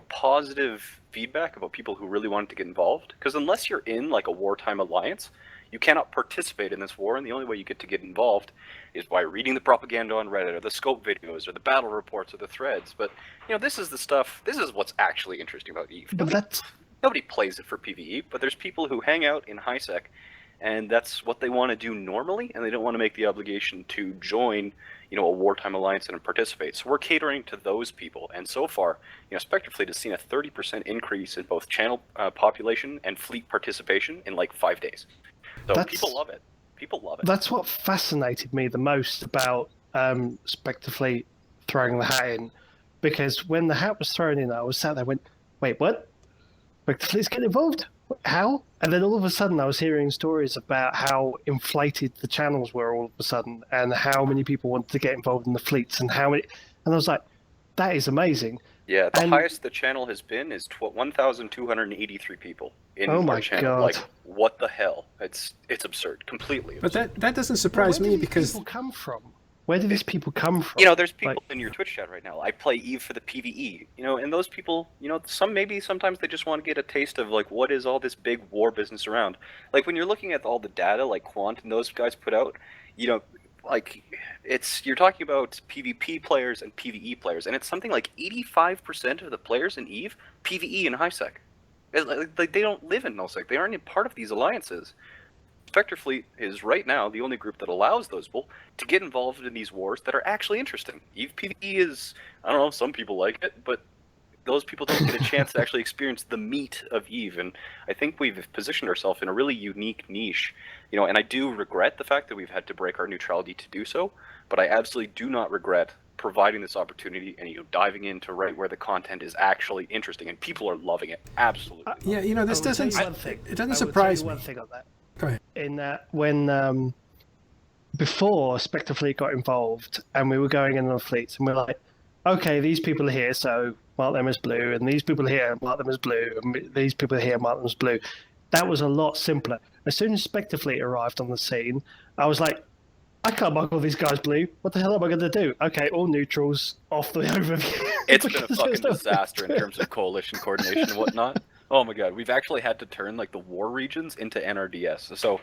positive feedback about people who really wanted to get involved. Because unless you're in like a wartime alliance, you cannot participate in this war. And the only way you get to get involved is by reading the propaganda on Reddit or the scope videos or the battle reports or the threads. But, this is the stuff, this is what's actually interesting about EVE. But Nobody plays it for PvE, but there's people who hang out in HiSec, and that's what they want to do normally, and they don't want to make the obligation to join, a wartime alliance and participate. So we're catering to those people, and so far, Spectre Fleet has seen a 30% increase in both channel population and fleet participation in like 5 days. So people love it. People love it. That's what fascinated me the most about Spectre Fleet throwing the hat in, because when the hat was thrown in, I was sat there and went, wait, what? Spectre Fleet's getting involved? How? And then all of a sudden I was hearing stories about how inflated the channels were all of a sudden, and how many people wanted to get involved in the fleets, and how many. And I was like, that is amazing. Yeah, the highest the channel has been is 1,283 people in our channel. God. Like, what the hell? It's absurd, completely absurd. But that doesn't surprise me because. Where do these people come from? Where do these people come from? There's people in your Twitch chat right now. I play EVE for the PvE, and those people, sometimes they just want to get a taste of like what is all this big war business around. Like when you're looking at all the data like Quant and those guys put out, like you're talking about PvP players and PvE players, and it's something like 85% of the players in EVE PvE and HiSec. Like they don't live in nullsec. They aren't part of these alliances. Spectre Fleet is right now the only group that allows those people to get involved in these wars that are actually interesting. EVE PvE is, I don't know, some people like it, but those people don't get a chance to actually experience the meat of EVE, and I think we've positioned ourselves in a really unique niche, and I do regret the fact that we've had to break our neutrality to do so, but I absolutely do not regret providing this opportunity and diving into right where the content is actually interesting, and people are loving it, absolutely. This doesn't, it doesn't surprise me. One thing on that. Go ahead. In that, when before Spectre Fleet got involved and we were going in on fleets, and we're like, okay, these people are here, so mark them as blue, and these people here, mark them as blue, and these people here, mark them as blue. That was a lot simpler. As soon as Spectre Fleet arrived on the scene, I was like, I can't mark all these guys blue. What the hell am I going to do? Okay, all neutrals, off the overview. It's been a fucking disaster in terms of coalition coordination and whatnot. Oh my god, we've actually had to turn like the war regions into NRDS. So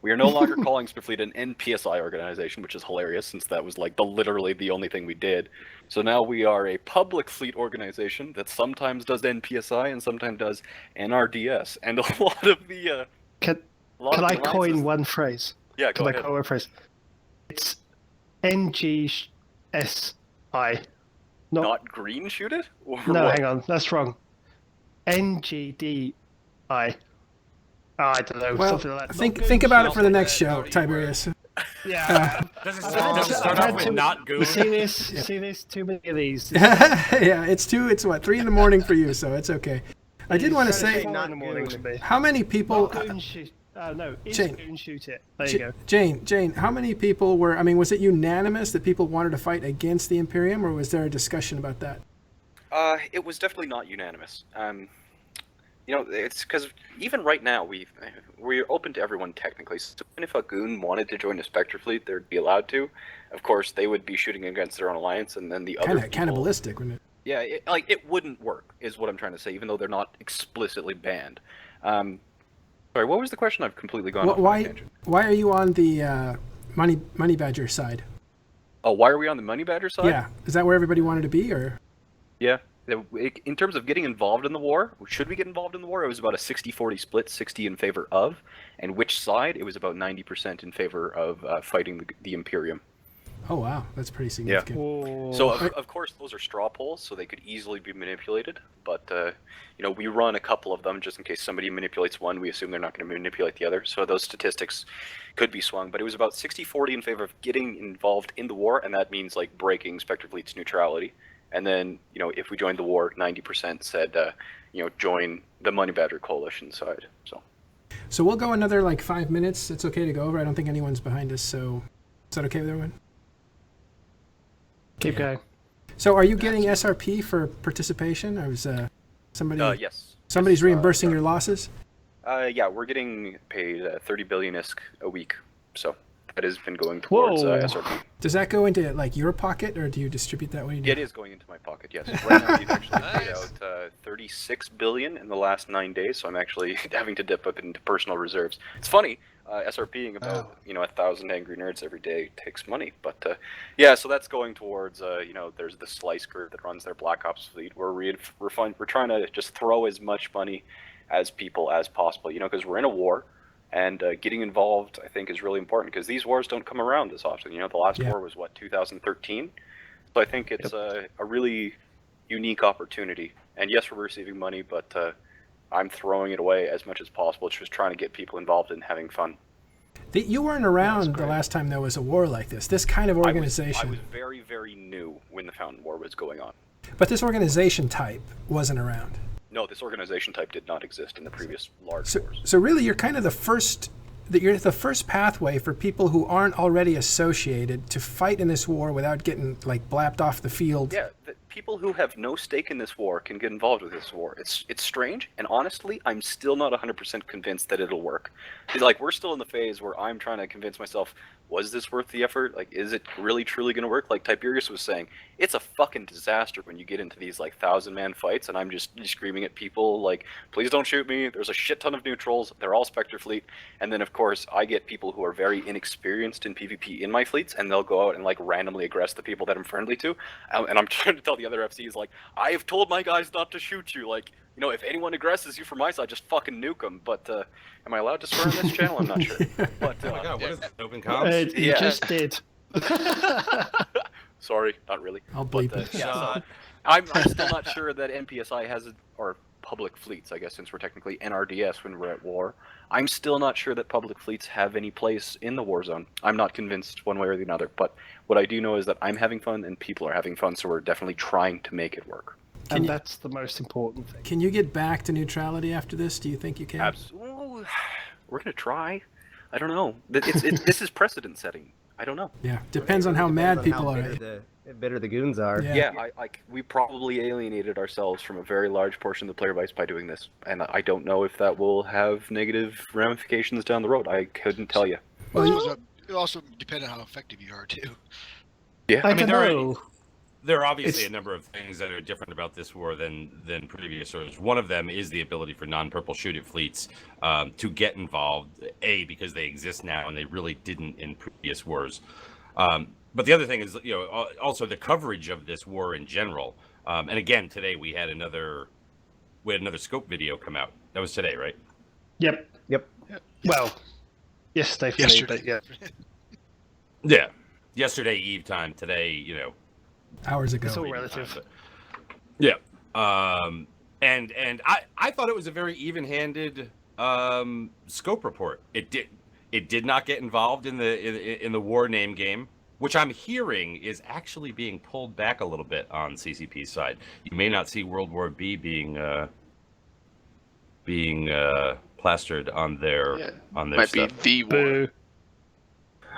we are no longer calling Spectre Fleet an NPSI organization, which is hilarious since that was like literally the only thing we did. So now we are a public fleet organization that sometimes does NPSI and sometimes does NRDS. And a lot of the Can I coin one phrase? Yeah, go ahead. Can I coin one phrase? It's NGSI. Not green shoot it? Or No, what? hang on, that's wrong. NGDI. I don't know, Well, something like that. think about it for the next show, Tiberius. Yeah. Does it start off with not goon? See this? Too many of these. Yeah, it's what, 3 in the morning for you, so it's okay. I did want to say, Not in the morning to me. how many people? Goon shoot. No, is Jayne. goon shoot it. There you go. Jayne, how many people were? I mean, was it unanimous that people wanted to fight against the Imperium, or was there a discussion about that? It was definitely not unanimous. You know, it's because even right now we're open to everyone technically. So even if a goon wanted to join the Spectre Fleet, they'd be allowed to. Of course, they would be shooting against their own alliance, and then the other Kind of cannibalistic, wouldn't it? Yeah, it wouldn't work, is what I'm trying to say. Even though they're not explicitly banned. Sorry, what was the question? I've completely gone off my tangent. Why are you on the Money Badger side? Oh, why are we on the Money Badger side? Yeah, is that where everybody wanted to be, or? Yeah. In terms of getting involved in the war, should we get involved in the war? It was about a 60-40 split, 60 in favor of, and which side? It was about 90% in favor of fighting the Imperium. Oh wow, that's pretty significant. Whoa. So of course those are straw polls, so they could easily be manipulated. But you know, we run a couple of them just in case somebody manipulates one. We assume they're not going to manipulate the other. So those statistics could be swung. But it was about 60-40 in favor of getting involved in the war, and that means like breaking Spectre Fleet's neutrality. And then, you know, if we joined the war, 90% said, you know, join the Money Badger coalition side. So we'll go another like 5 minutes. It's okay to go over. I don't think anyone's behind us. So is that okay with everyone? Keep going. So are you getting SRP for participation, or was somebody? Yes. Somebody's reimbursing your losses. Yeah, we're getting paid 30 billion ISK a week. So that has been going towards SRP. Does that go into like your pocket, or do you distribute that when you do? It is going into my pocket, yes. Right now we've actually paid out 36 billion in the last 9 days, so I'm actually having to dip up into personal reserves. It's funny, SRPing about 1,000 angry nerds every day takes money, but yeah, so that's going towards you know, there's the Slice group that runs their Black Ops fleet, where we're trying to just throw as much money as people as possible, you know, because we're in a war. And getting involved, I think, is really important because these wars don't come around as often. You know, the last war was, what, 2013? So I think it's a really unique opportunity. And yes, we're receiving money, but I'm throwing it away as much as possible. It's just trying to get people involved and having fun. You weren't around the last time there was a war like this. This kind of organization. I was very, very new when the Fountain War was going on. But this organization type wasn't around. No, this organization type did not exist in the previous large wars. So really, you're kind of the first pathway for people who aren't already associated to fight in this war without getting like blapped off the field. Yeah, people who have no stake in this war can get involved with this war. It's strange, and honestly, I'm still not 100% convinced that it'll work. Like, we're still in the phase where I'm trying to convince myself, was this worth the effort? Like, is it really truly going to work? Like Tiberius was saying, it's a fucking disaster when you get into these like 1,000-man fights, and I'm just screaming at people like, please don't shoot me. There's a shit ton of neutrals. They're all Spectre Fleet. And then of course I get people who are very inexperienced in PvP in my fleets, and they'll go out and like randomly aggress the people that I'm friendly to. And I'm trying to tell the other FCs like, I have told my guys not to shoot you. Like, you know, if anyone aggresses you from my side, just fucking nuke them. But am I allowed to swear on this channel? I'm not sure. But oh my god, what is this? Open comms? You just did. Sorry, not really. I'll bleep it. Yeah, so I'm still not sure that NPSI has or public fleets, I guess, since we're technically NRDS when we're at war. I'm still not sure that public fleets have any place in the war zone. I'm not convinced one way or the other. But what I do know is that I'm having fun and people are having fun, so we're definitely trying to make it work. And that's the most important thing. Can you get back to neutrality after this? Do you think you can? Absolutely. We're going to try. I don't know. This is precedent setting. I don't know. Yeah, depends on how mad people are. Bitter the goons are. Yeah, we probably alienated ourselves from a very large portion of the player base by doing this, and I don't know if that will have negative ramifications down the road. I couldn't tell you. Well, it also depends on how effective you are too. Yeah, I mean, there are obviously a number of things that are different about this war than previous wars. One of them is the ability for non-purple shooter fleets to get involved. Because they exist now and they really didn't in previous wars. But the other thing is, also the coverage of this war in general. And again, today we had another scope video come out. That was today, right? Yep. Well, yesterday. But yeah. Yeah. Yesterday Eve time. Today, hours ago. It's all relative. Time, yeah. And I thought it was a very even-handed scope report. It did not get involved in the war name game, which I'm hearing is actually being pulled back a little bit on CCP's side. You may not see World War B being plastered on their might stuff. be the war.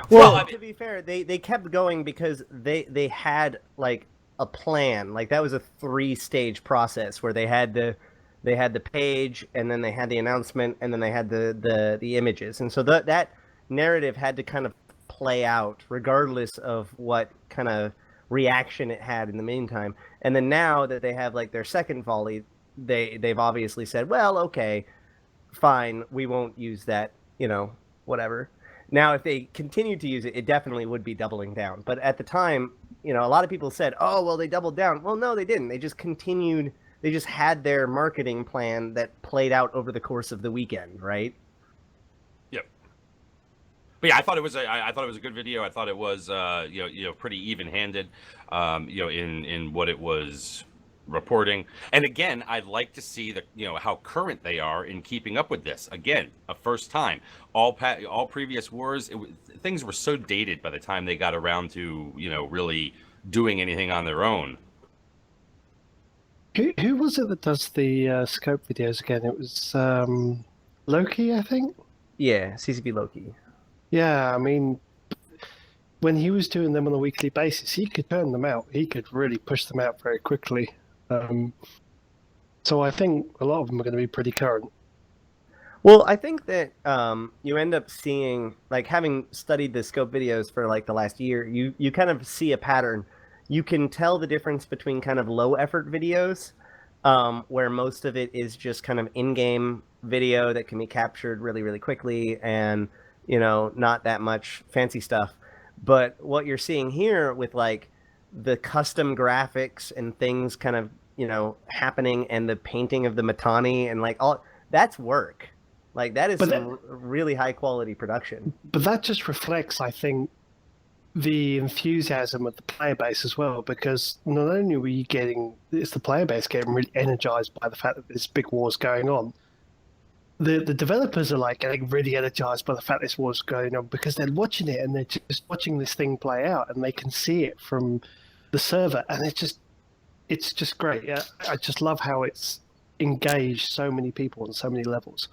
Well, to be fair, they kept going because they had like a plan. Like that was a 3-stage process where they had the page, and then they had the announcement, and then they had the images, and so that narrative had to kind of play out regardless of what kind of reaction it had in the meantime. And then now that they have like their second volley, they've obviously said, well, okay, fine, we won't use that, whatever. Now, if they continued to use it, it definitely would be doubling down. But at the time, a lot of people said, oh, well, they doubled down. Well, no, they didn't. They just continued. They just had their marketing plan that played out over the course of the weekend, right? Yep. But yeah, I thought it was a good video. I thought it was pretty even-handed, in what it was reporting. And again, I'd like to see how current they are in keeping up with this. Again, a first time. All previous wars, things were so dated by the time they got around to really doing anything on their own. Who was it that does the scope videos again? It was Loki, I think. Yeah, CCP Loki. Yeah, I mean, when he was doing them on a weekly basis, he could turn them out. He could really push them out very quickly. So I think a lot of them are going to be pretty current. Well, I think that you end up seeing, like, having studied the scope videos for like the last year, you kind of see a pattern. You can tell the difference between kind of low effort videos, where most of it is just kind of in-game video that can be captured really, really quickly, and not that much fancy stuff. But what you're seeing here with like the custom graphics and things kind of, happening, and the painting of the Mittani and like all that's work. Like that is really high quality production. But that just reflects, I think, the enthusiasm of the player base as well, because not only were you it's the player base getting really energized by the fact that this big war's going on, the developers are like getting really energized by the fact this war's going on, because they're watching it and they're just watching this thing play out, and they can see it from the server, and it's just great. Yeah, I just love how it's engaged so many people on so many levels.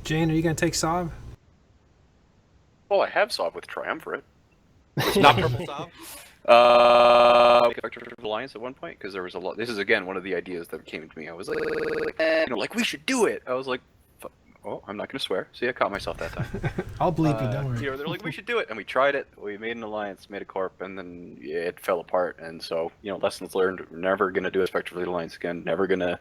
Jayne, are you going to take Sov? Well, I have Sov with Triumvirate. It's not purple Sov? Spectre Alliance at one point, because there was a lot. This is again one of the ideas that came to me. I was like, we should do it. I was like, oh, I'm not going to swear. See, I caught myself that time. I'll bleep you, don't worry. They're like, we should do it, and we tried it. We made an alliance, made a corp, and then it fell apart. And so, lessons learned. We're never going to do a Spectre Fleet alliance again. Never going to,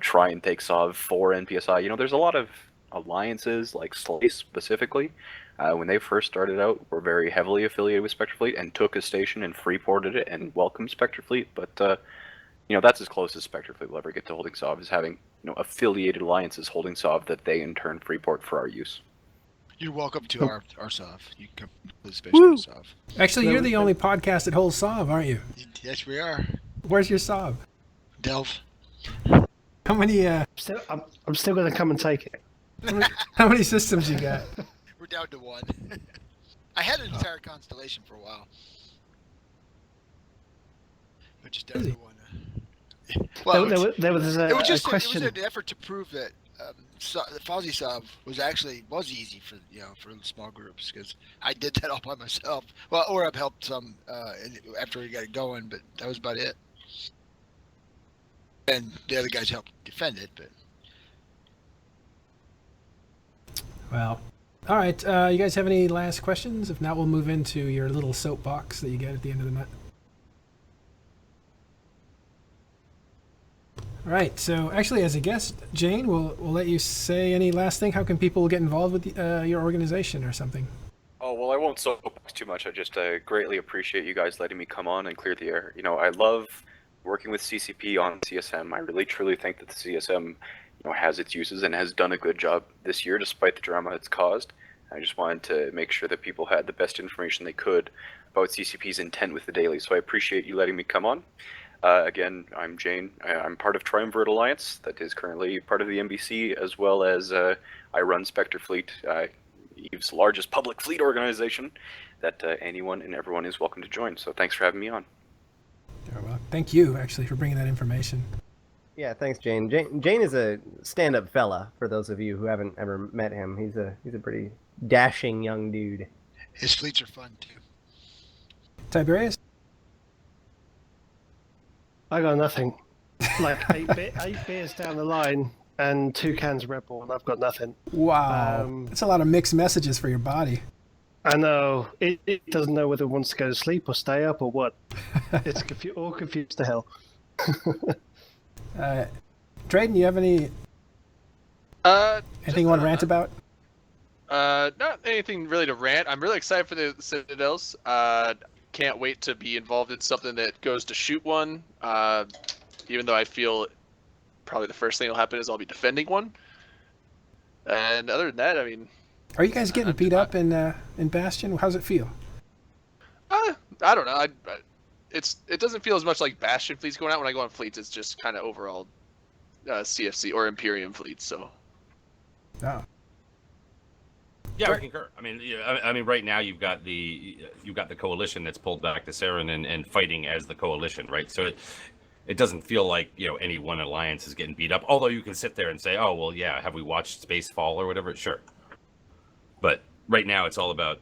try and take Sov for NPSI. There's a lot of alliances, like Slice specifically. When they first started out, were very heavily affiliated with Spectre Fleet and took a station and freeported it and welcomed Spectre Fleet. But that's as close as Spectre Fleet will ever get to holding Sov, is having affiliated alliances holding Sov that they in turn freeport for our use. You're welcome to our Sov. You can come to the space with Sov. Actually, you're the only podcast that holds Sov, aren't you? Yes, we are. Where's your Sov? Delve. How many? I'm still going to come and take it. How many systems you got? We're down to one. I had an entire constellation for a while, but just down to one. Well, there was a question. It was an effort to prove that the Fozzie sub was easy for for small groups because I did that all by myself. Well, or I've helped some after we got it going, but that was about it. And the other guys helped defend it, but. Well, all right. You guys have any last questions? If not, we'll move into your little soapbox that you get at the end of the night. All right. So, actually, as a guest, Jayne, we'll let you say any last thing. How can people get involved with your organization or something? Oh, well, I won't soapbox too much. I just greatly appreciate you guys letting me come on and clear the air. I love working with CCP on CSM. I really, truly think that the CSM has its uses and has done a good job this year despite the drama it's caused. I just wanted to make sure that people had the best information they could about CCP's intent with the Dailies. So I appreciate you letting me come on. Again, I'm Jayne. I'm part of Triumvirate Alliance, that is currently part of the NBC, as well as I run Spectre Fleet, EVE's largest public fleet organization that anyone and everyone is welcome to join. So thanks for having me on. Well, thank you, actually, for bringing that information. Yeah, thanks, Jayne. Jayne is a stand-up fella. For those of you who haven't ever met him, he's a pretty dashing young dude. His fleets are fun too. Tiberius? I got nothing. Like eight beers down the line and 2 cans of Red Bull, and I've got nothing. Wow, that's a lot of mixed messages for your body. I know. It doesn't know whether it wants to go to sleep or stay up or what. It's all confused to hell. Dreydan, you have anything you want to rant about? Not anything really to rant. I'm really excited for the Citadels. Can't wait to be involved in something that goes to shoot one. Even though I feel probably the first thing that'll happen is I'll be defending one. And other than that, I mean, are you guys getting beat up in Bastion? How's it feel? I don't know. It doesn't feel as much like Bastion fleets going out. When I go on fleets, it's just kind of overall CFC or Imperium fleets. So. Oh. Yeah, I concur. I mean, right now you've got the coalition that's pulled back to Saren and fighting as the coalition, right? So it doesn't feel like any one alliance is getting beat up. Although you can sit there and say, oh well, yeah, have we watched Space Fall or whatever? Sure. But right now it's all about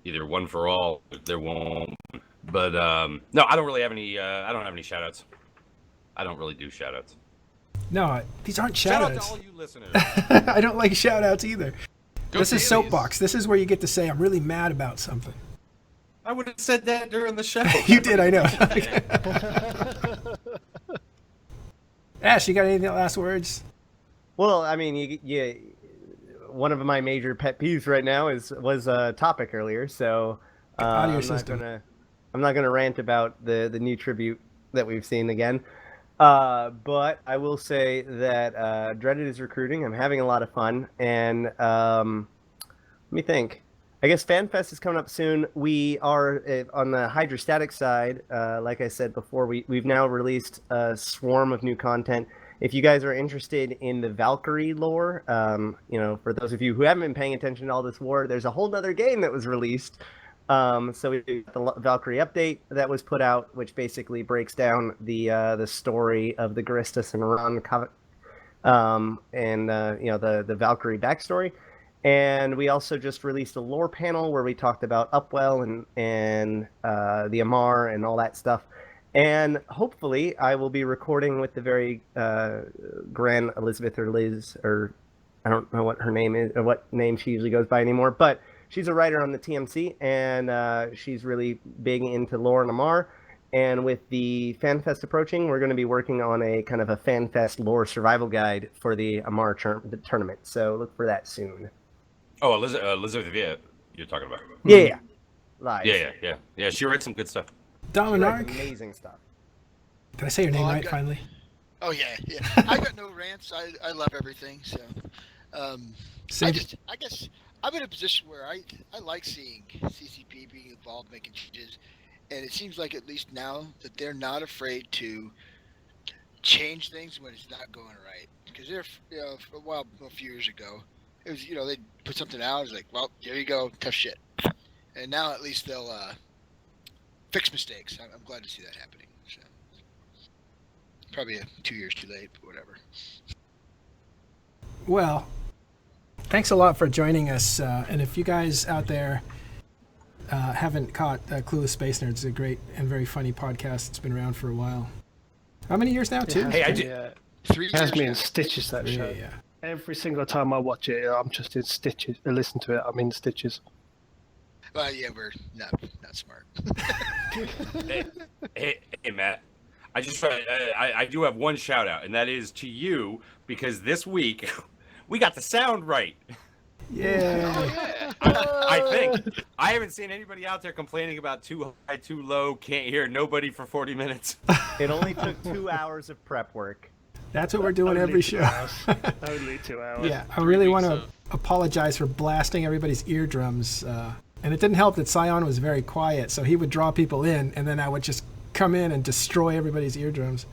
either one for all. There won't. But no, I don't really have any. I don't have any shoutouts. I don't really do shoutouts. No, these aren't shoutouts. Shout out to all you listeners. I don't like shoutouts either. This is Dailies. soapbox. This is where you get to say I'm really mad about something. I would have said that during the show. You did, I know. Ash, you got any last words? Well, I mean, one of my major pet peeves right now was a topic earlier, so Audio I'm system. not gonna rant about the new tribute that we've seen again. But I will say that Dreaded is recruiting. I'm having a lot of fun, and let me think. I guess FanFest is coming up soon. We are on the hydrostatic side. Like I said before, we've now released a swarm of new content. If you guys are interested in the Valkyrie lore, for those of you who haven't been paying attention to all this war, there's a whole other game that was released. So we got the Valkyrie update that was put out, which basically breaks down the story of the Garistas and Iran, and the Valkyrie backstory. And we also just released a lore panel where we talked about Upwell and the Amar and all that stuff. And hopefully I will be recording with the very Grand Elizabeth or Liz, or I don't know what her name is or what name she usually goes by anymore, but she's a writer on the TMC, and she's really big into lore and Amar. And with the FanFest approaching, we're going to be working on a kind of a FanFest lore survival guide for the Amar tournament. So look for that soon. Oh, Elizabeth, you're talking about. Yeah. Live. Yeah. She writes some good stuff. DomanarK. Amazing stuff. Did I say your name right finally? Oh yeah. I got no rants. I love everything. So, I guess I'm in a position where I like seeing CCP being involved, making changes, and it seems like at least now that they're not afraid to change things when it's not going right. Because they're for a few years ago, it was they put something out, it's like, well, there you go, tough shit. And now at least they'll fix mistakes. I'm glad to see that happening. So probably 2 years too late, but whatever. Well, thanks a lot for joining us. And if you guys out there haven't caught Clueless Space Nerds, it's a great and very funny podcast. It's been around for a while. How many years now? 2? Hey, I did. Yeah, 3 it has years me now. in stitches, that Yeah, show. yeah. Every single time I watch it, I'm just in stitches. I listen to it, I'm in stitches. Well, yeah, we're not smart. Hey, Matt. I do have one shout out, and that is to you, because this week we got the sound right. Yeah. I think. I haven't seen anybody out there complaining about too high, too low, can't hear nobody for 40 minutes. It only took 2 hours of prep work. That's what we're doing Only every 2 show. hours. Only 2 hours. Yeah, I really want to apologize for blasting everybody's eardrums. And it didn't help that Scion was very quiet, so he would draw people in, and then I would just come in and destroy everybody's eardrums.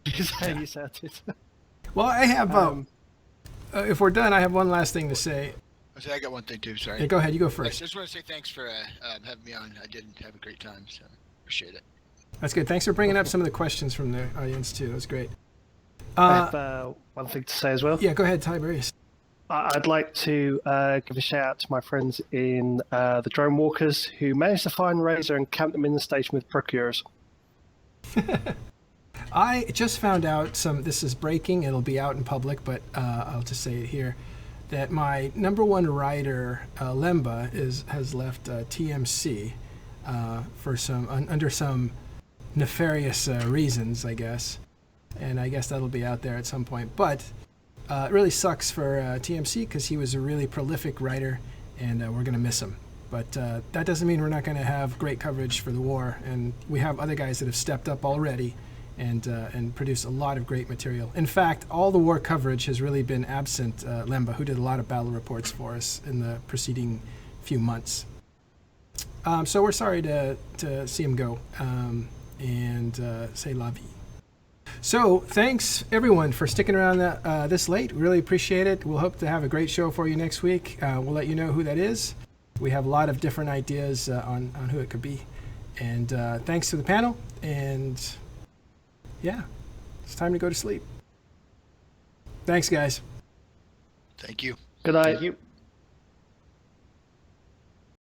Is how you sounded. Well, I have, if we're done, I have one last thing to say. I got one thing too. Sorry. Yeah, go ahead. You go I first. just want to say thanks for having me on. I did have a great time, so appreciate it. That's good. Thanks for bringing up some of the questions from the audience, too. That was great. I have one thing to say as well. Yeah, go ahead, Tiberius. I'd like to give a shout out to my friends in the Drone Walkers who managed to find Razor and camp them in the station with Procurers. I just found out this is breaking, it'll be out in public, but I'll just say it here, that my number one rider, Lemba, has left TMC for under some nefarious reasons, I guess. And I guess that'll be out there at some point. But it really sucks for TMC because he was a really prolific writer, and we're going to miss him. But that doesn't mean we're not going to have great coverage for the war. And we have other guys that have stepped up already and produced a lot of great material. In fact, all the war coverage has really been absent Lemba, who did a lot of battle reports for us in the preceding few months. So we're sorry to see him go and say la vie. So thanks everyone for sticking around this late. We really appreciate it. We'll hope to have a great show for you next week. We'll let you know who that is. We have a lot of different ideas on who it could be. And thanks to the panel. And yeah, it's time to go to sleep. Thanks, guys. Thank you. Good night. Thank you.